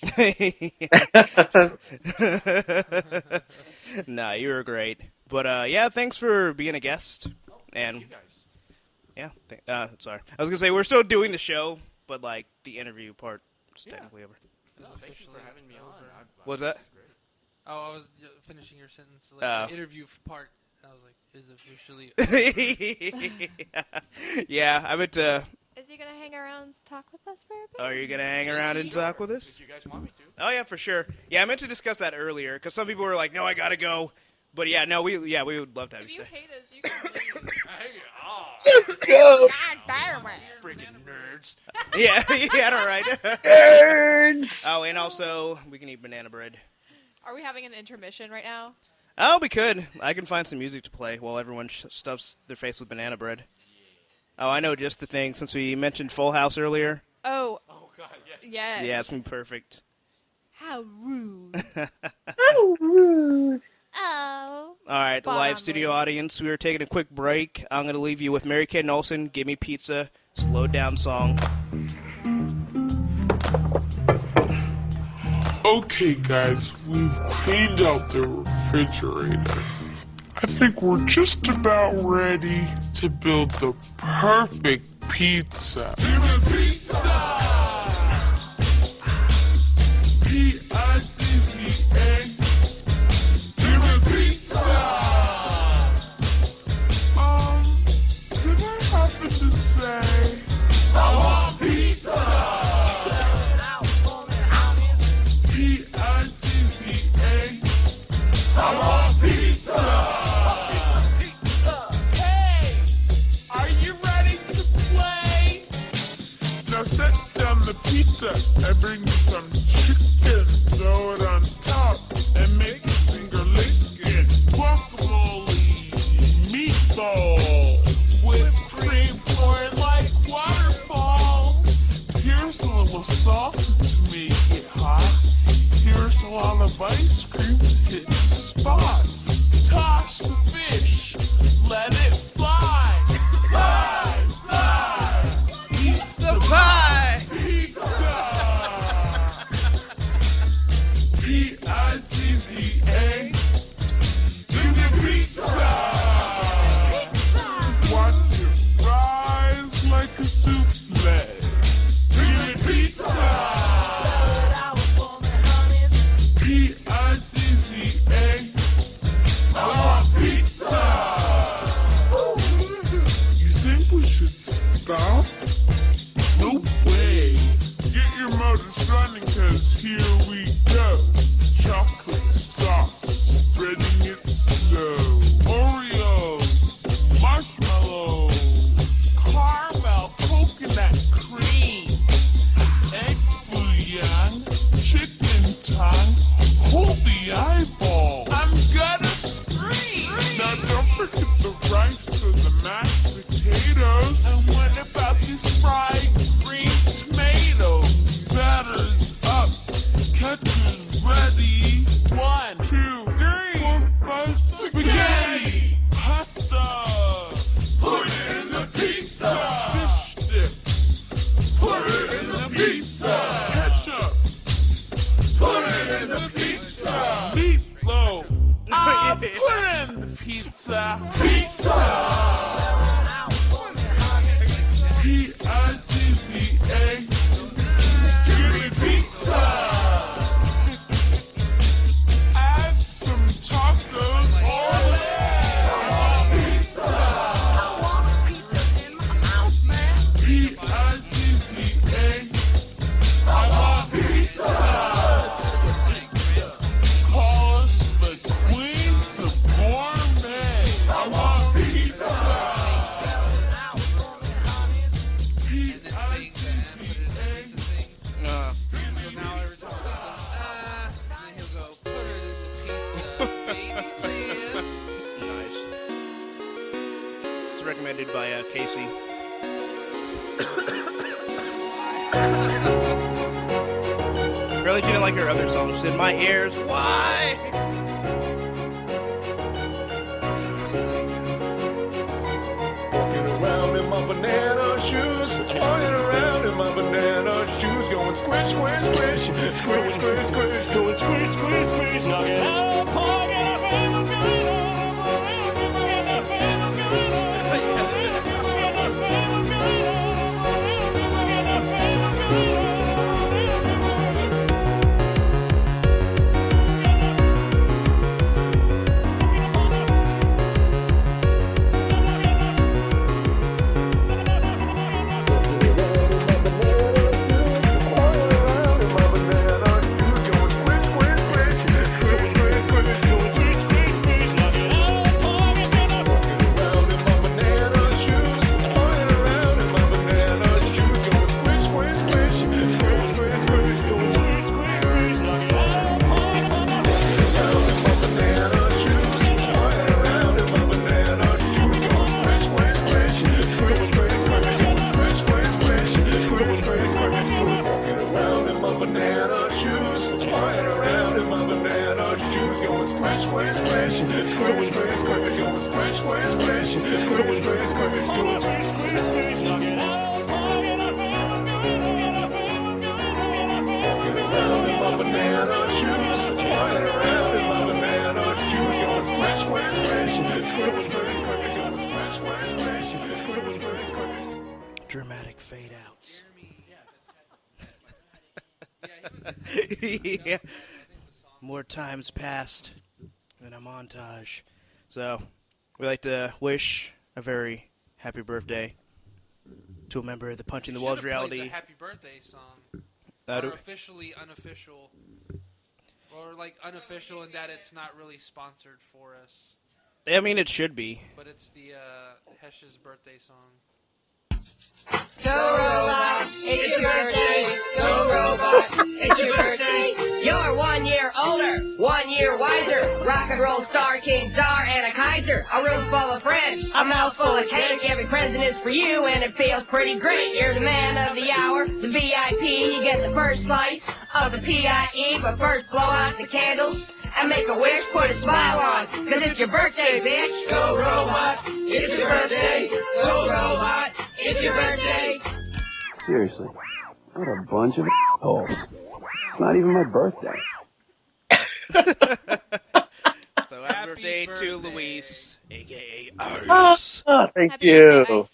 Nah, you were great. But yeah, thanks for being a guest. And you guys. Yeah, sorry. I was gonna say we're still doing the show, but like the interview part is technically over. No, thank you for having me on. What's that? Oh, I was finishing your sentence. Like, the interview part. I was like, is officially over. Yeah, I meant to. Is he going to hang around and talk with us for a bit? Are you going to hang around and talk with us? If you guys want me to. Oh, yeah, for sure. Yeah, I meant to discuss that earlier, because some people were like, no, I got to go. But yeah, no, we would love to have If you you stay. hate us, you can leave. Just go. God damn it. Freaking nerds. Yeah, all right. Nerds. Oh, and also, we can eat banana bread. Are we having an intermission right now? Oh, we could. I can find some music to play while everyone stuffs their face with banana bread. Oh, I know just the thing. Since we mentioned Full House earlier. Oh. Oh, God, yes. Yes. Yeah, it's been perfect. How rude. How rude. Oh. All right, live studio audience, we are taking a quick break. I'm going to leave you with Mary-Kate and Olsen, Give Me Pizza, Slow Down Song. Okay, guys, we've cleaned out the refrigerator. I think we're just about ready to build the perfect pizza. Give me pizza! P-I-Z-Z-A. Give me pizza! Did I happen to say I want pizza? P-I-Z-Z-A. I want pizza! Hey! Are you ready to play? Now set down the pizza and bring me some chicken. Throw it on top and make it finger licking. Guacamole, meatball, whipped cream pouring like waterfalls. Here's a little salsa to make it hot. Here's a lot of ice cream to hit the spot. Toss the fish, let it fly. Fly, fly. Pizza pie. Pizza. P-I-Z-Z-A. Give me pizza. Watch it rise like a souffle. Give me pizza. P-I-Z-Z-A. I want pizza. You think we should stop? No way. Get your motors running, cause here we go. Chocolate sauce, spreading it slow. Oreo, marshmallow, caramel, coconut cream, egg fouillon, chicken tongue, hold the eyeball. I'm gonna scream. Now don't forget the rice or the mashed potatoes. And what about this fried green tomato? Batter's up, ketchup's ready. 1, 2, 3, 4, 5, spaghetti, pasta. Put it in the pizza. Fish sticks. Put it in the pizza. Ketchup. Put it in the pizza. Meatloaf. Put it in the pizza. Pizza. P-I-Z-Z-A. Give me pizza. Add some tacos. Oh, yeah. I want pizza. I want a pizza in my mouth, man. P-I-Z-Z-A. I want pizza. Call us the queens of gourmet. I want pizza. So now every time and he'll go, put it in the pizza, baby, please. Nice. It's recommended by Casey. Really, she didn't like her other songs. She said, "My ears, why?" Walking around in my banana shoes, walking around in my banana shoes, going squish, squish, squish, squish, squish, squish, going squish, squish, squish, knocking out a park and I feel what's going on. squish, squish, squish, squish, squish, squish, going squish, squish, squish, squish, squish, squish, going squish, squish, squish, knock it out, knock it out, around in my banana shoes, running around in my banana shoes, going squish, squish, squish, squish, squish, squish, going squish, squish, squish, squish, squish, squish. Dramatic fade out. Jeremy. Yeah. More times passed than a montage. So, we'd like to wish a very happy birthday to a member of the Punching the Walls reality. The happy birthday song. Or officially unofficial. Or like unofficial in that it's not really sponsored for us. I mean, it should be. But it's the Hesh's birthday song. Go robot, it's your birthday. Go robot, it's your birthday. You're 1 year older, 1 year wiser. Rock and roll star, king czar, and a Kaiser. A room full of friends, a mouth full of cake. Every present is for you, and it feels pretty great. You're the man of the hour, the VIP. You get the first slice of the PIE, but first blow out the candles and make a wish, put a smile on, cause it's your birthday, bitch. Go robot, it's your birthday. Go robot, it's your birthday. Seriously, what a bunch of assholes. It's not even my birthday. So happy birthday to Luis, a.k.a. Avarice. Thank Happy you. birthday, Ice.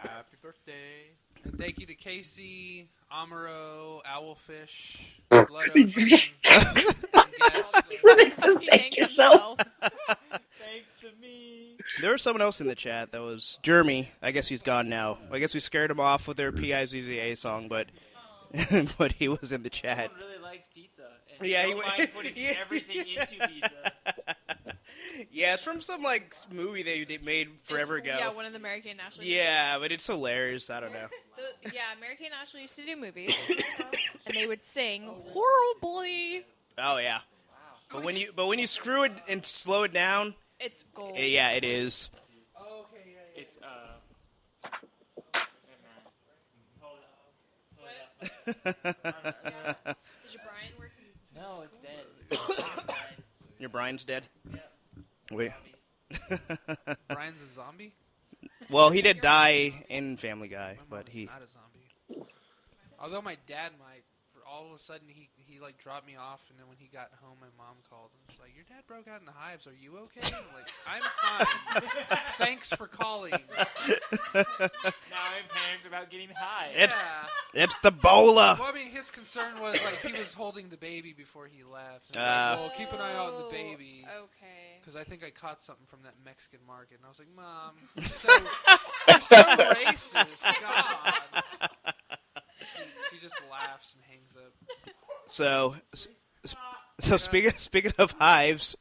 Happy birthday. And thank you to Casey, Amaro, Owlfish, Blood You Ocean, just- and guests. Thank yourself. Thanks to me. There was someone else in the chat that was Jeremy. I guess he's gone now. I guess we scared him off with their P-I-Z-Z-A song, but but he was in the chat. Someone really likes pizza. And Yeah, don't he mind putting everything into pizza. Yeah, it's from some like movie they made forever ago. Yeah, one of the Mary Kay and Ashley. Yeah, but it's hilarious. I don't know. Mary Kay and Ashley used to do movies, and they would sing horribly. Oh yeah. But when you screw it and slow it down, It's gold. yeah, it is. It's Is your Brian working? No, it's dead. Your Brian's dead. Wait. Brian's a zombie? Well, he did die in Family Guy, but he. Not a zombie. Although my dad might. For all of a sudden, he like dropped me off, and then when he got home, my mom called and was like, "Your dad broke out in the hives. Are you okay?" I'm like, "I'm fine. Thanks for calling." Now I'm panicked about getting high. It's the bola. Well, I mean, his concern was like he was holding the baby before he left. And well, keep an eye out on the baby. Okay. Because I think I caught something from that Mexican market, and I was like, "Mom, you're so racist, God." She just laughs and hangs up. So speaking of hives,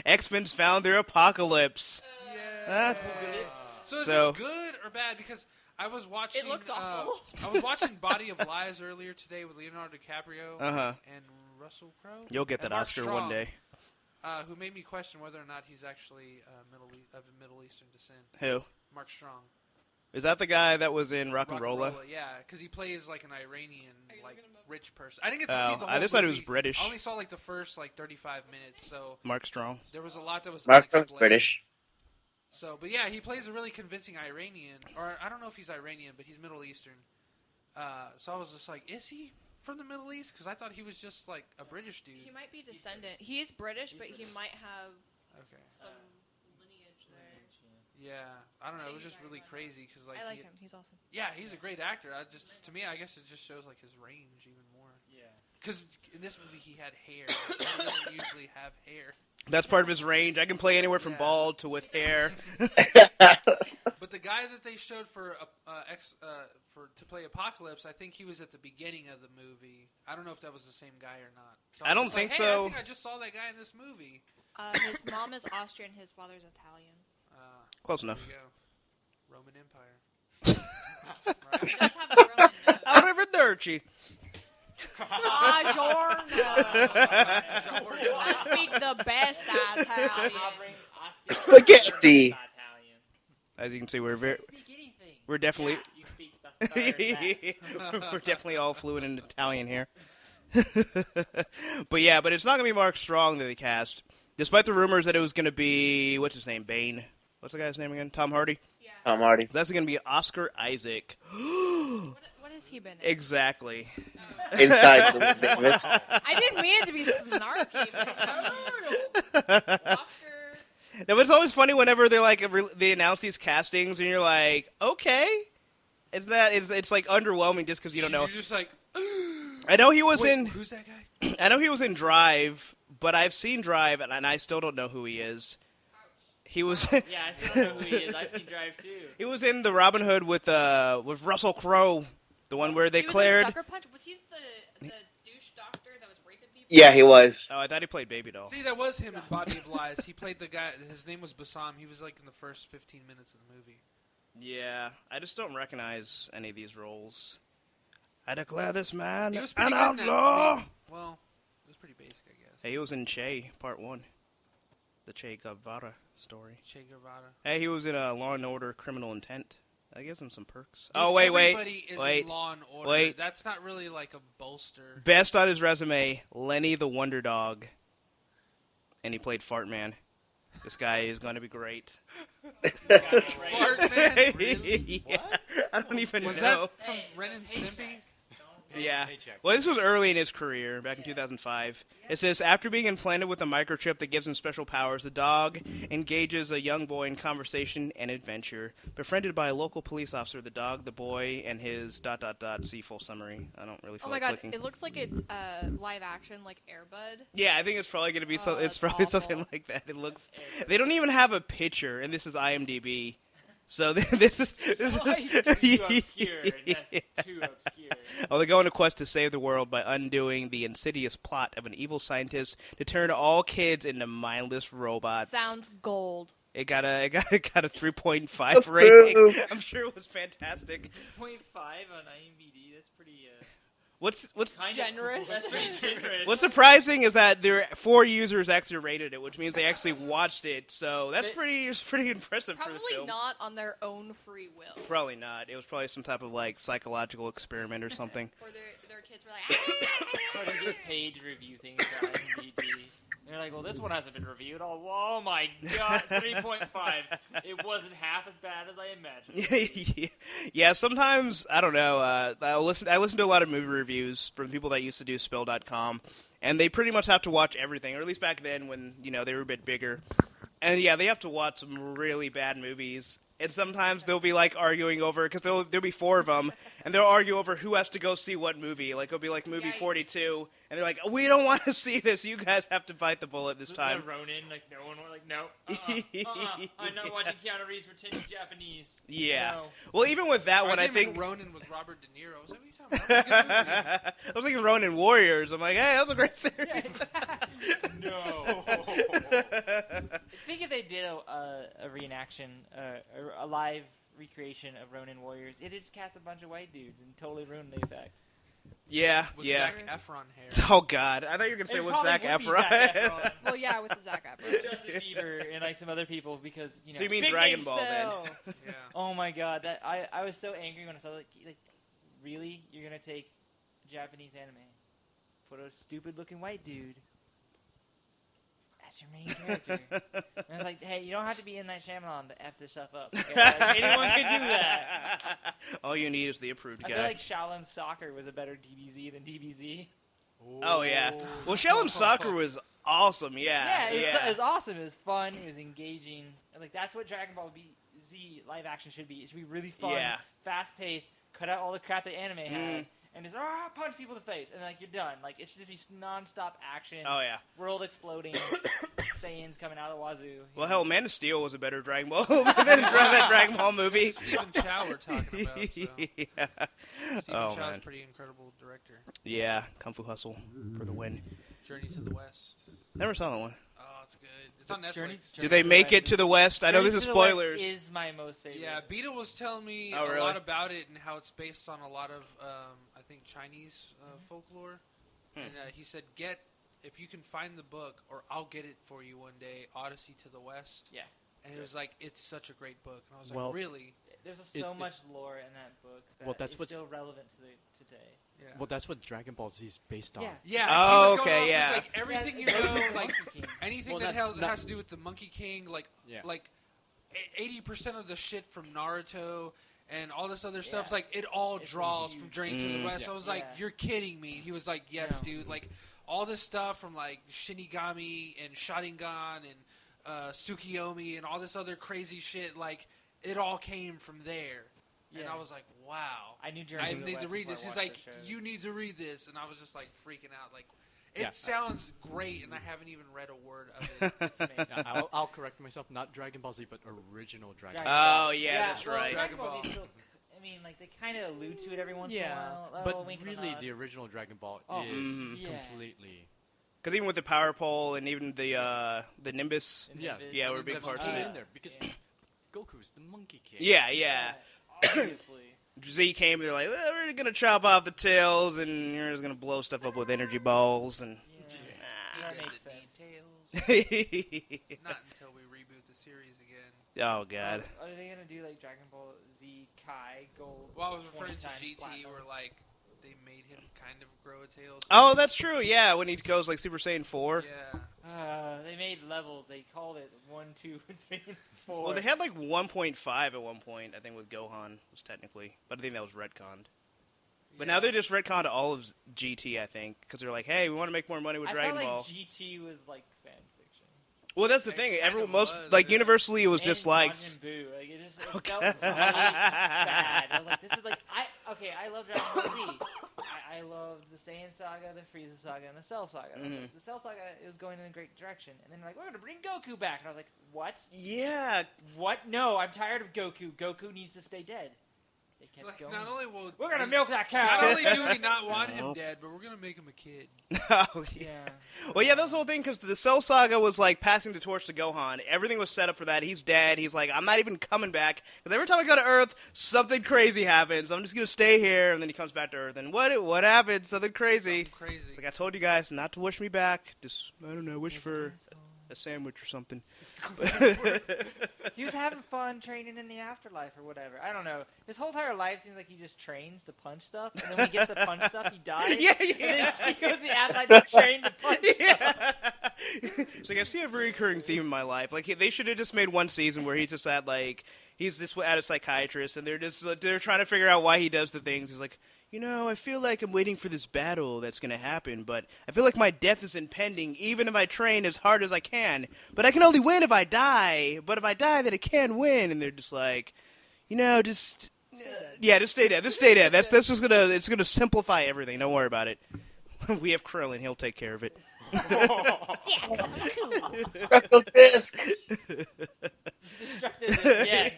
X-Men's found their apocalypse. So is this good or bad? Because I was watching. It looks awful. I was watching Body of Lies earlier today with Leonardo DiCaprio and Russell Crowe. You'll get that Mark Oscar Strong, one day. Who made me question whether or not he's actually of Middle Eastern descent. Who? Mark Strong. Is that the guy that was in Rock and Rolla? Yeah, because he plays like an Iranian, like rich person. I didn't get to see the whole I just thought he was movie. British. I only saw like the first 35 minutes. So Mark Strong. There was a lot that was Mark unexplained. Strong's British. So, but yeah, he plays a really convincing Iranian, or I don't know if he's Iranian, but he's Middle Eastern. So I was just like, is he from the Middle East? Because I thought he was just like a British dude. He might be descendant. He is British, but he might have some lineage there. Yeah, I don't know. It was just really crazy because like I like him. He's awesome. Yeah, he's a great actor. To me, I guess it just shows like his range even more. Yeah. Because in this movie he had hair. He doesn't usually have hair. That's part of his range. I can play anywhere from bald to with hair. But the guy that they showed to play Apocalypse, I think he was at the beginning of the movie. I don't know if that was the same guy or not. So I don't think so. I think I just saw that guy in this movie. His mom is Austrian. His father's Italian. Close enough. There you go. Roman Empire. Right? He does have a Roman nose. Out of Derci. I speak the best Italian. Spaghetti. As you can see, we're definitely we're definitely all fluent in Italian here. But it's not going to be Mark Strong that they cast. Despite the rumors that it was going to be, what's his name, Bane. What's the guy's name again? Tom Hardy? Yeah. Tom Hardy. That's going to be Oscar Isaac. What has he been in? Exactly. Inside the Davis. I didn't mean it to be snarky, but Oscar. Now, it's always funny whenever they announce these castings, and you're like, okay. It's like underwhelming just because you don't know. You're just like, I know he was in. Who's that guy? I know he was in Drive, but I've seen Drive, and I still don't know who he is. He was. Yeah, I still don't know who he is. I've seen Drive too. He was in the Robin Hood with Russell Crowe, the one where they he cleared. Was in Sucker Punch? Was he the douche doctor that was raping people? Yeah, he was. Oh, I thought he played Baby Doll. See, that was him in Body of Lies. He played the guy. His name was Bassam. He was like in the first 15 minutes of the movie. Yeah, I just don't recognize any of these roles. I declare this man He was an pretty good in that. outlaw. I mean, well, it was pretty basic, I guess. Hey, he was in Che Part 1, the Che Guevara story. Che Guevara. Hey, he was in Law and Order: Criminal Intent. That gives him some perks. Dude, Oh wait, everybody is wait, in Law and Order. wait. That's not really like a bolster. Best on his resume: Lenny the Wonder Dog, and he played Fart Man. This guy is going to be great. Fart Man? Really? Yeah. I don't even Was know. that from Ren and Stimpy? Yeah. Well, this was early in his career, back in 2005. It says, after being implanted with a microchip that gives him special powers, the dog engages a young boy in conversation and adventure. Befriended by a local police officer, the dog, the boy, and his ... See full summary. I don't really feel Oh my like god, clicking. it looks like it's live action, like Air Bud. Yeah, I think it's probably going to be it's probably awful. something like that. It looks. They don't even have a picture, and this is IMDb. So this is too obscure. That's too obscure. Oh, they go on a quest to save the world by undoing the insidious plot of an evil scientist to turn all kids into mindless robots. Sounds gold. It got a 3.5 rating. I'm sure it was fantastic. 0.5 on IMDb. That's pretty. What's kind generous? That's pretty generous. What's surprising is that there 4 users actually rated it, which means they actually watched it. So that's pretty impressive for the Probably film. not on their own free will. Probably not. It was probably some type of like psychological experiment or something. Or their kids were like, Or they get paid to review things on IMDb. They're like, well, this one hasn't been reviewed. Oh my god, 3.5. It wasn't half as bad as I imagined. Yeah, sometimes, I don't know, I listen to a lot of movie reviews from people that used to do Spill.com, and they pretty much have to watch everything, or at least back then when, they were a bit bigger. And yeah, they have to watch some really bad movies. And sometimes they'll be like arguing over, because there'll be 4 of them, and they'll argue over who has to go see what movie. Like it'll be like movie 42, and they're like, we don't want to see this. You guys have to bite the bullet this time. The Ronin, like no one, like no, I'm not watching Keanu Reeves pretending Japanese. Yeah. No. Well, even with that one, I think think Ronin with Robert De Niro. I was like, what are you talking about? That was a good movie. I was thinking Ronin Warriors. I'm like, hey, that was a great series. No. I think if they did a reenaction, a live recreation of Ronin Warriors, it'd just cast a bunch of white dudes and totally ruin the effect. Yeah, With yeah. Zac Efron hair. Oh God, I thought you were gonna say It with probably Zac would be Efron. Zac Efron. well, yeah, with the Zac Efron. Justin Bieber and like some other people because So you mean big Dragon name Ball, then? sell. Yeah. Oh my God, that I was so angry when I saw like really you're gonna take Japanese anime, put a stupid looking white dude as your main character. And I was like, hey, you don't have to be in that Shyamalan to F this stuff up. Okay? Like, anyone can do that. All you need is the approved I guy. feel like Shaolin Soccer was a better DBZ than DBZ. Oh yeah. Well, Shaolin Soccer was awesome. Yeah. Yeah, it was awesome. It was fun. It was engaging. Like that's what Dragon Ball Z live action should be. It should be really fun, Yeah. fast paced. Cut out all the crap that anime had, and just punch people in the face, and like you're done. Like it should just be nonstop action. Oh yeah. World exploding, Saiyans coming out of the wazoo. Well, hell, Man of Steel was a better Dragon Ball than that Dragon Ball movie. Stephen Chow we're talking about. So. Yeah. Stephen Oh, Chow's man. pretty incredible director. Yeah, Kung Fu Hustle for the win. Journey to the West. Never saw that one. Oh, it's good. It's on Netflix. Journey Did they make it to the West? I know this is spoilers. Is my most favorite. Yeah, Beetle was telling me Oh, a really? lot about it and how it's based on a lot of, I think, Chinese folklore. And he said, if you can find the book, or I'll get it for you one day, Odyssey to the West. Yeah. And it was like, it's such a great book. And I was Well, like, really? there's so much lore in that book that that's is what- still relevant to today. Yeah. Well, that's what Dragon Ball Z is based on. Yeah. Yeah. Oh, he was going okay, off, yeah. It's like everything you Yeah, know, it's like Monkey King. anything Well, that not- has to do with the Monkey King, like 80% of the shit from Naruto and all this other stuff, like it all draws from Journey to the West. So I was like, "You're kidding me." He was like, "Yes, dude." Like all this stuff from like Shinigami and Sharingan and Tsukiyomi and all this other crazy shit, like it all came from there. And I was like, "Wow." I need to read this. He's before I like, watched the show. "You need to read this," and I was just like freaking out. Like, it sounds great, and I haven't even read a word of it. It's amazing. I'll correct myself. Not Dragon Ball Z, but original Dragon Oh, Ball. yeah, that's right. Dragon Ball Z still, I mean, like they kind of allude to it every once in a while. But Oh, wink and a really, nod. the original Dragon Ball Oh, is yeah. completely. Because even with the Power Pole and even the Nimbus, Yeah, were big parts of in it. there because Goku's the Monkey King. Yeah. Obviously. Z came, they're like, well, we're gonna chop off the tails, and you're just gonna blow stuff up with energy balls, and That makes sense. Not until we reboot the series again. Oh god. Are they gonna do like Dragon Ball Z Kai Gold? Well, I was referring 20 to times GT, platinum? where like they made him kind of grow a tail. Oh, that's true. Yeah, when he goes like Super Saiyan 4. Yeah. They made levels. They called it 1, 2, 3, and 4. Well, they had like 1.5 at one point. I think with Gohan was technically, but I think that was retconned. But now they just retconned all of GT, I think, because they're like, hey, we want to make more money with Dragon I felt Ball. like GT was like fan fiction. Well, that's the thing. Everyone, universally, it was And disliked. Majin Buu. Like, it just felt really bad. I was like, this is like, I love Dragon Ball Z. I loved the Saiyan Saga, the Frieza Saga, and the Cell Saga. And I was like, the Cell Saga, it was going in a great direction. And then like, we're going to bring Goku back. And I was like, what? Yeah. What? No, I'm tired of Goku. Goku needs to stay dead. They kept going. Not only will we're going to milk that cow. Not only do we not want him dead, but we're gonna make him a kid. Oh, yeah. Well, yeah, that was the whole thing, because the Cell Saga was like passing the torch to Gohan. Everything was set up for that. He's dead. He's like, I'm not even coming back. Because every time I go to Earth, something crazy happens. I'm just going to stay here. And then he comes back to Earth. And what happens? Something crazy. It's like, I told you guys not to wish me back. Just, I don't know, wish for a sandwich or something. He was having fun training in the afterlife or whatever. I don't know. His whole entire life seems like he just trains to punch stuff, and then when he gets to punch stuff, he dies. Yeah. And then he goes to the afterlife to train to punch stuff. It's like, I see a very recurring theme in my life. Like, they should have just made one season where he's just at, like, he's just at a psychiatrist, and they're trying to figure out why he does the things. He's like, you know, I feel like I'm waiting for this battle that's going to happen, but I feel like my death is impending, even if I train as hard as I can. But I can only win if I die. But if I die, then I can win. And they're just like, you know, just stay dead. Just stay dead. That's just it's gonna simplify everything. Don't worry about it. We have Krillin. He'll take care of it. Destructive disc. Destructive disc, yes.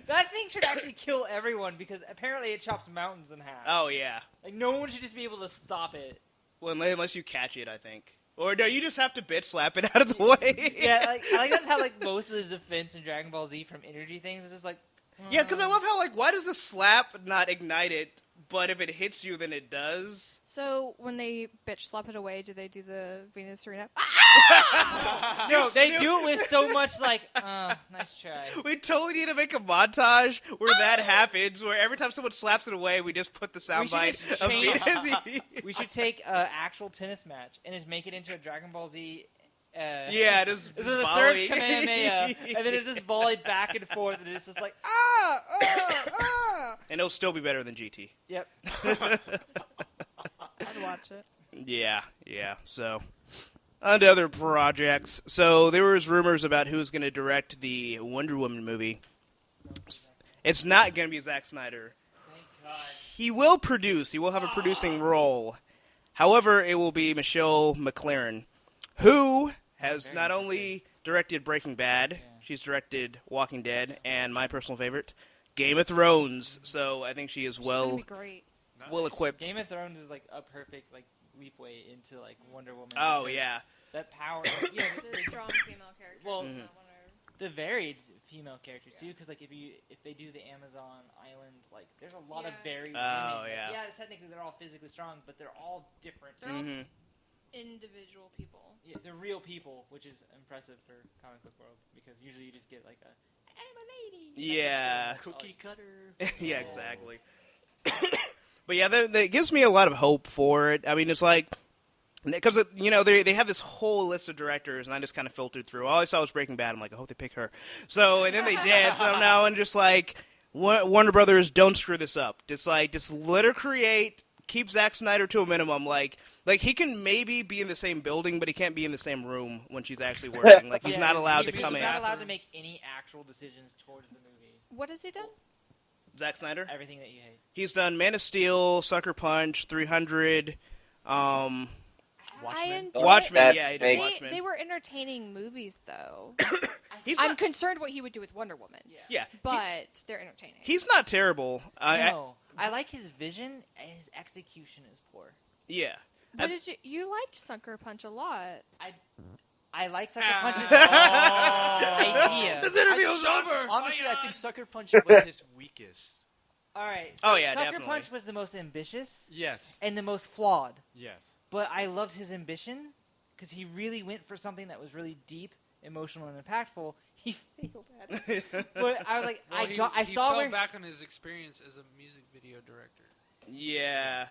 That thing should actually kill everyone because apparently it chops mountains in half. Oh, yeah. Like, no one should just be able to stop it. Well, unless you catch it, I think. Or no, you just have to bitch slap it out of the way. Yeah, like, I like that's how like most of the defense in Dragon Ball Z from energy things is just like... Yeah, because I love how, like, why does the slap not ignite it, but if it hits you, then it does? So when they bitch slap it away, do they do the Venus Serena? No, they do it with so much like, nice try. We totally need to make a montage where that happens, where every time someone slaps it away, we just put the soundbite of Venus. We should take an actual tennis match and just make it into a Dragon Ball Z. Yeah, just this is a volley. Surge Kamehameha, and then it's just volleyed back and forth, and it's just like, And it'll still be better than GT. Yep. I'd watch it. Yeah. So, on to other projects. So, there was rumors about who's going to direct the Wonder Woman movie. It's not going to be Zack Snyder. Thank God. He will produce. He will have a producing role. However, it will be Michelle McLaren, who has not only directed Breaking Bad, she's directed Walking Dead, and my personal favorite, Game of Thrones. So I think she is well equipped. Game of Thrones is like a perfect like leapway into like Wonder Woman. Oh, because yeah. That power. Yeah, The strong female character. Well, in that one are- the varied female characters too, because like if they do the Amazon island, like there's a lot of varied. Oh, women. yeah. Yeah, technically they're all physically strong, but they're all different. They're all individual people. Yeah, they're real people, which is impressive for comic book world because usually you just get like a I'm a lady. Yeah. Cookie cutter. Yeah, exactly. But yeah, that gives me a lot of hope for it. I mean, it's like, because, you know, they have this whole list of directors, and I just kind of filtered through. All I saw was Breaking Bad. I'm like, I hope they pick her. So, and then they did. So now I'm just like, Warner Brothers, don't screw this up. Just let her create, keep Zack Snyder to a minimum. Like he can maybe be in the same building, but he can't be in the same room when she's actually working. Like, he's not allowed to come in. He's not allowed to make any actual decisions towards the movie. What has he done? Zack Snyder? Everything that you hate. He's done Man of Steel, Sucker Punch, 300, Watchmen. Watchmen, yeah, he did Watchmen. They were entertaining movies, though. I'm concerned what he would do with Wonder Woman. Yeah. But they're entertaining. He's not terrible. I like his vision, and his execution is poor. Yeah. But you liked Sucker Punch a lot. I like Sucker Punch's idea. This interview is over. Honestly, I think Sucker Punch was his weakest. All right. Oh, yeah, Sucker definitely. Punch was the most ambitious. Yes. And the most flawed. Yes. But I loved his ambition because he really went for something that was really deep, emotional, and impactful. He failed at it. But I was like, He saw fell where back on his experience as a music video director. Yeah.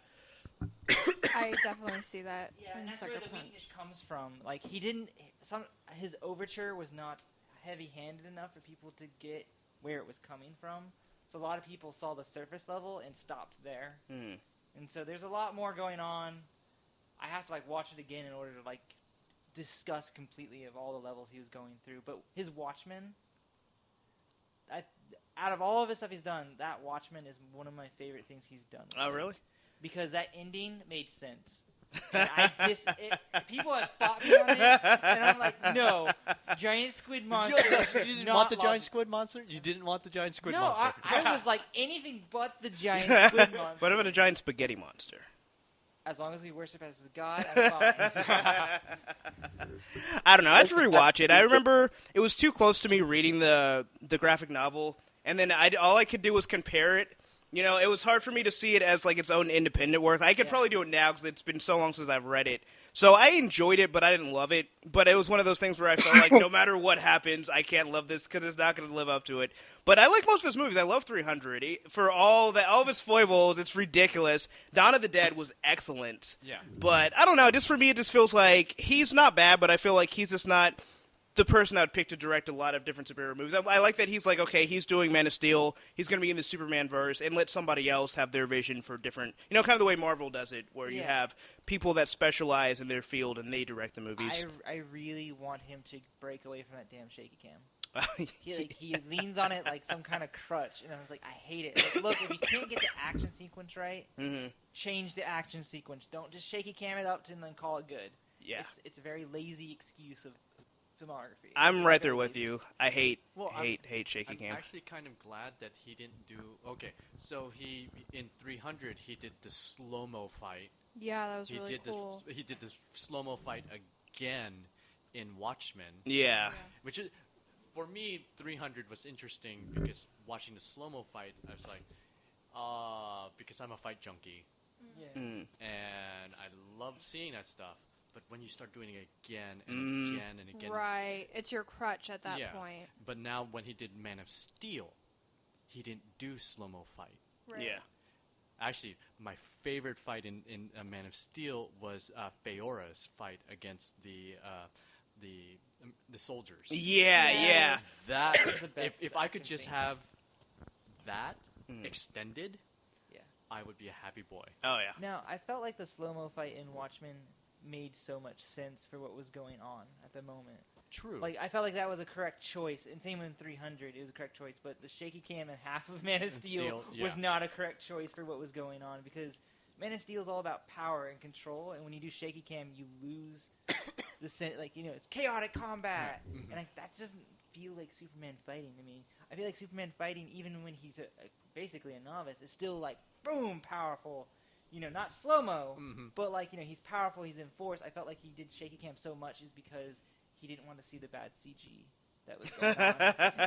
I definitely see that. Yeah, in and that's Sucker where the Punch. weakness comes from. Like his overture was not heavy-handed enough for people to get where it was coming from. So a lot of people saw the surface level and stopped there. Mm. And so there's a lot more going on. I have to watch it again in order to discuss completely of all the levels he was going through. But his Watchmen, out of all of his stuff he's done, that Watchmen is one of my favorite things he's done. Oh, really? Because that ending made sense. And people have fought me on this, and I'm like, no, giant squid monster. You didn't want the giant squid monster? You didn't want the giant squid monster? No, I was like anything but the giant squid monster. What about a giant spaghetti monster? As long as we worship as a god, I'm fine. I don't know. I had to rewatch it. I remember it was too close to me reading the graphic novel, and then all I could do was compare it. You know, it was hard for me to see it as its own independent work. I could probably do it now because it's been so long since I've read it. So I enjoyed it, but I didn't love it. But it was one of those things where I felt like no matter what happens, I can't love this because it's not going to live up to it. But I like most of his movies. I love 300. For all of his foibles, it's ridiculous. Dawn of the Dead was excellent. Yeah. But I don't know. Just for me, it just feels like he's not bad, but I feel like he's just not the person I would pick to direct a lot of different superhero movies. I like that he's like, okay, he's doing Man of Steel. He's going to be in the Superman verse, and let somebody else have their vision for different, kind of the way Marvel does it, where you have people that specialize in their field and they direct the movies. I really want him to break away from that damn shaky cam. He leans on it like some kind of crutch, and I was like, I hate it. Like, look, if you can't get the action sequence right, change the action sequence. Don't just shaky cam it up and then call it good. Yeah, it's a very lazy excuse of filmography. I'm right there with you. I hate shaky cam. I'm actually kind of glad that he didn't do. Okay, so he in 300 he did the slow mo fight. Yeah, that was really cool. He did this slow mo fight again in Watchmen. Yeah. Which is, for me, 300 was interesting because watching the slow mo fight, I was like, because I'm a fight junkie. Yeah. And I love seeing that stuff. But when you start doing it again and again and again... Right. It's your crutch at that point. But now when he did Man of Steel, he didn't do slow-mo fight. Right. Yeah. Actually, my favorite fight in Man of Steel was Feora's fight against the soldiers. Yeah. That if I could just have that extended, I would be a happy boy. Oh, yeah. Now, I felt like the slow-mo fight in Watchmen made so much sense for what was going on at the moment. True. Like, I felt like that was a correct choice. And same in 300, it was a correct choice. But the shaky cam in half of Man of Steel was not a correct choice for what was going on. Because Man of Steel is all about power and control. And when you do shaky cam, you lose the sense. Like, it's chaotic combat. And that doesn't feel like Superman fighting to me. I feel like Superman fighting, even when he's basically a novice, is still like, boom, powerful. Not slow-mo, but he's powerful, he's in force. I felt like he did shaky cam so much is because he didn't want to see the bad CG that was going on.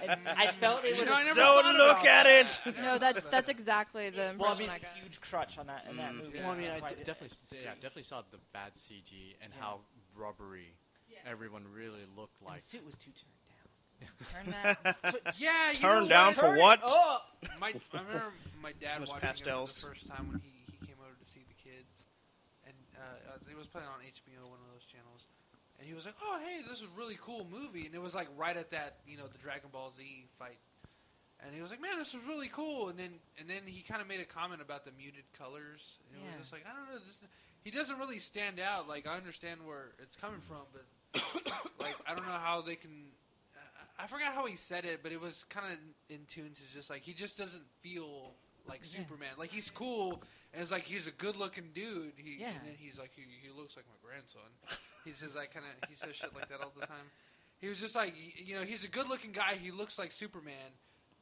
And I felt it was... Don't look at it! No, that's exactly the impression I got. Huge crutch on that in that movie. Well, I mean, I definitely saw the bad CG and how rubbery everyone really looked like. And the suit was too turned down. Turn that. Yeah, you Turn know down what? for what? I remember my dad Too much watching pastels. it for the first time when he came over to see the kids, and it was playing on HBO, one of those channels, and he was like, "Oh, hey, this is a really cool movie," and it was like right at that, the Dragon Ball Z fight, and he was like, "Man, this is really cool," and then he kind of made a comment about the muted colors, and it was just like, I don't know, he doesn't really stand out. Like, I understand where it's coming from, but like, I don't know how they can. I forgot how he said it, but it was kind of in tune to just like he just doesn't feel like Superman. Like, he's cool, and it's like he's a good-looking dude. And then he's like, he looks like my grandson. He says he says shit like that all the time. He was just like, he's a good-looking guy. He looks like Superman,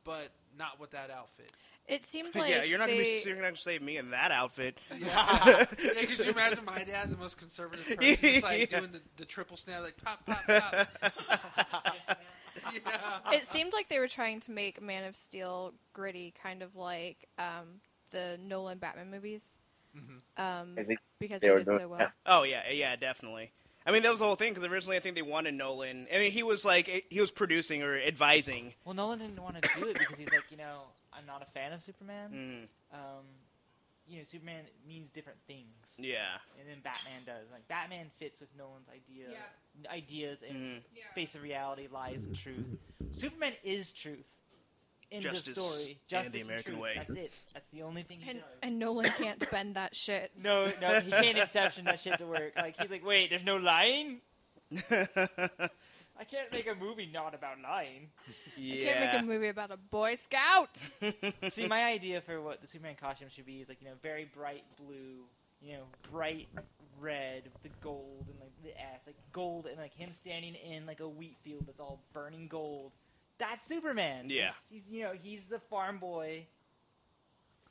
but not with that outfit. It seemed like you're not gonna save me in that outfit. Yeah, because you imagine my dad, the most conservative person, just like doing the triple snap, like pop, pop, pop. Yeah. It seemed like they were trying to make Man of Steel gritty, kind of like the Nolan Batman movies, because they did so well. Oh yeah, definitely. I mean, that was the whole thing, because originally I think they wanted Nolan. I mean, he was producing or advising. Well, Nolan didn't want to do it because he's like, I'm not a fan of Superman. Superman means different things. Yeah. And then Batman does. Like, Batman fits with Nolan's ideas and face of reality, lies, and truth. Superman is truth. End of story. Justice and the American truth. way. That's it. That's the only thing he does. And Nolan can't bend that shit. No, he can't exception that shit to work. Like, he's like, wait, there's no lying? I can't make a movie not about lying. I can't make a movie about a Boy Scout. See, my idea for what the Superman costume should be is like, very bright blue, bright red with the gold and like the S, like gold, and like him standing in like a wheat field that's all burning gold. That's Superman. Yeah. He's the farm boy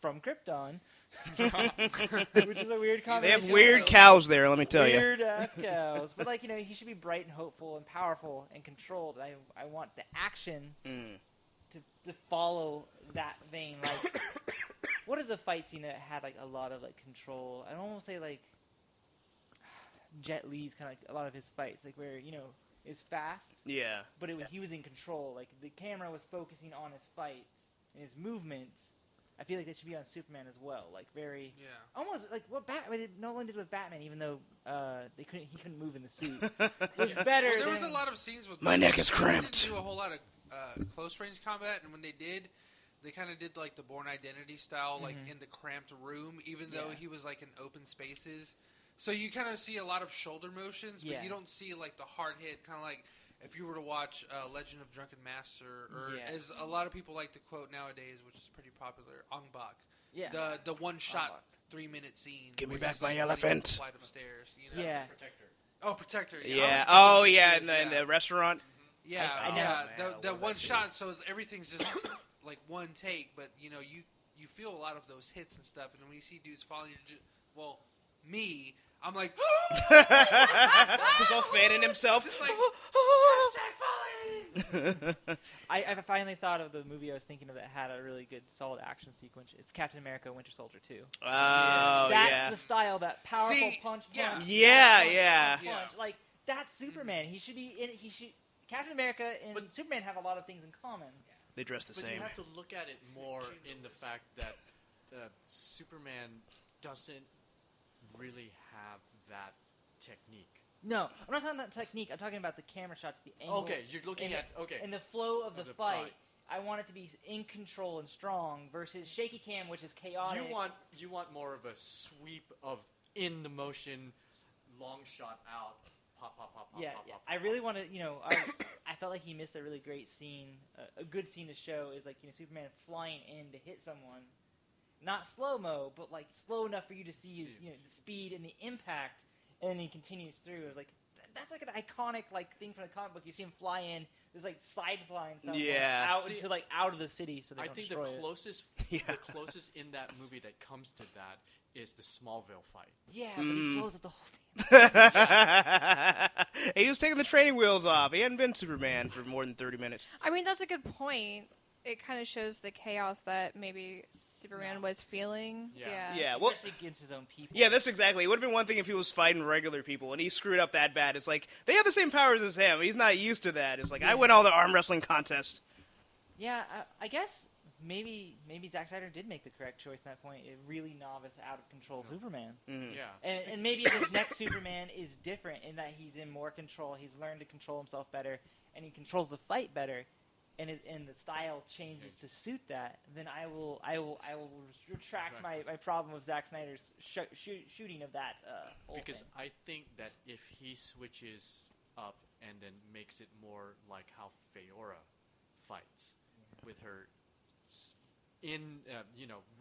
from Krypton. Which is a weird combination. They have weird cows there, let me tell you. Weird-ass cows. But, he should be bright and hopeful and powerful and controlled. I want the action to follow that vein. Like, what is a fight scene that had, a lot of, control? I'd almost say, Jet Li's kind of, a lot of his fights. Where, it's fast. Yeah. But he was in control. The camera was focusing on his fights and his movements. I feel like that should be on Superman as well. Almost like what Nolan did with Batman, even though he couldn't move in the suit. It was better. Well, there was a lot of scenes with my neck is cramped. They didn't do a whole lot of close range combat, and when they did, they kind of did the Bourne Identity style, in the cramped room, even though he was in open spaces. So you kind of see a lot of shoulder motions, but you don't see the hard hit, kind of like if you were to watch Legend of Drunken Master, or as a lot of people like to quote nowadays, which is pretty popular, Ong Bak. Yeah. The one shot 3-minute scene. Give me where back he's, my running up elephant. the flight of stairs. Yeah. Protector. Oh, Protector. Yeah. In the restaurant. Yeah. I know. The one shot, so everything's just one take, but you feel a lot of those hits and stuff, and when you see dudes falling, you're just me. I'm like, he's all fanning himself. Just #falling. I finally thought of the movie I was thinking of that had a really good, solid action sequence. It's Captain America: Winter Soldier 2. Oh, that's the style, that powerful punch. Yeah. Punch. That's Superman. He should be in. Captain America and Superman have a lot of things in common. They dress the But same. you have to look at it more in the fact that Superman doesn't really have that technique. No, I'm not talking about technique. I'm talking about the camera shots, the angles. Okay, you're looking at and the flow of the fight. I want it to be in control and strong versus shaky cam, which is chaotic. You want more of a sweep of in the motion, long shot out, pop, pop, pop, pop, pop, pop. I really want to. I felt like he missed a really great scene. A good scene to show is Superman flying in to hit someone. Not slow-mo, but slow enough for you to see his the speed and the impact, and then he continues through. It was that's an iconic thing from the comic book. You see him fly in, there's side flying somewhere out into out of the city, so they don't destroy it. The closest in that movie that comes to that is the Smallville fight. Yeah, but he blows up the whole thing. He was taking the training wheels off. He hadn't been Superman for more than 30 minutes. I mean, that's a good point. it kind of shows the chaos that maybe Superman was feeling. Yeah, well, especially against his own people. Yeah, that's exactly. It would have been one thing if he was fighting regular people, and he screwed up that bad. It's like, they have the same powers as him. He's not used to that. It's like, I win all the arm wrestling contests. Yeah, I guess maybe Zack Snyder did make the correct choice at that point. A really novice, out of control Superman. Mm-hmm. Yeah. And maybe this next Superman is different in that he's in more control. He's learned to control himself better, and he controls the fight better. And the style changes to suit that. Then I will retract my problem with Zack Snyder's shooting of that. Because thing. I think that if he switches up and then makes it more like how Feora fights with her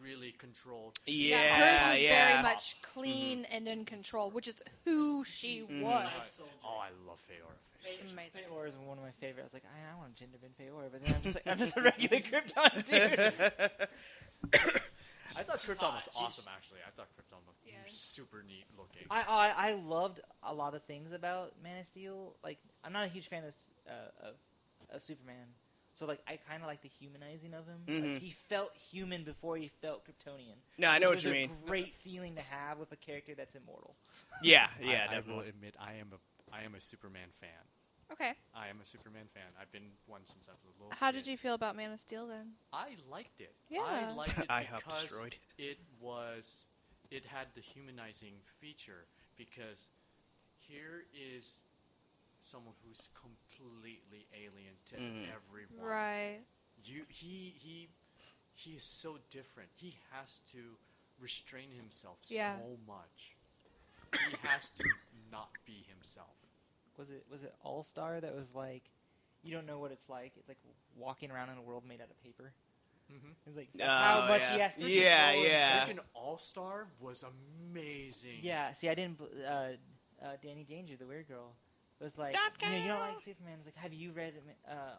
really controlled. Hers was very much clean and in control, which is who she was. Oh, I love Feora. Feora is one of my favorites. I was like, I want a gender bend Feora, but then I'm just a regular Krypton dude. I thought Krypton was awesome, actually. I thought Krypton looked super neat looking. I loved a lot of things about Man of Steel. Like, I'm not a huge fan of Superman. So, like, I kind of like the humanizing of him. Mm-hmm. Like, he felt human before he felt Kryptonian. No, I know what you mean. It was a great feeling to have with a character that's immortal. Yeah, I definitely. will admit, I am a Superman fan. Okay. I am a Superman fan. I've been one since I was a little How kid. did you feel about Man of Steel then? I liked it. Yeah. I liked it I hope because destroyed. it had the humanizing feature, because here is someone who's completely alien to everyone. Right. He is so different. He has to restrain himself so much. He has to not be himself. Was it All Star that was like, you don't know what it's like? It's like walking around in a world made out of paper. Mm-hmm. It's like that's how much he has to control. Freaking All Star was amazing. Yeah. See, I didn't. Danny Danger, the weird girl, was like, you don't like Superman. It's like, have you read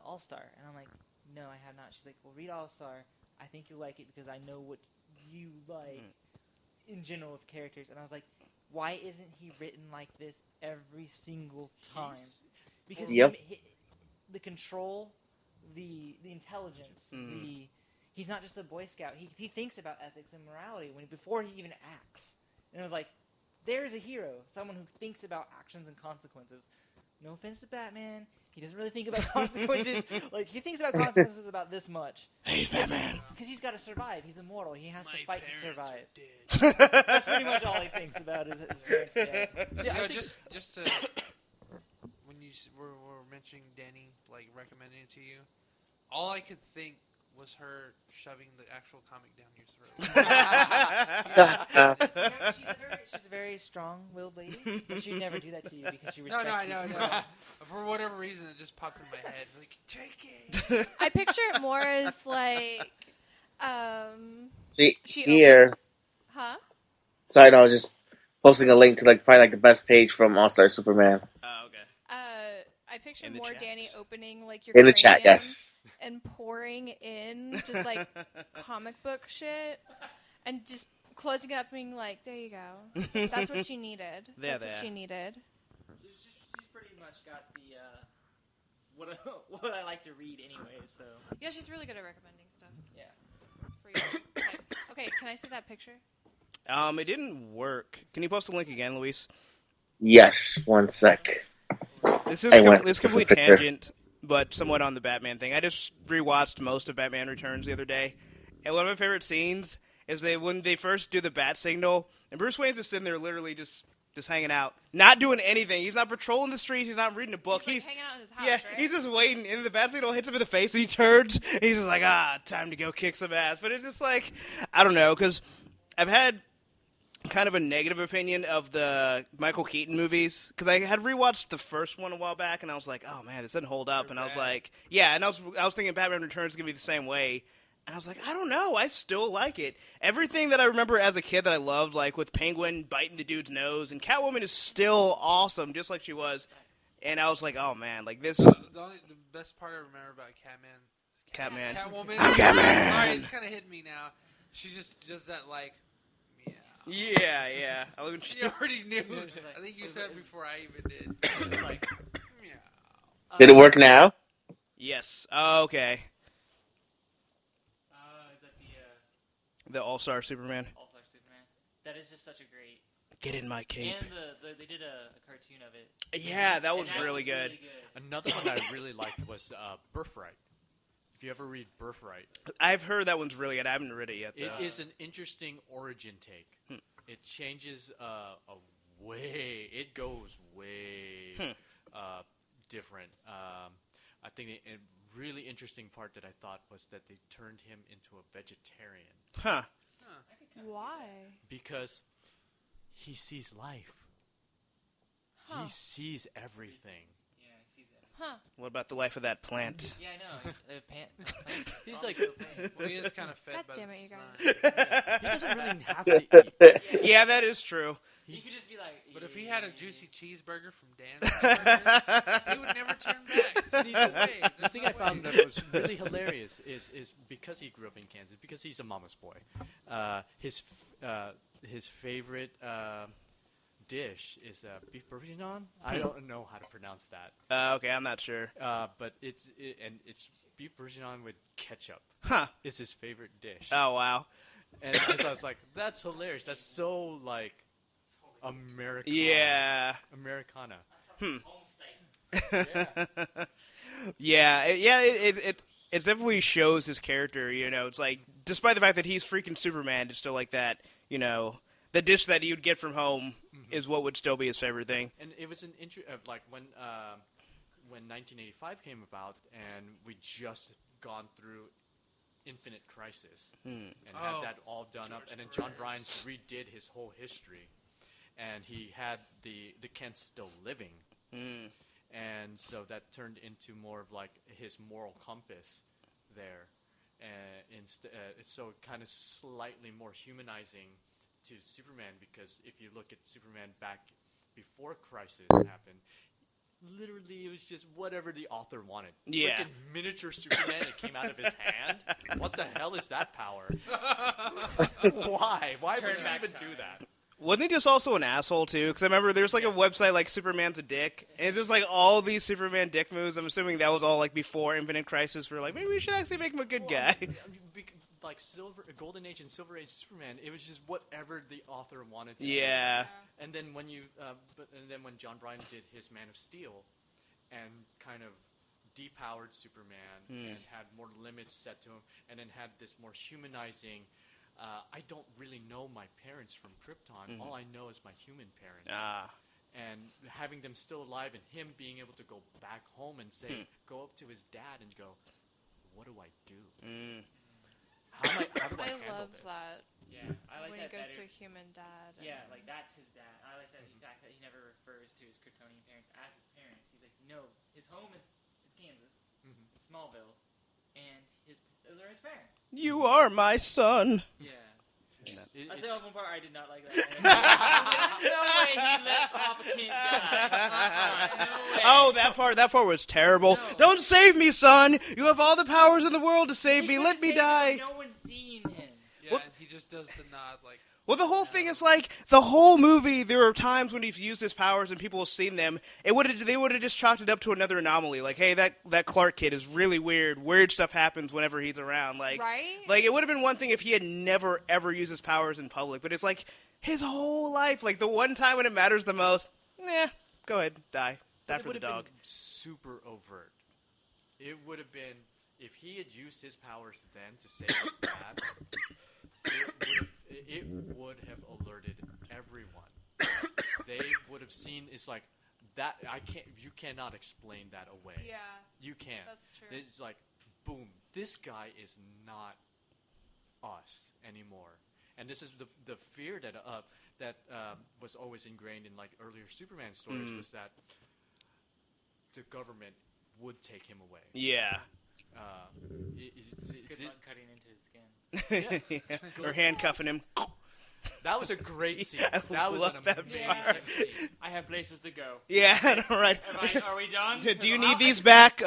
All Star? And I'm like, no, I have not. She's like, well, read All Star. I think you'll like it because I know what you like in general of characters. And I was like, why isn't he written like this every single time? Because the control, the intelligence, he's not just a Boy Scout. He thinks about ethics and morality before he even acts. And I was like, there's a hero, someone who thinks about actions and consequences. No offense to Batman, he doesn't really think about consequences. Like, he thinks about consequences about this much. He's Batman. Because he's got to survive. He's immortal. He has to fight to survive. That's pretty much all he thinks about is his parents dead. Just to, when you were mentioning Danny, like, recommending it to you, all I could think was her shoving the actual comic down your throat. She's a very strong-willed lady, but she'd never do that to you because she respects I you. know. For whatever reason, it just popped in my head. Like, take it. I picture it more as like, See, she here. opens, huh? Sorry, no, I was just posting a link to probably the best page from All Star Superman. Oh, okay. I picture In the more chat. Danny opening like your In the chat, cranium yes. and pouring in just like comic book shit, and just closing it up, being like, "There you go. That's what you needed. That's what you needed." She's pretty much got the what I like to read anyway. So yeah, she's really good at recommending stuff. Yeah. For you. Okay, can I see that picture? It didn't work. Can you post the link again, Luis? Yes, one sec. This is complete tangent, but somewhat on the Batman thing. I just rewatched most of Batman Returns the other day, and one of my favorite scenes is when they first do the bat signal, and Bruce Wayne's just sitting there literally just hanging out, not doing anything. He's not patrolling the streets. He's not reading a book. He's hanging out in his house, right? He's just waiting, and the bat signal hits him in the face, and he turns, and he's just like, time to go kick some ass. But it's just like, I don't know, because I've had kind of a negative opinion of the Michael Keaton movies, because I had rewatched the first one a while back, and I was like, oh man, this doesn't hold up. And I was like, and I was thinking Batman Returns is gonna be the same way, and I was like, I don't know, I still like it. Everything that I remember as a kid that I loved, like with Penguin biting the dude's nose, and Catwoman is still awesome, just like she was. And I was like, oh man, like this. The best part I remember about Catwoman. I'm Catman. Alright, it's kind of hitting me now. She just does that like. Yeah. You already knew. I think you said it before I even did. Like, Did it work now? Yes. Oh, okay. The All-Star Superman. All-Star Superman. That is just such a great. Get in my cape. And they did a cartoon of it. Yeah, that was really good. Another one I really liked was Birthright. If you ever read Birthright. I've heard that one's really good. I haven't read it yet, though. It is an interesting origin take. It changes it goes way different. I think a really interesting part that I thought was that they turned him into a vegetarian. Huh. Why? Because he sees life. Huh. He sees everything. Yeah, he sees it. Huh. What about the life of that plant? Yeah, I know. He's like, well, he is kind of fed God by damn the it, you sun. guys. He doesn't really have to eat. Yeah, that is true. He could just be like. But if he had a juicy cheeseburger from Dan's Burgers, he would never turn back. See, No way. the thing I found that was really hilarious is because he grew up in Kansas, because he's a mama's boy. His favorite dish is beef bourguignon. I don't know how to pronounce that. Okay, I'm not sure. But it's beef bourguignon with ketchup. Huh. Is his favorite dish. Oh, wow. And I was like, that's hilarious. That's so like Americana. Yeah. Americana. Yeah, it definitely shows his character, you know. It's like, despite the fact that he's freaking Superman, it's still like that, you know, the dish that he would get from home is what would still be his favorite thing. And it was an like when 1985 came about and we just gone through Infinite Crisis and had that all done up, and then John Bryans redid his whole history, and he had the Kents still living. And so that turned into more of like his moral compass there. So kind of slightly more humanizing to Superman, because if you look at Superman back before Crisis happened, literally it was just whatever the author wanted. Yeah. Freaking miniature Superman that came out of his hand? What the hell is that power? Why? Why would you even do that? Wasn't he just also an asshole, too? Because I remember there's like a website like Superman's a Dick, and it's just like all these Superman dick moves. I'm assuming that was all like before Infinite Crisis. We're like, maybe we should actually make him a good guy. Like Golden Age and Silver Age Superman, it was just whatever the author wanted to Yeah. do. And then when when John Bryan did his Man of Steel, and kind of depowered Superman and had more limits set to him, and then had this more humanizing. I don't really know my parents from Krypton. All I know is my human parents. And having them still alive, and him being able to go back home and say, go up to his dad and go, "What do I do? How do I handle this?" That. Yeah, I like when that he goes better. to a human dad. Yeah, like that's his dad. I like that the fact that he never refers to his Kryptonian parents as his parents. He's like, no, his home is Kansas, it's Smallville, and those are his parents. You are my son. Yeah. That's the one part I did not like that. No way he let Papa Kent die. No way. Oh, that part was terrible. No. Don't save me, son. You have all the powers in the world to save me. Let me die. No one's seen him. Yeah, Well, he just does the nod like. Well, the whole thing is like the whole movie. There are times when he's used his powers and people have seen them. They would have just chalked it up to another anomaly. Like, hey, that Clark kid is really weird. Weird stuff happens whenever he's around. Like, right? Like it would have been one thing if he had never ever used his powers in public. But it's like his whole life. Like the one time when it matters the most, go ahead, die for the dog. Been super overt. It would have been if he had used his powers then to save his dad. It would have alerted everyone. They would have seen. It's like that. You cannot explain that away. Yeah. You can't. That's true. It's like, boom. This guy is not us anymore. And this is the fear that was always ingrained in like earlier Superman stories was that the government would take him away. Yeah. Good luck cutting into his skin. Or handcuffing him. That was a great scene. I That was love an that amazing part. scene. I have places to go. Yeah, right. Are we done? Do you need these back? Sit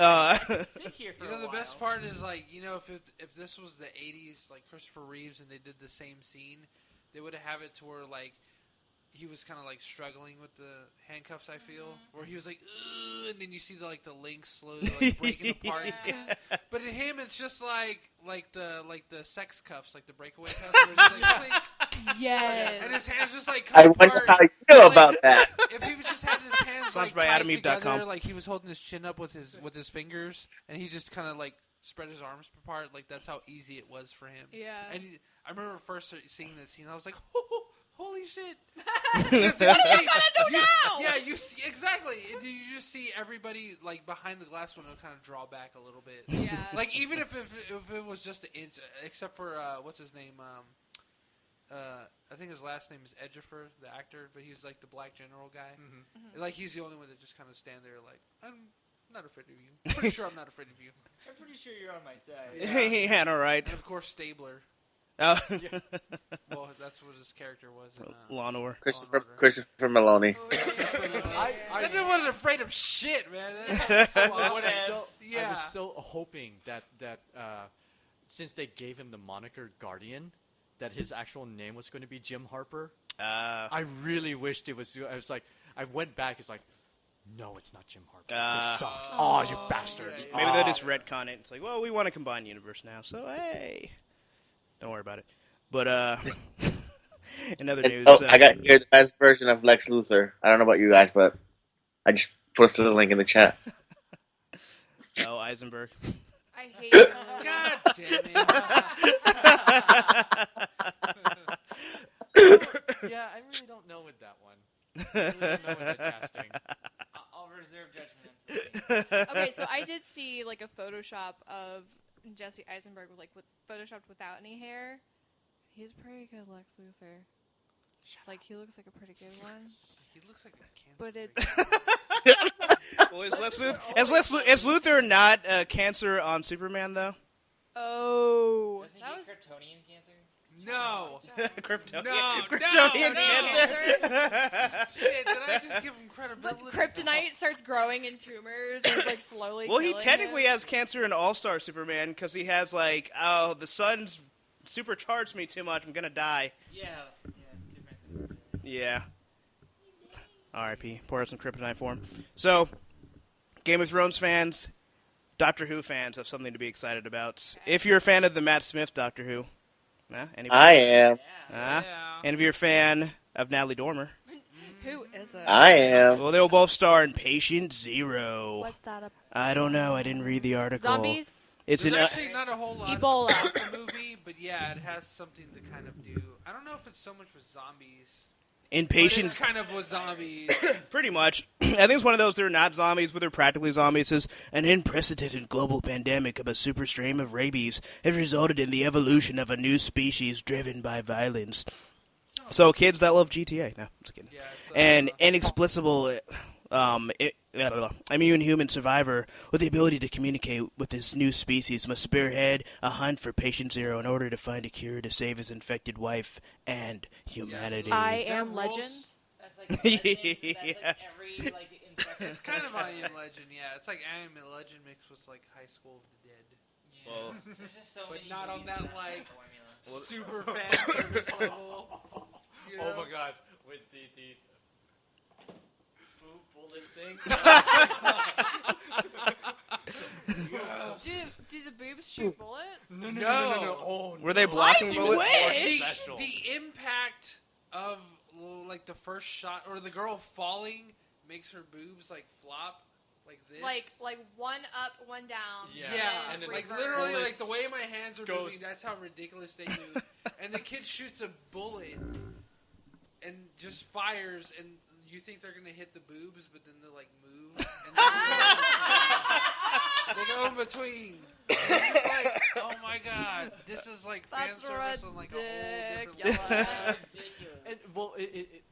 here for You know, a the while. best part is like, you know, if this was the 80s, like Christopher Reeves, and they did the same scene, they would have it to where like he was kind of like struggling with the handcuffs. I feel where he was like, ugh, and then you see the links slowly like breaking apart. But in him, it's just like the sex cuffs, like the breakaway cuffs. Where he's like, yes. And his hands just like. I wonder how you feel about that. If he just had his hands like by tied AdamEve.com. together, like he was holding his chin up with his fingers, and he just kind of like spread his arms apart, like that's how easy it was for him. Yeah. And I remember first seeing that scene, I was like, holy shit! Because then you see exactly. And you just see everybody like behind the glass window kind of draw back a little bit. Yeah. Like even if it was just an inch, except for what's his name? I think his last name is Ejiofor, the actor, but he's like the black general guy. Mm-hmm. Like he's the only one that just kind of stand there like, I'm not afraid of you. I'm pretty sure I'm not afraid of you. I'm pretty sure you're on my side. Yeah, all right. And of course, Stabler. Oh. Well, that's what his character was in Law & Order. Christopher Maloney. That dude wasn't afraid of shit, man. I was so hoping that since they gave him the moniker Guardian, that his actual name was going to be Jim Harper. I really wished it was. I went back. It's like, no, it's not Jim Harper. It just sucks. Oh, you bastards. Maybe they'll just retcon it. It's like, well, we want to combine universe now, so hey. Don't worry about it. But in other news... I got here the best version of Lex Luthor. I don't know about you guys, but I just posted the link in the chat. Oh, Eisenberg. I hate you. God damn it. Yeah, I really don't know with that one. I really don't know with the casting. I'll reserve judgment. Okay, so I did see like a Photoshop of Jesse Eisenberg with photoshopped without any hair. He's pretty good, Lex Luthor. Like he looks like a pretty good one. He looks like a cancer. But Well, is Luthor not cancer on Superman though? Oh, doesn't he get Kryptonian cancer? No. Kryptonian cancer. Shit, did I just give him credibility? Kryptonite starts growing in tumors and it's like slowly Well, he killing technically him. has cancer in All-Star Superman because he has like, oh, the sun's supercharged me too much, I'm gonna die. Yeah. R.I.P. Pour out some kryptonite for him. So, Game of Thrones fans, Doctor Who fans have something to be excited about. If you're a fan of the Matt Smith Doctor Who, anybody? I am. And if you're a fan of Natalie Dormer, Who is it? I am. well, they will both star in Patient Zero. What's that about? I don't know. I didn't read the article. Zombies? It's There's an actually not a whole lot Ebola. about the movie, but yeah, it has something to kind of do. I don't know if it's so much with zombies. in But Patient. it's kind of with zombies. Pretty much. I think it's one of those, they're not zombies, but they're practically zombies. It says, an unprecedented global pandemic of a super strain of rabies has resulted in the evolution of a new species driven by violence. So kids that love GTA. No, I'm just kidding. An inexplicable immune human survivor with the ability to communicate with this new species must spearhead a hunt for Patient Zero in order to find a cure to save his infected wife and humanity. I Am Legend? That's like every It's kind of I Am Legend, yeah. It's like I Am Legend mixed with like High School of the Dead. Yeah. Well, there's just so but many not on movies that with like formula. super fan service level. You know? Oh my god, with the boob bullet thing. Do the boobs shoot bullets? No. Oh, were they blocking bullets? The impact of like the first shot or the girl falling makes her boobs like flop like this. Like one up, one down. Yeah. And then like reverse. literally like the way my hands are Goes- moving, that's how ridiculous they move. And the kid shoots a bullet and just fires, and you think they're gonna hit the boobs, but then they like move and they go in between. And it's like, oh my god, this is like fan That's service on like a whole different level. And well, it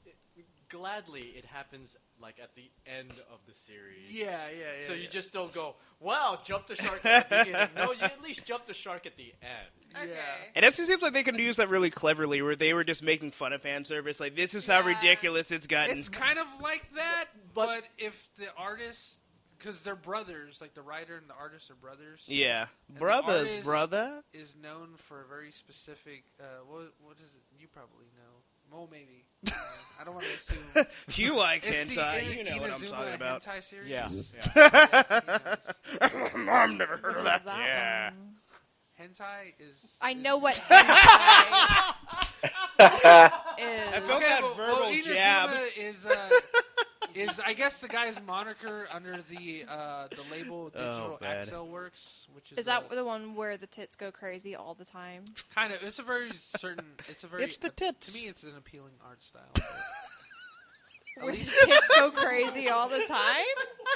gladly it happens like at the end of the series. Yeah. So you just don't go, wow, jump the shark at the beginning. No, you at least jump the shark at the end. Okay. And it seems like they can use that really cleverly, where they were just making fun of fan service. Like, this is how ridiculous it's gotten. It's kind of like that, but if the artists, because they're brothers, like the writer and the artist are brothers. Yeah. And Brothers, the artist brother. is known for a very specific, what is it? You probably know. Well, maybe. I don't want to assume. You like It's hentai. the You know what I'm Inazuma talking about. hentai series? Yeah. I've never heard of that. That Yeah. one? Hentai is... I know what hentai is. I felt that verbal jab. Inazuma is I guess the guy's moniker under the label Digital Axel Works, which is that the one where the tits go crazy all the time? kind of. It's a very certain. It's the tits. To me, it's an appealing art style. Where the tits go crazy all the time?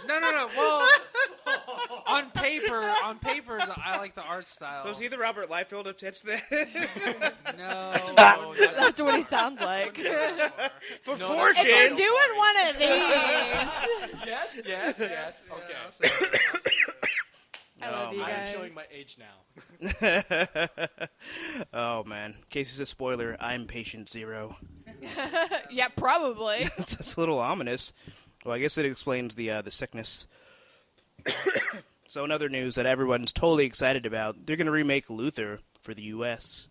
No. Well, on paper, I like the art style. So is he the Robert Liefeld of tits then? No. That's what he sounds like. Before If you're doing one of these. Yes. Okay. I love you I guys. am showing my age now. Oh man, Casey's a spoiler. I'm patient 0. Yeah, probably. It's a little ominous. Well, I guess it explains the sickness. So in other news that everyone's totally excited about, they're going to remake Luther for the U.S.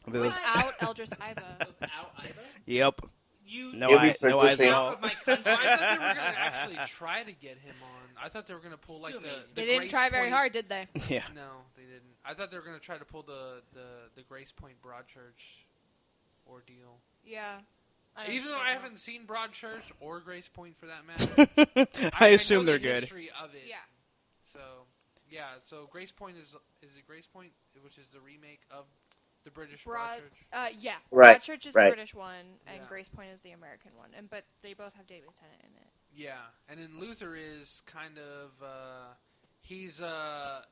Without Eldris Iva. Yep. No You'll be eyes at all. I thought they were going to actually try to get him on. I thought they were going to pull like the They didn't Grace try very Point- hard, did they? Yeah. No, they didn't. I thought they were going to try to pull the Grace Point Broadchurch ordeal. Yeah. Even though I haven't seen Broadchurch or Grace Point for that matter, I assume know they're the good. history of it. Yeah. So Grace Point is it Grace Point, which is the remake of the British Broad, Broadchurch? yeah. Right, Broadchurch is right. the British one, and Yeah. Grace Point is the American one. But they both have David Tennant in it. Yeah, and then Luther is kind of he's a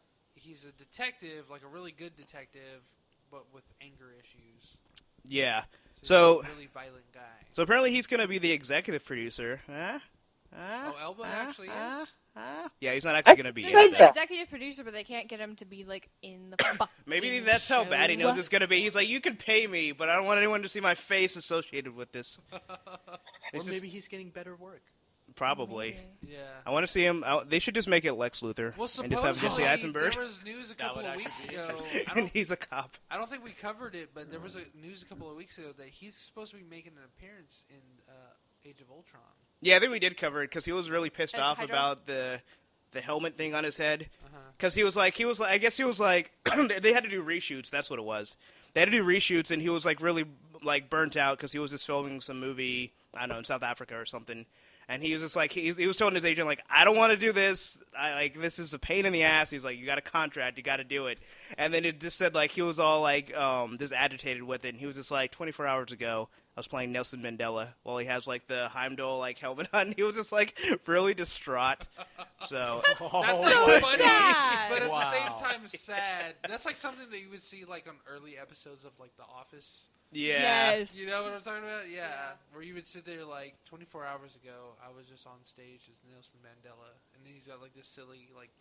detective, like a really good detective, but with anger issues. Yeah. He's So a really violent guy. So apparently he's going to be the executive producer. Elba actually is. Yeah, he's not actually going to be So in he's it. the executive producer, but they can't get him to be like in the. Maybe that's how bad he knows it's going to be. He's like, you can pay me, but I don't want anyone to see my face associated with this. Or maybe he's getting better work. Probably. Yeah. I want to see him. They should just make it Lex Luthor Well, and just have Jesse supposedly, Eisenberg. there was news a couple of weeks ago. And he's a cop. I don't think we covered it, but there was news a couple of weeks ago that he's supposed to be making an appearance in Age of Ultron. Yeah, I think we did cover it because he was really pissed As off Hydra? about the helmet thing on his head. Because he was like, I guess he was like, they had to do reshoots. That's what it was. They had to do reshoots, and he was like really like burnt out because he was just filming some movie, I don't know, in South Africa or something. And he was just like, he was telling his agent, like, I don't want to do this. This is a pain in the ass. He's like, you got a contract. You got to do it. And then it just said, like, he was all, like, just agitated with it. And he was just like, 24 hours ago, I was playing Nelson Mandela while he has, like, the Heimdall, like, helmet on. He was just, like, really distraught. So. That's so funny, but at the same time sad. That's like something that you would see, like, on early episodes of, like, The Office. Yeah. Yes. You know what I'm talking about? Yeah. Where you would sit there like 24 hours ago, I was just on stage as Nelson Mandela, and then he's got like this silly like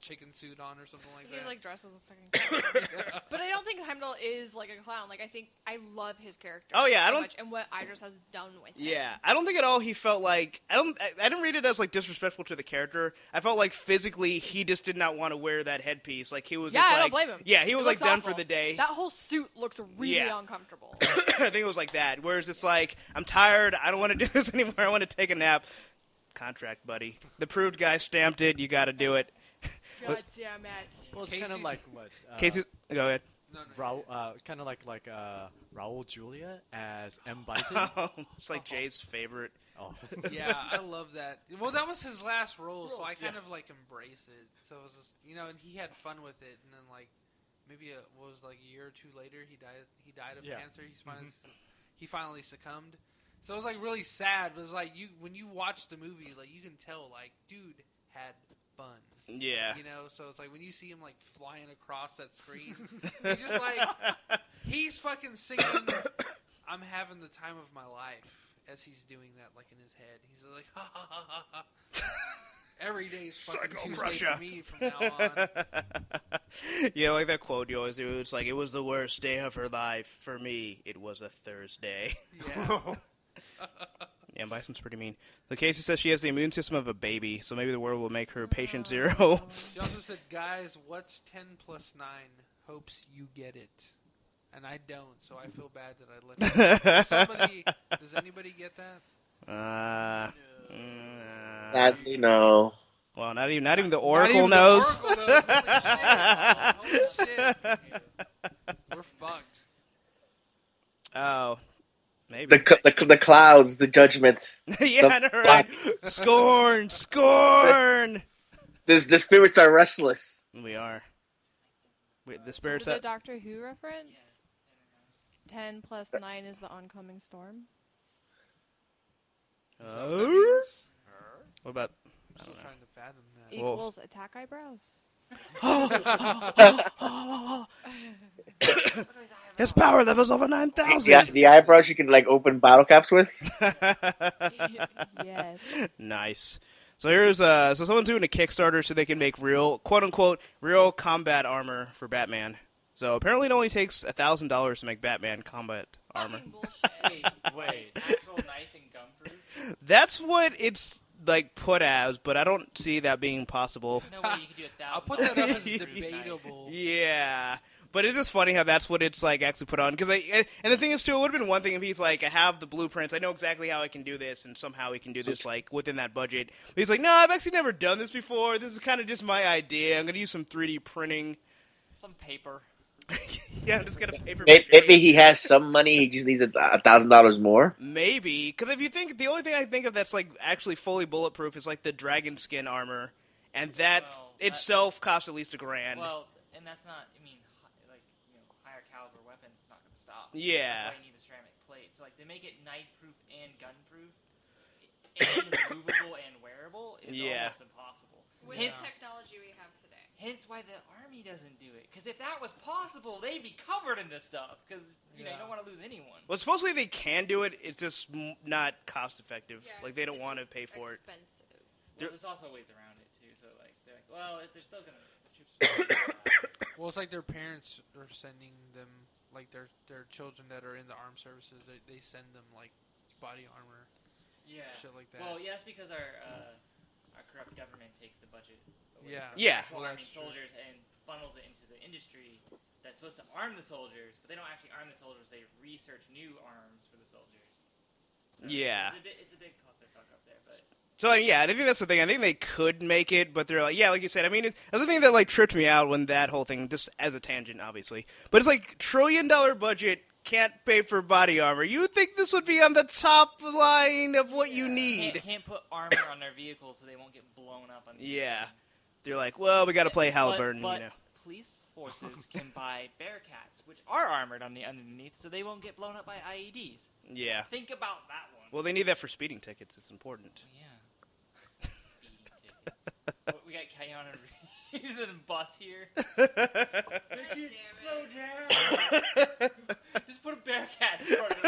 chicken suit on or something like that. He's like dressed as a fucking clown. But I don't think Heimdall is like a clown. Like I love his character. Oh, yeah, so I don't- much, and what Idris has done with him. Yeah, I don't think at all he felt like I didn't read it as like disrespectful to the character. I felt like physically he just did not want to wear that headpiece. Like he was just I like, don't blame him. Yeah, he was It like looks done awful. for the day. That whole suit looks really Yeah. uncomfortable. I think it was like that. Whereas it's like I'm tired. I don't want to do this anymore. I want to take a nap. Contract, buddy. The proved guy stamped it. You got to do it. God damn it. Well, it's kind of like what? Casey, go ahead. Kind of like Raul Julia as M. Bison. It's like Jay's favorite. Oh. Yeah, I love that. Well, that was his last role, so I kind of like embrace it. So it was just, and he had fun with it, and then like maybe it was like a year or two later he died of cancer. He finally succumbed. So it was like really sad. But it was like when you watch the movie, like you can tell like dude had fun. Yeah. So it's like when you see him like flying across that screen, he's just like he's fucking singing I'm having the time of my life as he's doing that like in his head. He's like ha ha ha ha ha. Every day's fucking Tuesday for me from now on. Yeah, like that quote you always do. It's like, it was the worst day of her life. For me, it was a Thursday. Yeah. Yeah, Bison's pretty mean. So Casey says she has the immune system of a baby, so maybe the world will make her patient 0. She also said, guys, what's 10 plus 9? Hopes you get it. and I don't, so I feel bad that I let somebody. Does anybody get that? Sadly, no. Well, not even the Oracle knows. The Oracle knows. Holy shit. We're fucked. Oh, maybe. The clouds, the judgment. Yeah, I know, right? Scorn. The spirits are restless. We are. Wait, the Is spirits. it a Doctor Who reference? 10 plus 9 is the oncoming storm. What about? I'm still trying to fathom that. Equals attack eyebrows. His power levels over 9,000. The eyebrows you can like open bottle caps with. Yes. Nice. So here's so someone's doing a Kickstarter so they can make real, quote unquote, real combat armor for Batman. So apparently it only takes $1,000 to make Batman combat armor. Wait, actual knife and gun proof? That's what it's like put as, but I don't see that being possible. No way you could do $1,000. I'll put that up as debatable. Yeah. But it's just funny how that's what it's like actually put on. And the thing is, too, it would have been one thing if he's like, I have the blueprints, I know exactly how I can do this, and somehow he can do this like within that budget. But he's like, no, I've actually never done this before. This is kind of just my idea. I'm going to use some 3D printing. Some paper. Yeah, I'm just going to paper. Maybe he has some money. He just needs $1,000 more. Maybe. Because if you think, the only thing I think of that's like actually fully bulletproof is like the dragon skin armor. And that itself costs at least $1,000. Well, and that's not, I mean, like, you know, higher caliber weapons, it's not going to stop. Yeah. That's why you need the ceramic plate. So, like, to make it knife-proof and gun-proof, and removable and wearable is almost impossible. With the technology we have today. Hence why the Army doesn't do it. Because if that was possible, they'd be covered in this stuff. Because, you know, you don't want to lose anyone. Well, supposedly they can do it. It's just not cost-effective. Yeah, like, they don't want to pay for it. Well, there's also ways around it, too. So, like, they're like, well, they're still going to... Well, it's like their parents are sending them, like their children that are in the armed services. They send them like body armor, shit like that. Well, yeah, that's because our corrupt government takes the budget away from Well, arming soldiers and funnels it into the industry that's supposed to arm the soldiers, but they don't actually arm the soldiers. They research new arms for the soldiers. So it's a big clusterfuck up there, but. So, yeah, I think that's the thing. I think they could make it, but they're like, yeah, like you said, I mean, that's the thing that, like, tripped me out when that whole thing, just as a tangent, obviously. But it's like, $1 trillion budget, can't pay for body armor. You would think this would be on the top line of what you need. Can't put armor on their vehicles so they won't get blown up. On the They're like, well, we got to play Halliburton, but you know. Police forces can buy Bearcats, which are armored on the underneath, so they won't get blown up by IEDs. Yeah. Think about that one. Well, they need that for speeding tickets. It's important. Yeah. We got Keanu Reeves in a bus here. Kids, slow down. Just put a Bearcat in front of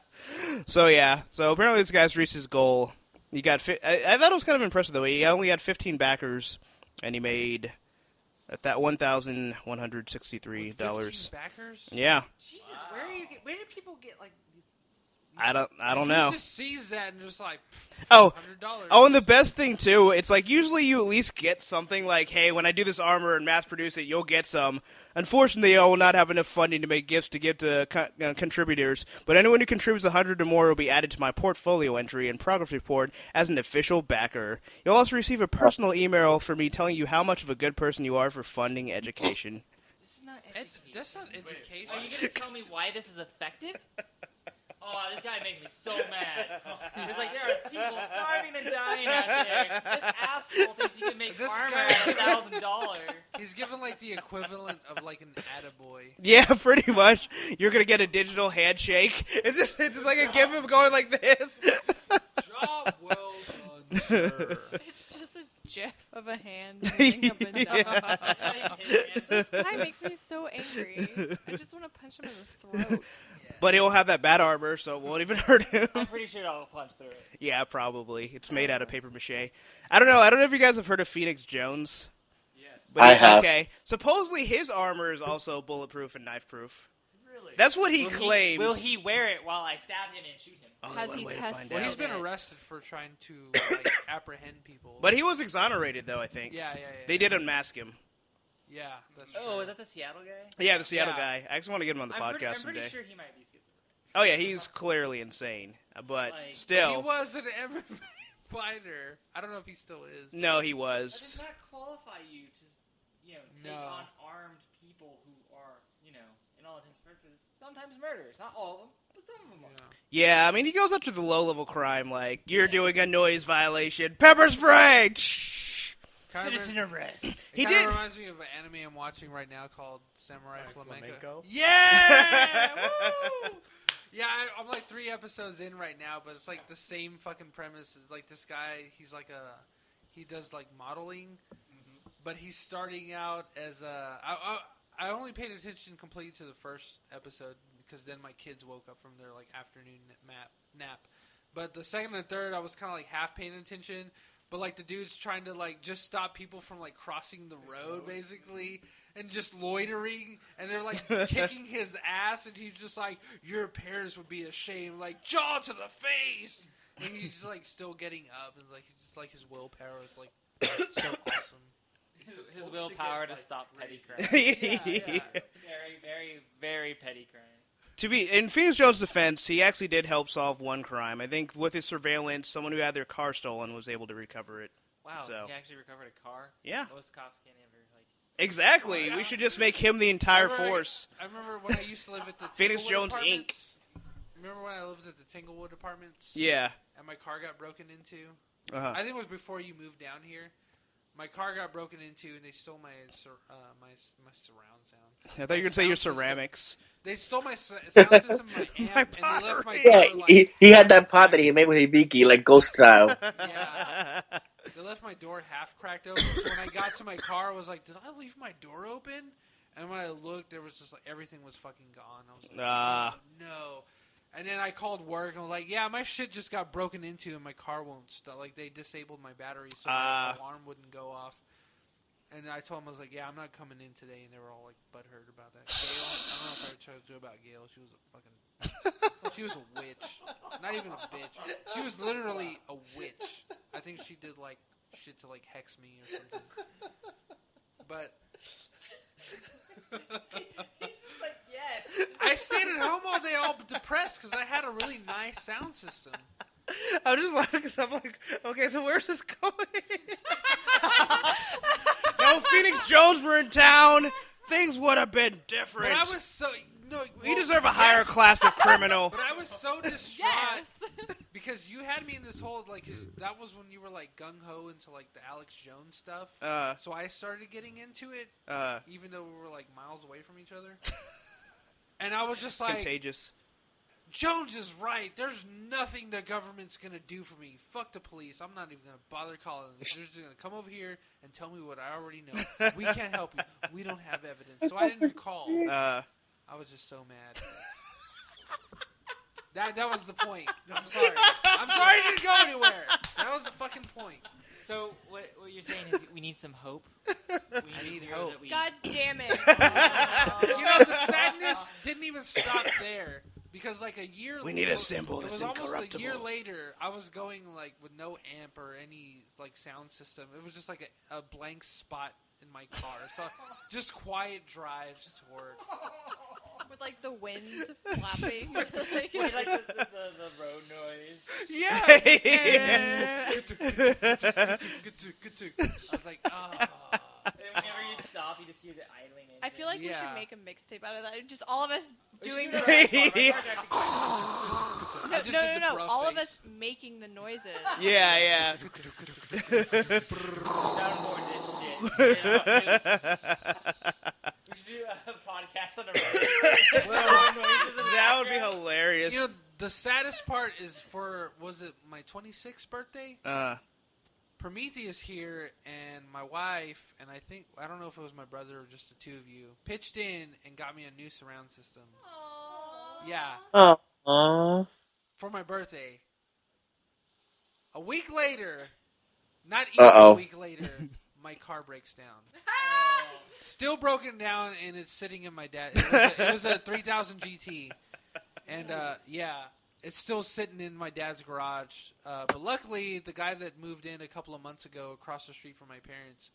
us. So, yeah. So, apparently this guy's reached his goal. He got I thought it was kind of impressive, though. He only had 15 backers, and he made at that $1,163. 15 backers? Yeah. Jesus, where do people get, like, I don't know. He just sees that and just like, $100. Oh, And the best thing too, it's like usually you at least get something like, hey, when I do this armor and mass produce it, you'll get some. Unfortunately, I will not have enough funding to make gifts to give to contributors, but anyone who contributes 100 or more will be added to my portfolio entry and progress report as an official backer. You'll also receive a personal email from me telling you how much of a good person you are for funding education. This is not education. That's not education. Are you going to tell me why this is effective? Oh, this guy makes me so mad. It's like there are people starving and dying out there. This asshole thinks he can make armor at $1,000. He's given like the equivalent of like an attaboy. Yeah, pretty much. You're gonna get a digital handshake. It's just like a gif of going like this. Job well done, sir. It's just a gif of a hand moving up and down. This guy makes me so angry. I just want to punch him in the throat. But he'll have that bad armor, so it won't even hurt him. I'm pretty sure I'll punch through it. Yeah, probably. It's made out of paper mache. I don't know if you guys have heard of Phoenix Jones. Yes. But I have. Okay. Supposedly his armor is also bulletproof and knife-proof. Really? That's what he claims. Will he wear it while I stab him and shoot him? Has he tested? Well, he's been arrested for trying to like apprehend people. But he was exonerated, though, I think. Yeah. They did unmask him. Yeah, that's Oh, true. is that the Seattle guy? Yeah, the Seattle guy. I actually want to get him on the I'm podcast pretty someday. sure he might be schizophrenic. Oh yeah, he's clearly insane, but Like- still. He was an MMA fighter. I don't know if he still is. No, he That was. does not qualify you to, take No. on armed people who are, in all intents and purposes, sometimes murderers. Not all of them, but some of them are. Yeah, I mean, he goes up to the low-level crime, like, you're doing a noise violation. Pepper spray! Citizen arrest. He It kinda did. reminds me of an anime I'm watching right now called Samurai Flamenco. Flamenco? Yeah! Woo! Yeah, I'm like 3 episodes in right now, but it's like the same fucking premise. It's like this guy, he does like modeling, but he's starting out as I only paid attention completely to the first episode because then my kids woke up from their like afternoon nap. But the second and third, I was kind of like half paying attention. But like the dude's trying to like just stop people from like crossing the road basically and just loitering, and they're like kicking his ass, and he's just like, your parents would be ashamed, like jaw to the face, and he's just like still getting up, and like he's just like his willpower is like so awesome. His willpower to stop petty crime. Yeah. Very, very, very petty crime. To be in Phoenix Jones' defense, he actually did help solve one crime. I think with his surveillance, someone who had their car stolen was able to recover it. Wow, So. he actually recovered a car? Yeah. Most cops can't ever, like... Exactly. Oh, yeah. We should just make him the entire I remember- force. I remember when I used to live at the Phoenix Tanglewood Jones, Apartments. Remember when I lived at the Tanglewood Apartments? Yeah. And my car got broken into? Uh-huh. I think it was before you moved down here. My car got broken into, and they stole my surround sound. I thought you were going to say your ceramics. They stole my sound system, my amp, and they left my door, Yeah, like, he had that pot that he made with Hibiki, like ghost style. yeah. They left my door half cracked open, so when I got to my car, I was like, did I leave my door open? And when I looked, there was just like, everything was fucking gone. I was like, oh, no. And then I called work, and I was like, yeah, my shit just got broken into, and my car won't start. Like, they disabled my battery, so my alarm wouldn't go off. And I told them, I was like, yeah, I'm not coming in today. And they were all, like, butthurt about that. Gail, I don't know if I told you about Gail. She was a fucking... she was a witch. Not even a bitch. She was literally a witch. I think she did, like, shit to, like, hex me or something. But... He's just like, yes. I stayed at home all day all depressed because I had a really nice sound system. I'm just laughing because I'm like, okay, so where's this going? No, Phoenix Jones were in town. Things would have been different. But I was so... No, we deserve a higher class of criminal. But I was so distraught because you had me in this whole, like, 'cause that was when you were, like, gung-ho into, like, the Alex Jones stuff. So I started getting into it, even though we were, like, miles away from each other. And I was just like... Contagious. Jones is right. There's nothing the government's going to do for me. Fuck the police. I'm not even going to bother calling them. They're just going to come over here and tell me what I already know. We can't help you. We don't have evidence. So I didn't call. I was just so mad. That was the point. I'm sorry. I'm sorry it didn't go anywhere. That was the fucking point. So what you're saying is we need some hope? I need hope. God damn it. You know, the sadness didn't even stop there. Because, like, a year... We need a symbol It that's was almost a year incorruptible. later, I was going, like, with no amp or any, like, sound system. It was just, like, a blank spot in my car. So, just quiet drives to work. With, like, the wind flapping. With, like, the road noise. Yeah! Yeah. I was like, oh... And whenever you stop, you just hear the idling engine. I feel like we should make a mixtape out of that. Just all of us doing the... No. All of us making the noises. Yeah. We should do a podcast on the road. That would be hilarious. You know, the saddest part is was it my 26th birthday? Prometheus here and my wife, and I don't know if it was my brother or just the two of you, pitched in and got me a new surround system. Aww. Yeah. Aww. For my birthday. A week later, not even a week later, my car breaks down. Still broken down, and it's sitting in my dad. It was a 3000 GT. And, it's still sitting in my dad's garage. But luckily, the guy that moved in a couple of months ago across the street from my parents,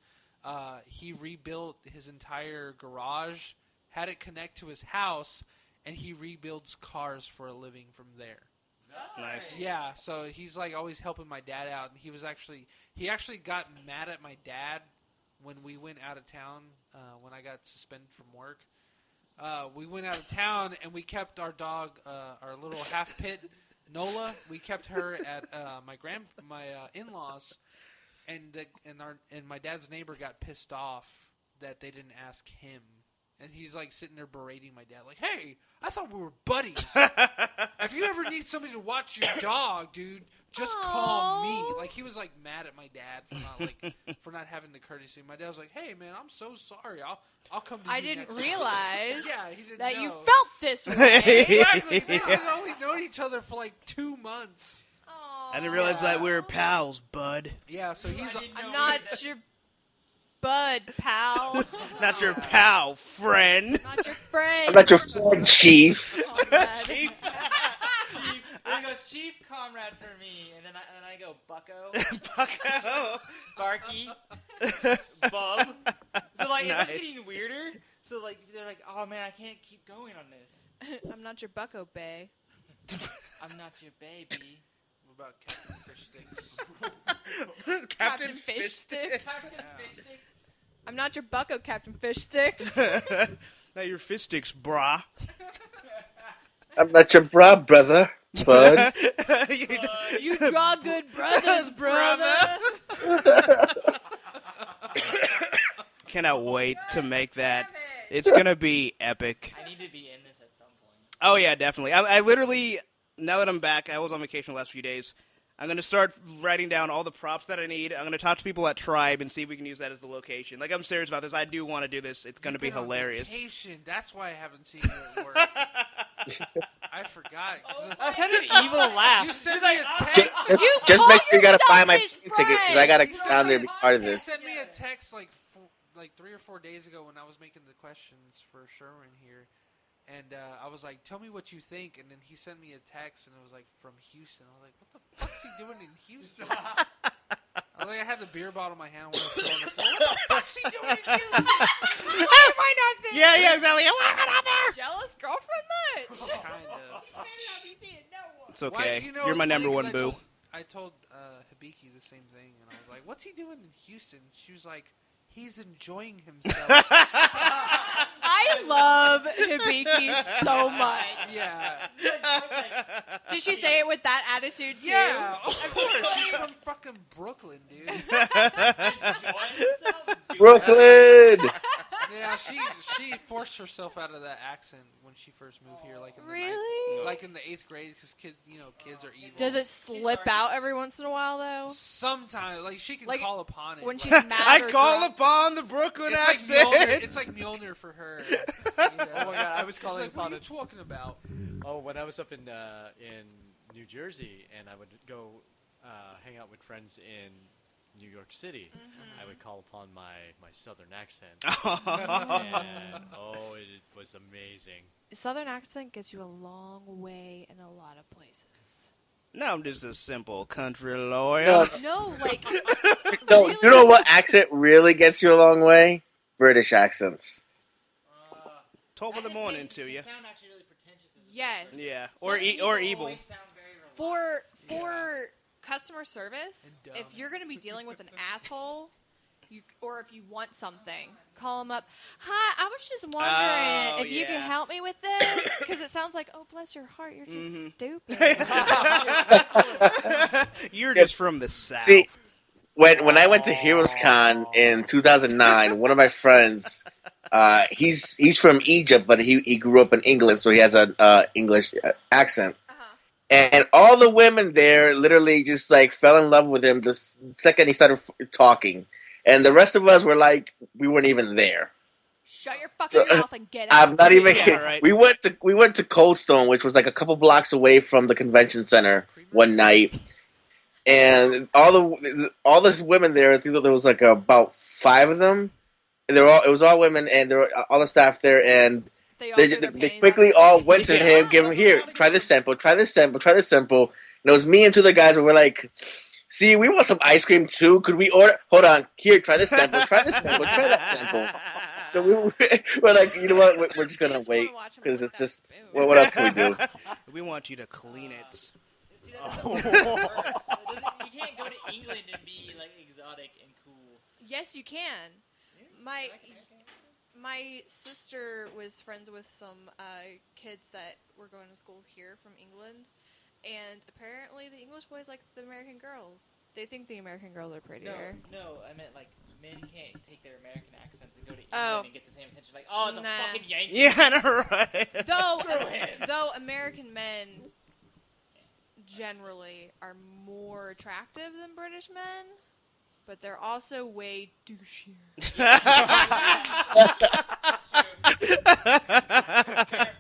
he rebuilt his entire garage, had it connect to his house, and he rebuilds cars for a living from there. Nice. Yeah, so he's like always helping my dad out, and he actually got mad at my dad when we went out of town when I got suspended from work. We went out of town and we kept our dog, our little half pit Nola. We kept her at my in-laws, and my dad's neighbor got pissed off that they didn't ask him. And he's like sitting there berating my dad, like, "Hey, I thought we were buddies. If you ever need somebody to watch your dog, dude, just call me." Like he was like mad at my dad for not having the courtesy. My dad was like, "Hey, man, I'm so sorry. I'll come to you." I didn't next realize yeah, he didn't that know. you felt this way. Exactly. They had only known each other for like 2 months. I didn't realize that we were pals, bud. Yeah, so he's. I'm not your bud, pal. Not your pal, friend. Not your friend. I'm not your friend, Chief. Chief. Then he goes, "Chief, comrade for me," and then I go, "Bucko." Bucko. Sparky. Bub. So like, Nice. it's just getting weirder. So like, they're like, "Oh man, I can't keep going on this." I'm not your bucko, bae. I'm not your baby. What about Captain Fish Sticks? Captain Fish Sticks. Captain Fish Sticks. I'm not your bucko, Captain Fish Sticks. Now your fist sticks, brah. I'm not your bra brother, bud. You draw good brothers, brother. Cannot wait to make that. It's gonna be epic. I need to be in this at some point. Oh yeah, definitely. I literally, now that I'm back, I was on vacation the last few days. I'm going to start writing down all the props that I need. I'm going to talk to people at Tribe and see if we can use that as the location. Like, I'm serious about this. I do want to do this. It's going to be hilarious. Vacation. That's why I haven't seen you at work. I forgot. I said an evil laugh. You sent me a text. Just make sure you gotta buy my plane ticket because I gotta get down there and be part of You this. sent me a text like 3 or 4 days ago when I was making the questions for Sherwin here. And I was like, "Tell me what you think." And then he sent me a text, and it was like from Houston. I was like, "What the fuck's he doing in Houston?" I had the beer bottle in my hand. I wanted to throw it on the floor. What the fuck's he doing in Houston? Why am I not there? Yeah, exactly. Why am I not there? Jealous girlfriend much? Kind of. It's okay. Well, you know, You're my it's number funny one 'cause boo. I told Hibiki the same thing, and I was like, "What's he doing in Houston?" She was like, "He's enjoying himself." I love Hibiki so much. Yeah. Did she say it with that attitude too? Yeah, of course. She's from fucking Brooklyn, dude. Brooklyn. Yeah, she forced herself out of that accent when she first moved here, like in the Really? like in the 8th grade, because kids are evil. Does it slip out every once in a while though? Sometimes, like she can Like, call upon it when but- she's mad I or call drunk? upon the Brooklyn It's like accent. Mjolnir. It's like Mjolnir for her. You know? Oh my god, I was She's calling like, upon "What are you it. talking about?" Oh, when I was up in New Jersey, and I would go hang out with friends in New York City, I would call upon my southern accent. And it was amazing. Southern accent gets you a long way in a lot of places. No, I'm just a simple country lawyer. No, like No, you know what accent really gets you a long way? British accents. 12 in the morning to you. Sound actually really pretentious. yes. Yeah, or evil. For customer service, if you're going to be dealing with an asshole, or if you want something, call them up. "Hi, I was just wondering if you can help me with this," because it sounds like, "Oh, bless your heart, you're just stupid." You're just from the South. See, when I went to Heroes Con in 2009, one of my friends, he's from Egypt, but he grew up in England, so he has an English accent. And all the women there literally just like fell in love with him the second he started talking. And the rest of us were like, we weren't even there. Shut your fucking mouth and get out. I'm not even kidding. Right. We went to Cold Stone, which was like a couple blocks away from the convention center one night. And all those women there, I think there was like about 5 of them. And it was all women, and there were all the staff there, and they quickly all went to him, give him, "Here, try this sample, try this sample, try this sample." And it was me and 2 other guys, and we're like See, we want some ice cream too. Could we order? Hold on. Here, try this sample. Try this sample. Try that sample. So we're like, you know what? We're just gonna wait because it's just. Well, what else can we do? We want you to clean it. See, that's the worst. You can't go to England and be like exotic and cool. Yes, you can. My sister was friends with some kids that were going to school here from England, and apparently the English boys like the American girls. They think the American girls are prettier. No, I meant like men can't take their American accents and go to England and get the same attention. Like, oh, it's a fucking Yankee. Yeah, I know, right? Though American men generally are more attractive than British men, but they're also way douchier.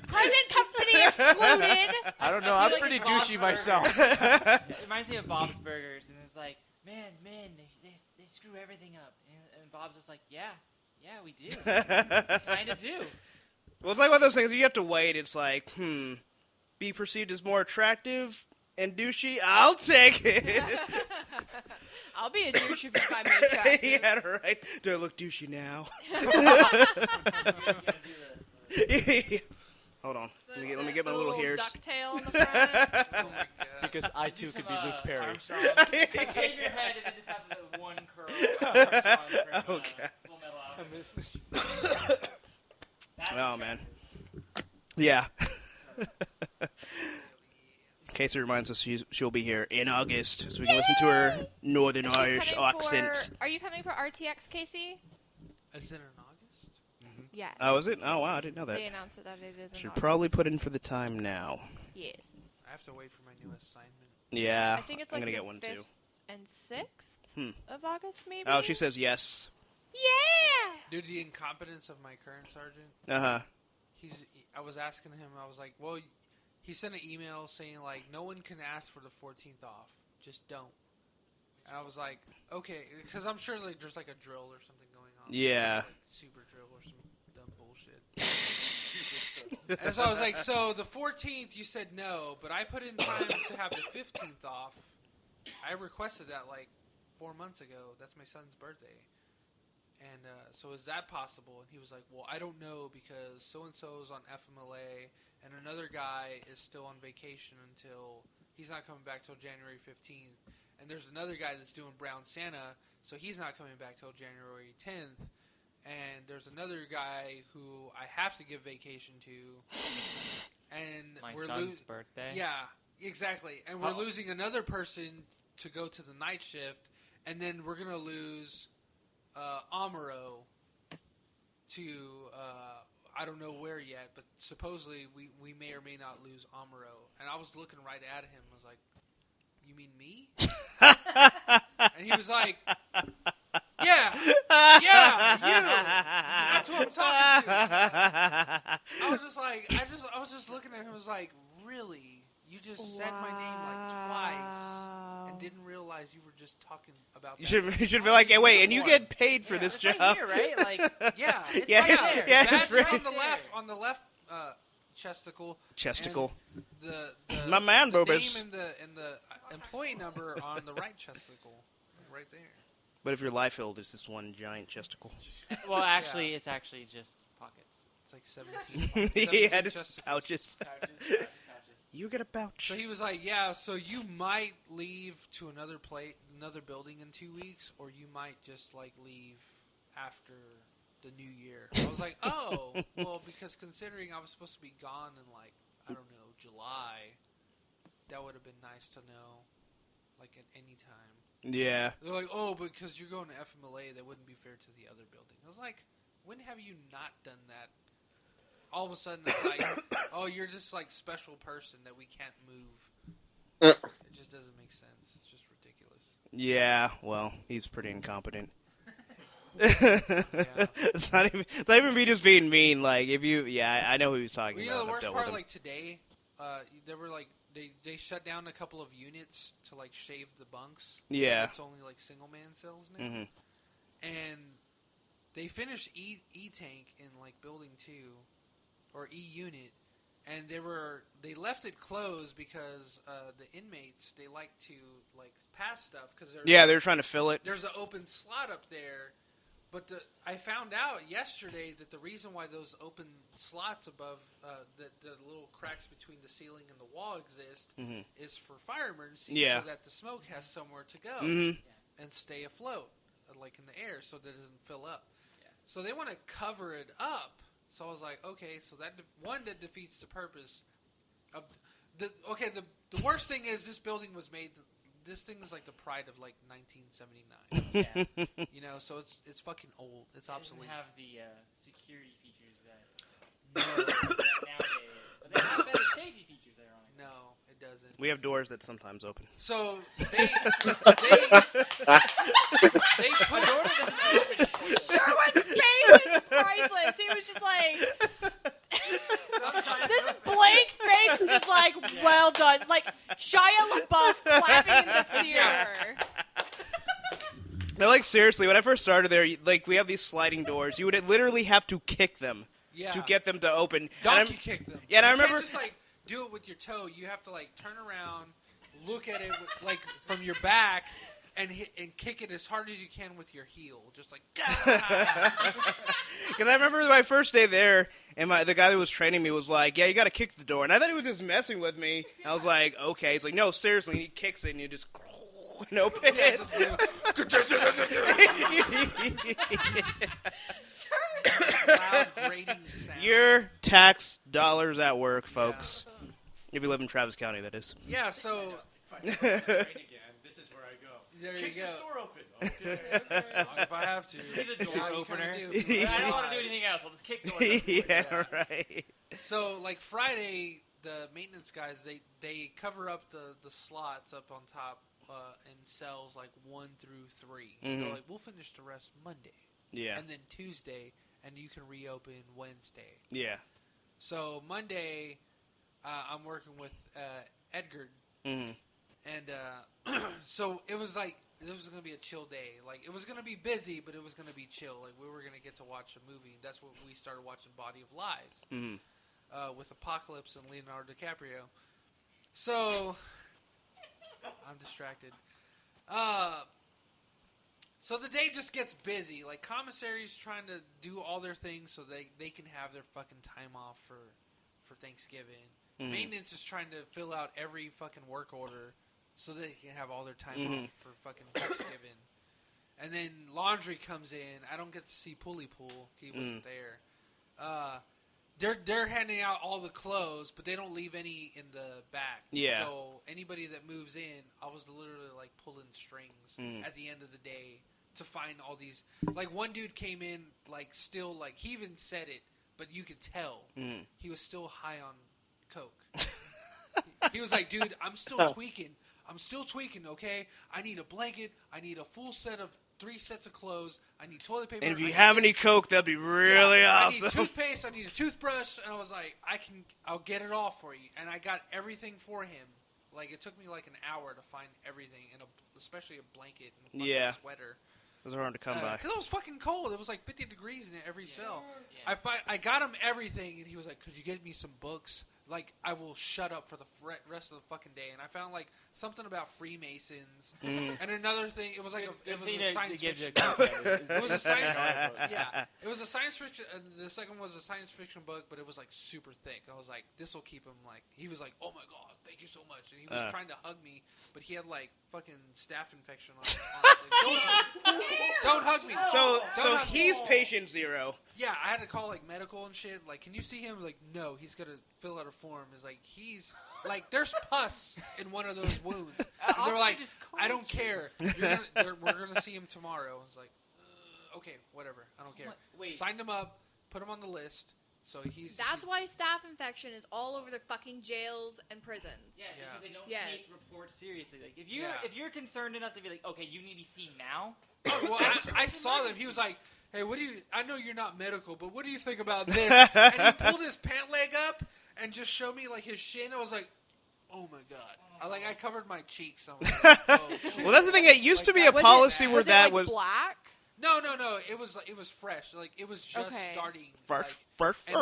Present company excluded. I don't know. I'm pretty douchey myself. It reminds me of Bob's Burgers, and it's like, man, they screw everything up. And Bob's just like, yeah, we do. Kind of do. Well, it's like one of those things you have to wait. It's like, be perceived as more attractive and douchey. I'll take it. I'll be a douche if you find me attractive. Yeah, right. Do I look douchey now? Hold on. Let me get my little hairs. Ducktail in the front. Oh my God. Because I too could be Luke Perry. Shave your head and then just have the one curl. Okay. Full Metal outfit. Oh man. Yeah. Casey reminds us she'll be here in August, so we can listen to her Northern Irish accent. Are you coming for RTX, Casey? Is it in August? Mm-hmm. Yeah. Oh, is it? Oh, wow, I didn't know that. They announced that it is in Should August. probably put in for the time now. Yes. I have to wait for my new assignment. Yeah, I think it's like I'm gonna the get one 5th too. and 6th of August, maybe. Oh, she says yes. Yeah. Dude, the incompetence of my current sergeant. Uh-huh. I was asking him. I was like, well, he sent an email saying like, no one can ask for the 14th off. Just don't. And I was like, okay, because I'm sure like there's like a drill or something going on. Yeah. Like super drill or some dumb bullshit. And so I was like, so the 14th you said no, but I put in time to have the 15th off. I requested that like 4 months ago. That's my son's birthday. And so is that possible? And he was like, well, I don't know because so-and-so's on FMLA and another guy is still on vacation until he's not coming back till January 15th. And there's another guy that's doing Brown Santa, so he's not coming back till January 10th. And there's another guy who I have to give vacation to. And My we're son's birthday? Yeah, exactly. And we're losing another person to go to the night shift. And then we're going to lose Amaro to I don't know where yet, but supposedly we may or may not lose Amaro. And I was looking right at him. I was like, you mean me? And he was like, yeah, you. That's who I'm talking to. I was just like, I was just looking at him. I was like, really? You just said my name like twice and didn't realize you were just talking about that. You should be like, hey, wait, and you get paid for this job. Right here, right? Like, yeah, it's yeah, right there. yeah, That's right on the left. On the left, chesticle. Chesticle. The My man, the Bobus. name and the employee number on the right chesticle, right there. But if your life filled, it's this one giant chesticle. well, actually, it's actually just pockets. It's like 17. Yeah, just pouches. You get a pouch. So he was like, yeah, so you might leave to another building in 2 weeks, or you might just like leave after the new year. I was like, oh, well, because considering I was supposed to be gone in like, I don't know, July, that would have been nice to know, like at any time. Yeah. They're like, oh, because you're going to FMLA, that wouldn't be fair to the other building. I was like, when have you not done that? All of a sudden, it's like, oh, you're just like special person that we can't move. It just doesn't make sense. It's just ridiculous. Yeah, well, he's pretty incompetent. Yeah. It's not even me just being mean. Like, if you, I know who he's talking Well, you about. know, the I've worst dealt part, with him. like today, they were like, they shut down a couple of units to like shave the bunks. Yeah. So it's only like single man cells now. Mm-hmm. And they finished E-Tank in like building 2 or E-Unit, and they left it closed because the inmates, they like to pass stuff because they're trying to fill it. There's an open slot up there, but I found out yesterday that the reason why those open slots above the little cracks between the ceiling and the wall exist is for fire emergencies, so that the smoke has somewhere to go and stay afloat, like in the air, so that it doesn't fill up. Yeah. So they want to cover it up. So I was like, okay, so that defeats the purpose of the worst thing is this building was made. This thing is like the pride of 1979. Yeah. You know, so it's fucking old. It's obsolete. It doesn't have the security features that nowadays. But they have better safety features, ironically. No, it doesn't. We have doors that sometimes open. So they put Sherwin's face is priceless. He was just like, this blank face was just like, well done. Like Shia LaBeouf clapping in the theater. No, like seriously, when I first started there, we have these sliding doors. You would literally have to kick them to get them to open. Donkey kick them. Yeah, and I you remember can't just do it with your toe. You have to turn around, look at it from your back, and kick it as hard as you can with your heel, just like. Because I remember my first day there, and the guy that was training me was like, "Yeah, you got to kick the door," and I thought he was just messing with me. And I was like, "Okay." He's like, "No, seriously." And he kicks it, and you just and open it. Loud grating sound. Your tax dollars at work, folks. Yeah. If you live in Travis County, that is. Yeah. So. This is where I go. There Kick you go. this door open. Okay. If I have to. Just be the door opener. I don't want to do anything else. I'll just kick doors open. Yeah, right. So, Friday, the maintenance guys, they cover up the slots up on top in cells 1 through 3. Mm-hmm. They're like, we'll finish the rest Monday. Yeah. And then Tuesday, and you can reopen Wednesday. Yeah. So, Monday, I'm working with Edgar. Mm-hmm. And so it was it was going to be a chill day. It was going to be busy, but it was going to be chill. We were going to get to watch a movie. That's what we started watching, Body of Lies, with Apocalypse and Leonardo DiCaprio. So I'm distracted. So the day just gets busy. Commissary's trying to do all their things so they can have their fucking time off for Thanksgiving. Mm-hmm. Maintenance is trying to fill out every fucking work order so they can have all their time off for fucking Thanksgiving. And then laundry comes in. I don't get to see Pulley Pool. He wasn't there. They're handing out all the clothes, but they don't leave any in the back. Yeah. So anybody that moves in, I was literally pulling strings at the end of the day to find all these. One dude came in still he even said it, but you could tell he was still high on coke. He was like, dude, I'm still tweaking. Okay? I need a blanket. I need a full set of 3 sets of clothes. I need toilet paper. And if you have any coke, that'd be really awesome. I need toothpaste. I need a toothbrush. And I was like, I'll get it all for you. And I got everything for him. It took me an hour to find everything, and especially a blanket and a sweater. Those are hard to come by. Because it was fucking cold. It was 50 degrees in every cell. Yeah. I got him everything, and he was like, could you get me some books? I will shut up for the rest of the fucking day. And I found something about Freemasons, and another thing. It was it was a science fiction. It was a science. Yeah, it was a science fiction. And the second was a science fiction book, but it was super thick. I was like, this will keep him He was like, oh my god, thank you so much. And he was trying to hug me, but he had fucking staph infection on don't hug me. So he's patient 0. Yeah, I had to call medical and shit. Can you see him? No, he's gonna fill out a form. It's he's there's pus in one of those wounds. And they're like, I don't care. We're gonna see him tomorrow. I was like, okay, whatever. I don't care. Wait. Signed him up, put him on the list. So That's why staph infection is all over the fucking jails and prisons. Yeah, because they don't take reports seriously. If you're concerned enough to be okay, you need to be seen now. Well, I saw them. He was like, hey, I know you're not medical, but what do you think about this? And he pulled his pant leg up and just showed me his shin. I was like, oh my god. I covered my cheeks. I was like, oh, shit. Well, that's the thing. It used to be a policy where that was black. No. It was fresh. Like it was just starting. Fresh. In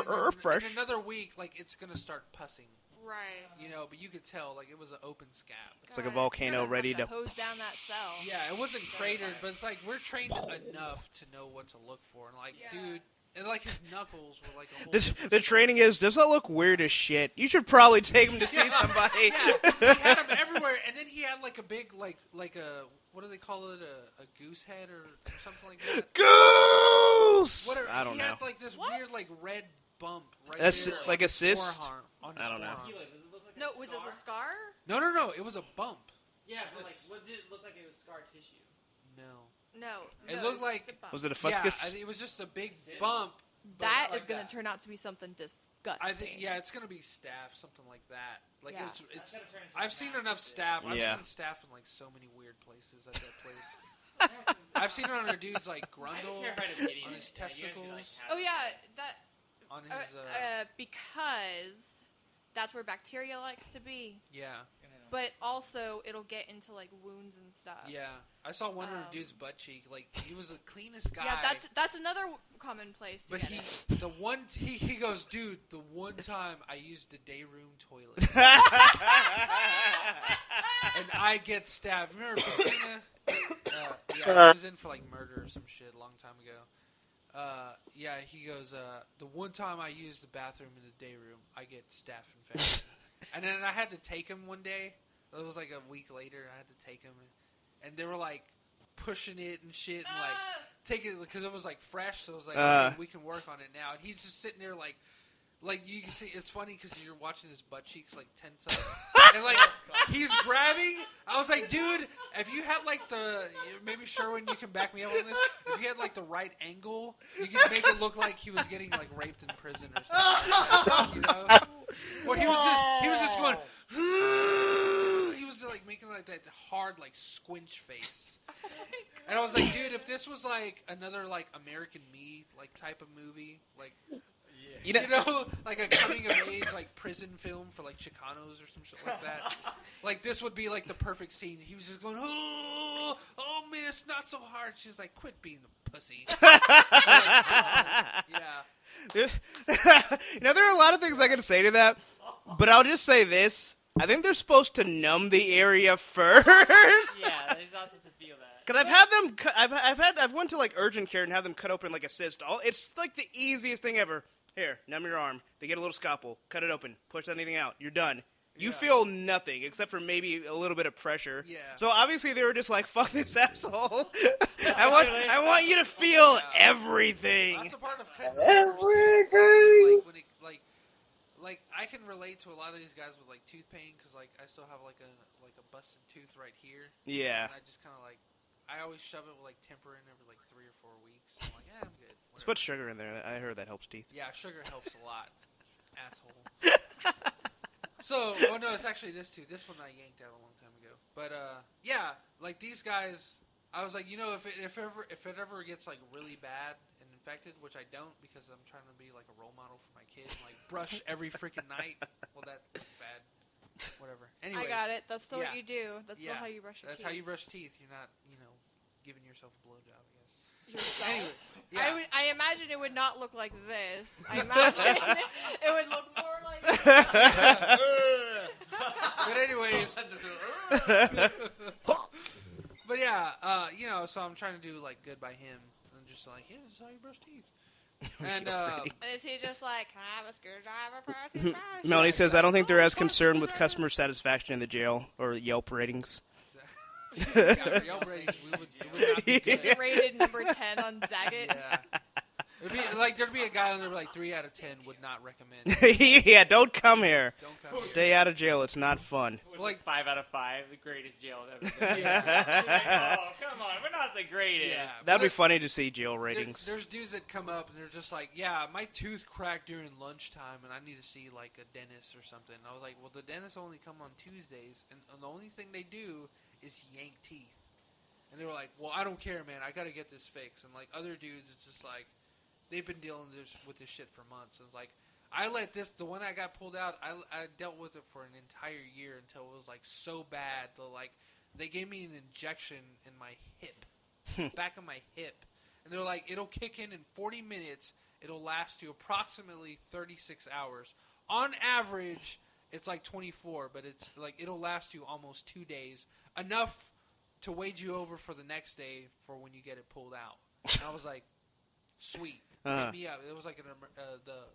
another week, like it's gonna start pussing. Right. You know, but you could tell like it was an open scab. It's like a volcano ready to hose down that cell. Yeah, it wasn't cratered, but it's like we're trained enough to know what to look for. And like, dude, and like his knuckles were like a whole. The training is, does that look weird as shit? You should probably take him to see somebody. Yeah, he had him everywhere, and then he had like a big like a what do they call it, a goose head or something like that. Goose. Whatever. I don't he know. He had like this weird like red bump right That's there, like a cyst? forearm, on his I don't know. forearm. No, was this a scar? No. It was a bump. Yeah, but like, what did it look like? It was scar tissue. No. It looked like. Was it a fuscus? Yeah, it was just a big bump. That is going to turn out to be something disgusting. I think, it's going to be staph, something like that. Like it's I've seen enough staph. I've seen staph in like so many weird places at that place. I've seen it on a dude's like grundle, on his testicles. Oh yeah, that. On his because that's where bacteria likes to be. Yeah. But also, it'll get into like wounds and stuff. Yeah, I saw one on a dude's butt cheek. Like he was the cleanest guy. Yeah, that's another common place. To but get it. He goes, dude. The one time I used the day room toilet, and I get stabbed. Remember Christina? He was in for like murder or some shit a long time ago. He goes, the one time I used the bathroom in the day room, I get staph infection. And then I had to take him one day. It was like a week later. I had to take him, and they were like pushing it and shit, and like taking it because it was like fresh. So it was like, okay, we can work on it now. And he's just sitting there like you can see. It's funny because you're watching his butt cheeks like tense up, and like he's grabbing. I was like, dude, if you had like maybe Sherwin, you can back me up on this. If you had like the right angle, you could make it look like he was getting like raped in prison or something. Like that, you know. Or he was just going. He was like making like that hard like squinch face, and I was like, dude, if this was like another like American Me like type of movie, like you know, like a coming of age like prison film for like Chicanos or some shit like that, like this would be like the perfect scene. He was just going, oh miss, not so hard. She's like, quit being a pussy. There are a lot of things I could say to that, but I'll just say this. I think they're supposed to numb the area first. Yeah, they're not supposed to feel that. Because I've had them, I've went to like urgent care and have them cut open like a cyst. It's like the easiest thing ever. Here, numb your arm. They get a little scalpel, cut it open, push anything out. You're done. You feel nothing except for maybe a little bit of pressure. Yeah. So obviously they were just like, "Fuck this asshole." I want you to feel everything. That's a part of cutting everything. Like I can relate to a lot of these guys with like tooth pain because like I still have like a busted tooth right here. Yeah. And I just kind of like I always shove it with like Temperin every like 3 or 4 weeks. I'm like, I'm good. Whatever. Let's put sugar in there. I heard that helps teeth. Yeah, sugar helps a lot, asshole. So, no, it's actually this tooth. This one I yanked out a long time ago. But like these guys, I was like, you know, if it ever gets like really bad and infected, which I don't because I'm trying to be like a role model for my kids, like brush every freaking night. Well, that's bad. Whatever. Anyways, I got it. That's still what you do. That's still how you brush your teeth. That's how you brush teeth. You're not, giving yourself a blowjob, I guess. Anyway, I imagine it would not look like this. I imagine it would look more like But anyways. But yeah, so I'm trying to do like good by him. And just like, yeah, this is how you brush teeth. And is he just like, can I have a screwdriver for a toothbrush? Melanie says, I don't think they're as concerned with customer satisfaction in the jail or Yelp ratings. Yelp ratings, it would not be good. It's rated number 10 on Zagat. Yeah. It'd be like there'd be a guy on there like 3 out of 10 would not recommend. Yeah, don't come here. Don't come here. Stay out of jail. It's not fun. Like 5 out of 5, the greatest jail ever been. Yeah. Oh, come on, we're not the greatest. Yeah, that'd be funny to see jail ratings. There's dudes that come up and they're just like, yeah, my tooth cracked during lunchtime and I need to see like a dentist or something. And I was like, well, the dentists only come on Tuesdays and the only thing they do is yank teeth. And they were like, well, I don't care, man. I got to get this fixed. And like other dudes, it's just like, they've been dealing with this shit for months. And like, the one I got pulled out, I dealt with it for an entire year until it was like so bad. They gave me an injection in my hip, back of my hip. And they're like, it'll kick in 40 minutes. It'll last you approximately 36 hours. On average, it's like 24, but it's like it'll last you almost 2 days. Enough to wage you over for the next day for when you get it pulled out. And I was like, sweet. Hit me up. It was like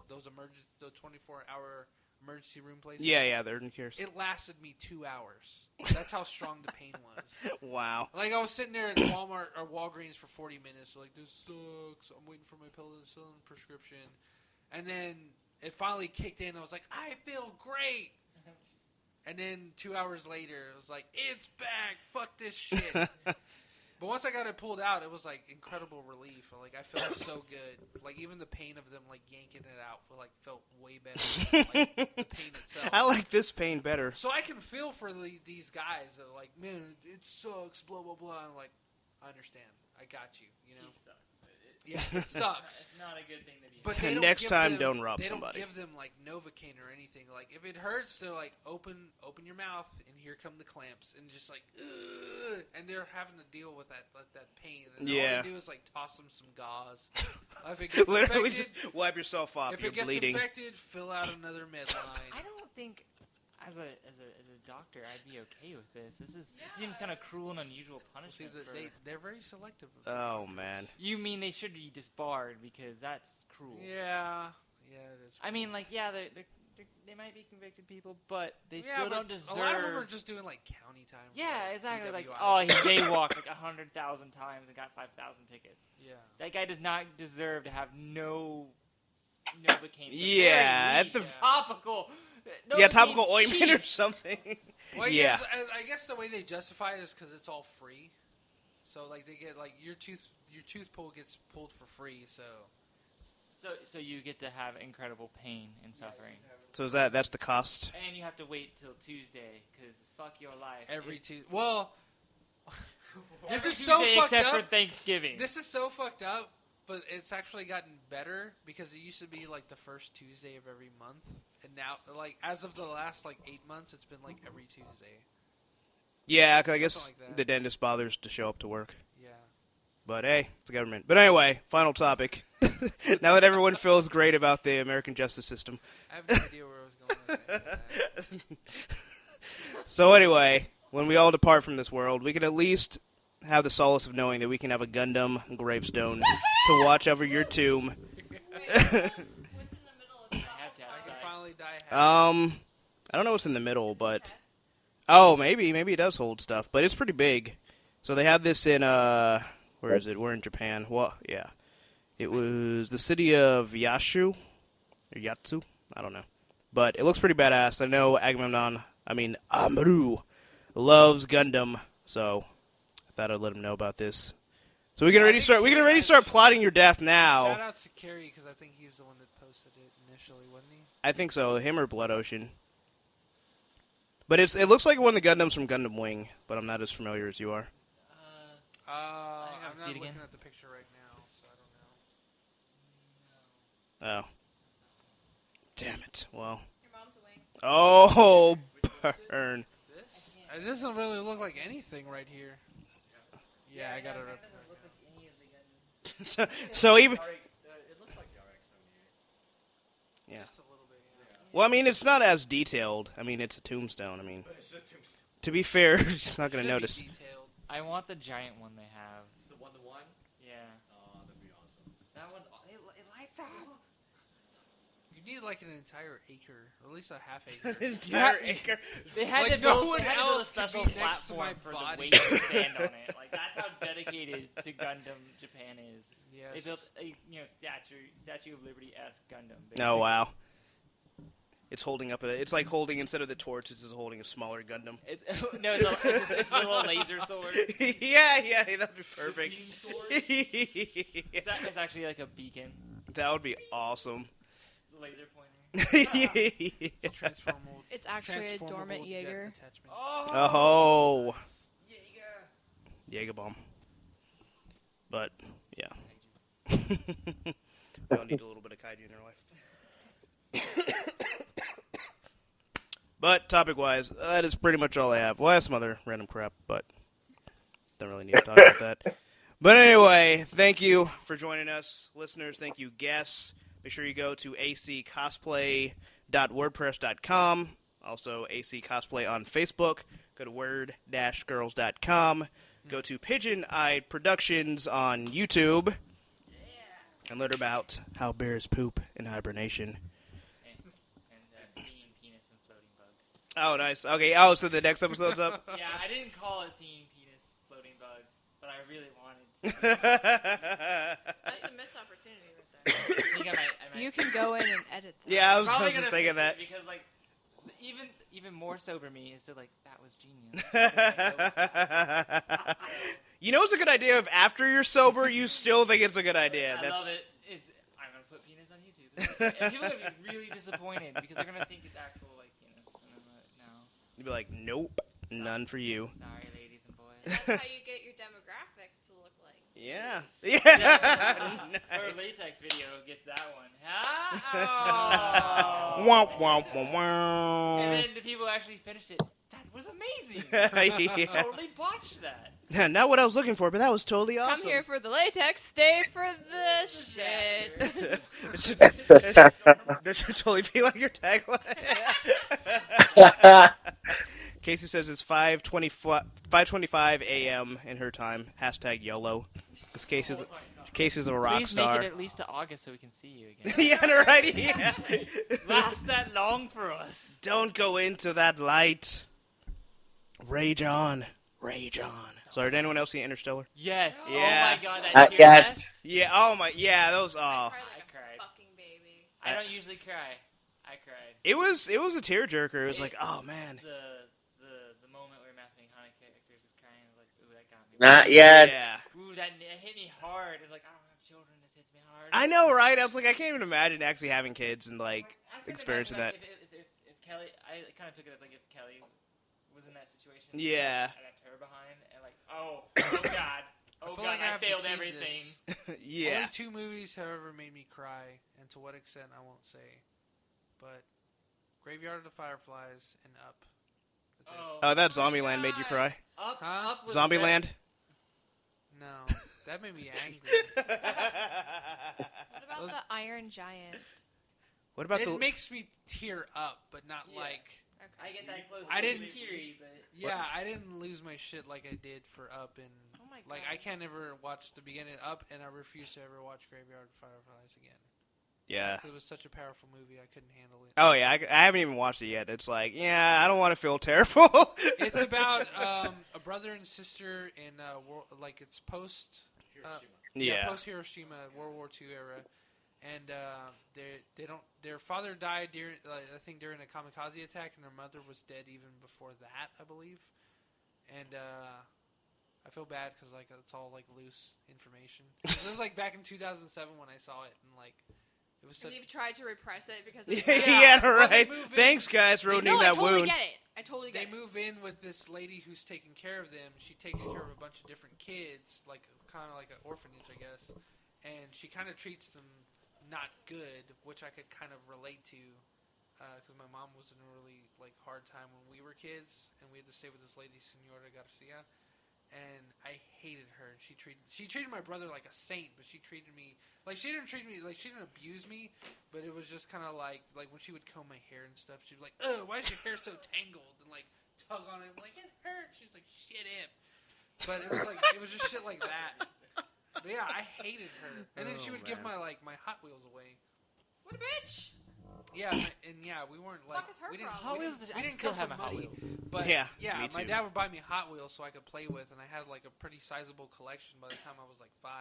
those 24-hour emergency room places. Yeah, they're urgent cares. It lasted me 2 hours. That's how strong the pain was. Wow. Like, I was sitting there at Walmart or Walgreens for 40 minutes. Like, this sucks. I'm waiting for my penicillin prescription. And then it finally kicked in. I was like, I feel great. And then 2 hours later, it was like, it's back. Fuck this shit. But once I got it pulled out, it was like incredible relief. Like, I felt so good. Like, even the pain of them like yanking it out felt way better than like, the pain itself. I like this pain better. So I can feel for these guys that are like, man, it sucks, blah blah blah. I'm like, I understand. I got you. You know. Yeah, it sucks. It's not a good thing to be. But they don't next give time, them, don't rob they somebody. They don't give them like Novocaine or anything. Like if it hurts, they're like open your mouth and here come the clamps and just like, ugh, and they're having to deal with that pain. And all they do is like toss them some gauze. If it gets literally infected, just wipe yourself off. If You're it gets bleeding. infected, fill out another med line. I don't think. As a doctor, I'd be okay with this. This seems kind of cruel and unusual punishment. They're very selective. Oh man. You mean they should be disbarred because that's cruel? Yeah, it is. I mean, like, yeah, they might be convicted people, but they still don't deserve. A lot of them are just doing like county time. Yeah, exactly. Like, DWIs. he jaywalked like 100,000 times and got 5,000 tickets. Yeah, that guy does not deserve to have no Novocaine. Yeah, it's a topical. Topical ointment or something. Well, I guess the way they justify it is because it's all free. So like they get like your tooth pull gets pulled for free. So you get to have incredible pain and suffering. So that's the cost. And you have to wait till Tuesday because fuck your life. Every Tuesday. Well, this Every is so Tuesday fucked except up. for Thanksgiving. This is so fucked up. But it's actually gotten better because it used to be like the first Tuesday of every month, and now, like as of the last like 8 months, it's been like every Tuesday. Yeah, because I guess like the dentist bothers to show up to work. Yeah. But hey, it's the government. But anyway, final topic. Now that everyone feels great about the American justice system. I have no idea where I was going with that. So anyway, when we all depart from this world, we can at least have the solace of knowing that we can have a Gundam gravestone to watch over your tomb. What's in the middle? I can finally die happy. I don't know what's in the middle, but maybe it does hold stuff, but it's pretty big. So they have this in where is it? We're in Japan. Well, yeah, it was the city of Yatsu, I don't know, but it looks pretty badass. I know Amaru loves Gundam, so I thought I'd let him know about this. So we can already start plotting your death now. Shout out to Kerry because I think he was the one that posted it initially, wasn't he? I think so. Him or Blood Ocean. But it looks like one of the Gundams from Gundam Wing, but I'm not as familiar as you are. I'm not looking at the picture right now, so I don't know. Oh. Damn it. Well. Your mom's a wing. Oh, burn. It doesn't really look like anything right here. Yeah, I got it up. So even. It looks like the RX-78. Yeah. Just a little bit. Yeah. Well, I mean, it's not as detailed. I mean, it's a tombstone. I mean, to be fair, it's not going to notice. I want the giant one they have. The one? Yeah. Oh, that'd be awesome. That one, it lights up. You need like an entire acre, or at least a half acre. Entire acre. They had like to build, no one they had to build a else could special be next to platform my for body. the weight to stand on it. Like that's how dedicated to Gundam Japan is. Yes. They built a Statue of Liberty-esque Gundam. Basically. Oh wow. It's holding up. It's like holding instead of the torch. It's just holding a smaller Gundam. It's a little laser sword. yeah, that'd be perfect. It's actually like a beacon. That would be awesome. It's a laser pointer. It's actually a dormant Jaeger. Oh. Jaeger bomb. But yeah. We all need a little bit of kaiju in our life. But topic-wise, that is pretty much all I have. Well, I have some other random crap, but don't really need to talk about that. But anyway, thank you for joining us, listeners. Thank you, guests. Make sure you go to accosplay.wordpress.com. Also, AC Cosplay on Facebook. Go to word-girls.com. Go to Pigeon Eyed Productions on YouTube. And learn about how bears poop in hibernation. Singing penis and floating bug. Oh, nice. Okay, so the next episode's up? Yeah, I didn't call it singing penis floating bug, but I really wanted to. That's a missed opportunity right there. I think I might. You can go in and edit that. Yeah, I was Probably just gonna thinking fix that. it because like even more sober me is still like that was genius. You know it's a good idea if after you're sober you still think it's a good idea. I love it. I'm gonna put penis on YouTube, and people are gonna be really disappointed because they're gonna think it's actual like penis, and I'm like, no. You'd be like, nope, none for you. Sorry, ladies and boys. That's how you get your demographics to look like. Yeah. Or latex video gets that one. Womp, womp, womp, womp. And then the people actually finished it. That was amazing. Yeah. Totally botched that. Not what I was looking for, but that was totally awesome. Come here for the latex, stay for the shit. That should totally be like your tagline. Casey says it's 5:25 a.m. in her time. Hashtag YOLO. Because Casey's a rock Please star. make it at least to August so we can see you again. Yeah, right. Yeah. Last that long for us. Don't go into that light. Rage on. Rage on. So did anyone else see Interstellar? Yes. Yeah. Oh my god, that tear yes. fest. Yeah. Oh my. Yeah. Those. Oh. I cried. Fucking baby. I don't usually cry. I cried. It was a tearjerker. It was like, oh man. The moment where Matthew McConaughey characters is crying, I was like, ooh, that got me. Not yet. Yeah. Ooh, that hit me hard. It's like, I don't have children. This hits me hard. I know, right? I was like, I can't even imagine actually having kids and like I couldn't experiencing that. imagine, like, if Kelly, I kind of took it as like if Kelly was in that situation. Yeah. I left her behind, and like, oh god, I feel god, like I I have to failed see everything. this. Yeah. Only 2 movies, however, made me cry, and to what extent I won't say. But Graveyard of the Fireflies and Up. That's it. Oh, that Zombieland made you cry. Up, Huh? up was Zombieland. No, that made me angry. What about the Iron Giant? What about it the? makes me tear up, but not like. I get that close. I didn't. Teary, but Yeah, I didn't lose my shit like I did for Up, and like I can't ever watch the beginning of Up, and I refuse to ever watch Graveyard of Fireflies again. Yeah. It was such a powerful movie, I couldn't handle it. Oh yeah, I haven't even watched it yet. It's like, yeah, I don't want to feel terrible. It's about a brother and sister in like it's post Yeah. post Hiroshima, World War II era, and their father died during I think during a kamikaze attack, and their mother was dead even before that, I believe. And I feel bad because like it's all like loose information. This was like back in 2007 when I saw it, and like. It was And such you've tried to repress it because of Yeah, Well, they right. move in- Thanks, guys, for opening that I totally wound. get it. I totally get They it. move in with this lady who's taking care of them. She takes care of a bunch of different kids, like kind of like an orphanage, I guess. And she kind of treats them not good, which I could kind of relate to, because my mom was in a really like hard time when we were kids, and we had to stay with this lady, Senora Garcia. And I hated her. She treated my brother like a saint, but she treated me like she didn't abuse me, but it was just kind of like when she would comb my hair and stuff, she'd be like, "Oh, why is your hair so tangled?" and like tug on it, I'm like, "It hurts." She's like, "Shit him," but it was just shit like that. But yeah, I hated her, and then she would give my Hot Wheels away. What a bitch! Yeah, and we weren't like Fuck is her we didn't problem? we didn't still come have from my Hot money, Wheels. but Yeah, my me too. dad would buy me Hot Wheels so I could play with, and I had like a pretty sizable collection by the time I was like 5.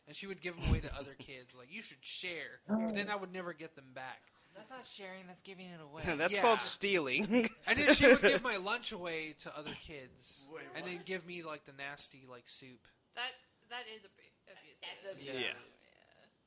And she would give them away to other kids, like you should share, but then I would never get them back. That's not sharing. That's giving it away. That's Yeah. called stealing. And then she would give my lunch away to other kids, and then give me like the nasty like soup. That is abusive. Yeah.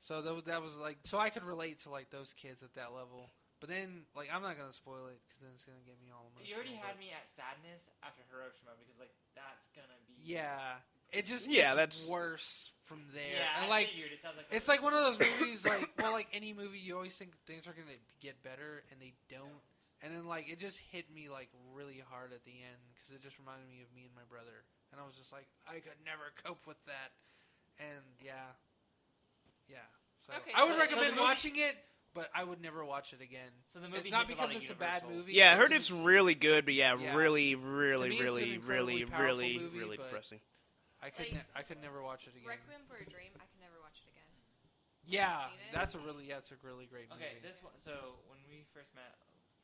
So that was like so I could relate to like those kids at that level. But then, like, I'm not going to spoil it because then it's going to get me all emotional. You already had me at sadness after Hiroshima because, like, that's going to be... Yeah. It just gets that's worse from there. Yeah, and, I like, figured. It sounds like it's like one of those movies, like, well, like any movie, you always think things are going to get better, and they don't. And then, like, it just hit me, like, really hard at the end because it just reminded me of me and my brother. And I was just like, I could never cope with that. and yeah. So Okay, I would so recommend the movie- watching it, but I would never watch it again. So the movie it's not hits a lot because of it's a bad universal- movie. Yeah, I heard it's really good, but Yeah. really, To really, me, it's an really, incredibly really, powerful really, movie, really but depressing. I could I could never watch it again. Requiem for a Dream. I could never watch it again. Yeah, Seen it? that's a really great movie. Okay, this one. So when we first met,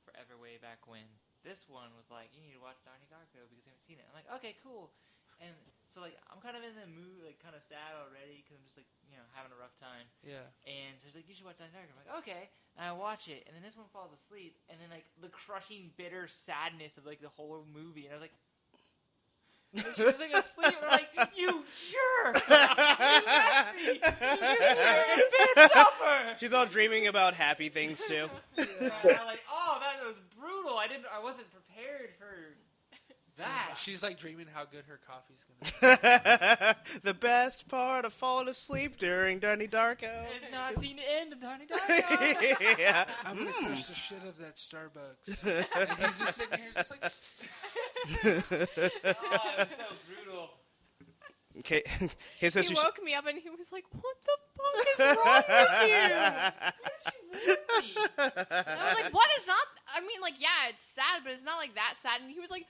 forever way back when, this one was like, you need to watch Donnie Darko because you haven't seen it. I'm like, okay, cool. And so like I'm kind of in the mood, like kind of sad already because I'm just like having a rough time. Yeah. And so she's like, you should watch Donnie Darko. I'm like, okay. And I watch it, and then this one falls asleep, and then like the crushing bitter sadness of like the whole movie, and I was like. And she's like asleep, and I'm like, you jerk! You left me! You servant bitch upper! She's all dreaming about happy things too. And I'm like, oh, that was brutal. I wasn't prepared for that. She's like dreaming how good her coffee's gonna be. The best part of falling asleep during Donnie Darko. And not seen the end of Donnie Darko. Yeah. I'm gonna crush the shit of that Starbucks. And he's just sitting here, just like. Oh, it was so brutal. Okay, he says He she woke me up and he was like, "What the fuck is wrong with you?" And I was like, "What is not? I mean, like, yeah, it's sad, but it's not like that sad." And he was like,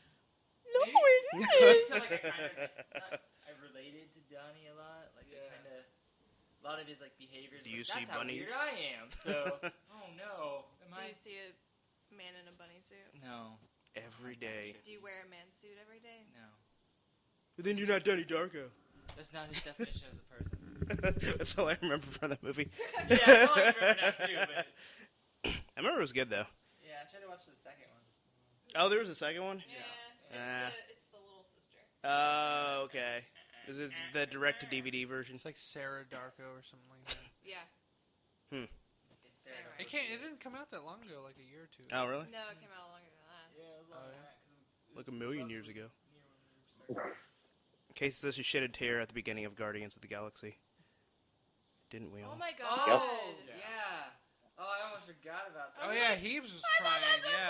"No, it is." Like, I related to Donnie a lot. Like, a lot of his like behaviors. Do you like, see that's bunnies? How weird I am. So, oh no. Do you see a man in a bunny suit? No. Every day. Do you wear a man's suit every day? No. But then you're not Donnie Darko. That's not his definition as a person. That's all I remember from the movie. Yeah, that's all I remember now too. But I remember it was good though. yeah, I tried to watch the second one. Oh, there was a second one? Yeah. It's the little sister. Oh, okay. Is it the direct-to-DVD version? It's like Sarah Darko or something like that. Yeah. It's Sarah. It didn't come out that long ago, like a year or two. Oh, really? No, it came out longer than that. Yeah, it was Like a million years ago. Casey says she shed a tear at the beginning of Guardians of the Galaxy. Didn't we all? Oh my god. Oh, yeah. Oh, I almost forgot about that. Oh yeah, Heaves was crying. Yeah.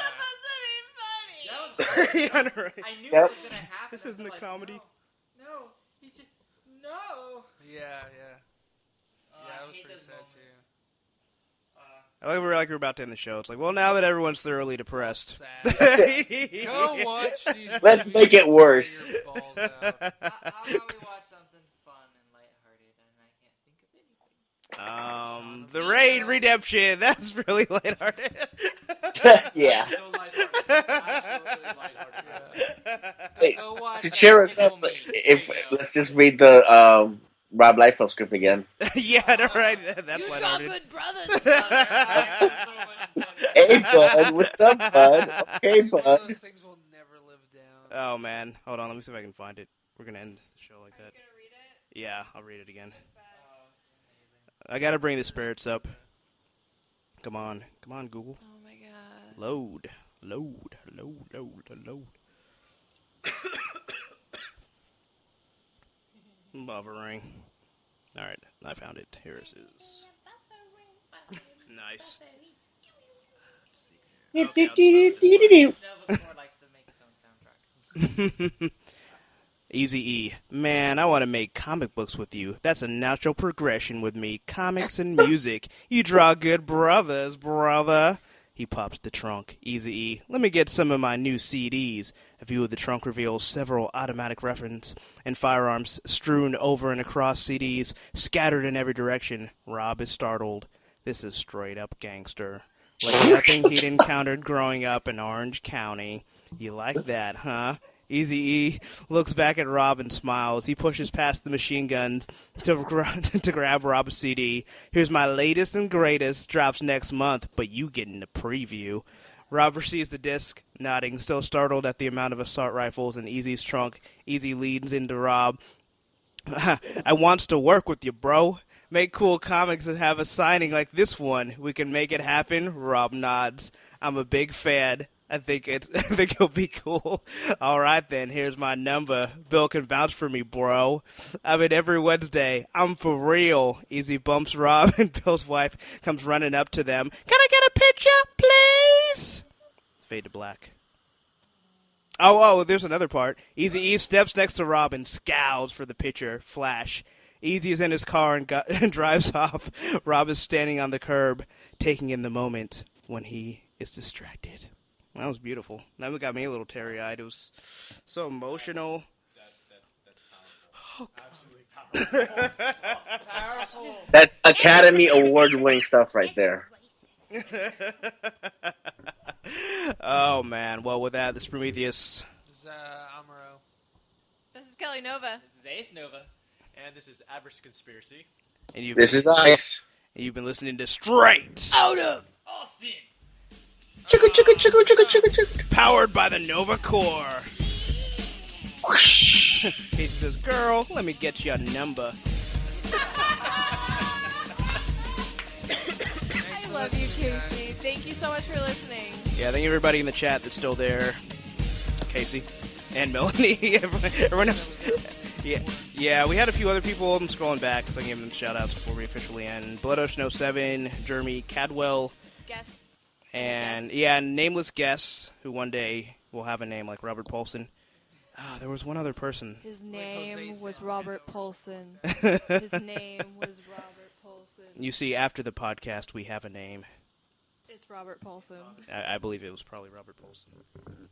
That was hard. Yeah, I know, right? I knew it was gonna happen. This I was isn't a like, comedy. No, he just no. Yeah. Oh, Yeah, I it was hate pretty those sad moments. too. I like we're about to end the show. It's like, well, now that everyone's thoroughly depressed, Go watch these. Let's movies make it and worse. cry your balls out. How about we watch something fun and lighthearted, and I can't think of anything. The Raid Redemption. That's really lighthearted. Yeah. So lighthearted. Absolutely lighthearted. Hey, Go watch to that cheer us Tickle up, Me. if There you go. let's just read the Rob Liefeld script again. Yeah, no, right. That's You draw lighthearted. good brothers. Hey, bud, what's up, bud? Okay, bud. Those things will never live down. Oh man, hold on. Let me see if I can find it. We're gonna end the show like Are you that. gonna read it? Yeah, I'll read it again. I gotta bring the spirits up. Come on, Google. Oh my god. Load. Buffering. All right, I found it. Here it is. Nice. Okay, I'll just start this Nevermore likes to make its own soundtrack. Easy-E. Man, I want to make comic books with you. That's a natural progression with me. Comics and music. You draw good brothers, brother. He pops the trunk. Easy-E. Let me get some of my new CDs. A view of the trunk reveals several automatic rifles and firearms strewn over and across CDs, scattered in every direction. Rob is startled. This is straight up gangster. Like nothing he'd encountered growing up in Orange County. You like that, huh? Eazy-E looks back at Rob and smiles. He pushes past the machine guns to grab Rob's CD. Here's my latest and greatest. Drops next month, but you getting a preview. Rob receives the disc, nodding, still startled at the amount of assault rifles in Easy's trunk. Easy leans into Rob. I wants to work with you, bro. Make cool comics and have a signing like this one. We can make it happen. Rob nods. I'm a big fan. I think it'll be cool. All right, then. Here's my number. Bill can vouch for me, bro. I'm in every Wednesday. I'm for real. Easy bumps Rob, and Bill's wife comes running up to them. Can I get a picture, please? Fade to black. Oh, there's another part. Eazy-E steps next to Rob and scowls for the picture. Flash. Easy is in his car and drives off. Rob is standing on the curb, taking in the moment when he is distracted. That was beautiful. That got me a little teary-eyed. It was so emotional. That's Academy Award-winning stuff right there. Oh, man. Well, with that, this is Prometheus. This is Amaro. This is Kelly Nova. This is Ace Nova. And this is Avarice Conspiracy. And This is Ice. And you've been listening to Straight Outta Austin. Powered by the Nova Core. Casey says, girl, let me get you a number. I love you, Casey. Thank you so much for listening. Yeah, thank you everybody in the chat that's still there. Casey and Melanie. Everyone else. Yeah, we had a few other people. I'm scrolling back because I gave them shout-outs before we officially end. Blood Ocean 07, Jeremy Cadwell. Guests. And, yeah, nameless guests who one day will have a name like Robert Paulson. Oh, there was one other person. His name was Robert Paulson. His name was Robert Paulson. You see, after the podcast, we have a name. It's Robert Paulson. I believe it was probably Robert Paulson.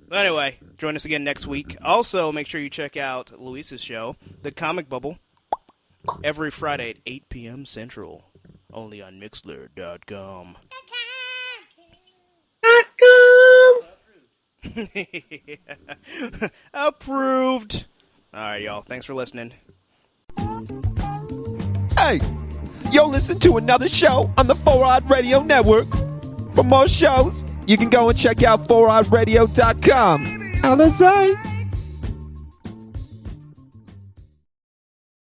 But anyway, join us again next week. Also, make sure you check out Luis's show, The Comic Bubble, every Friday at 8 p.m. Central, only on Mixler.com. Approved. All right, y'all. Thanks for listening. Hey, yo, listen to another show on the 4-Odd Radio Network. For more shows, you can go and check out 4oddradio.com. Alizé.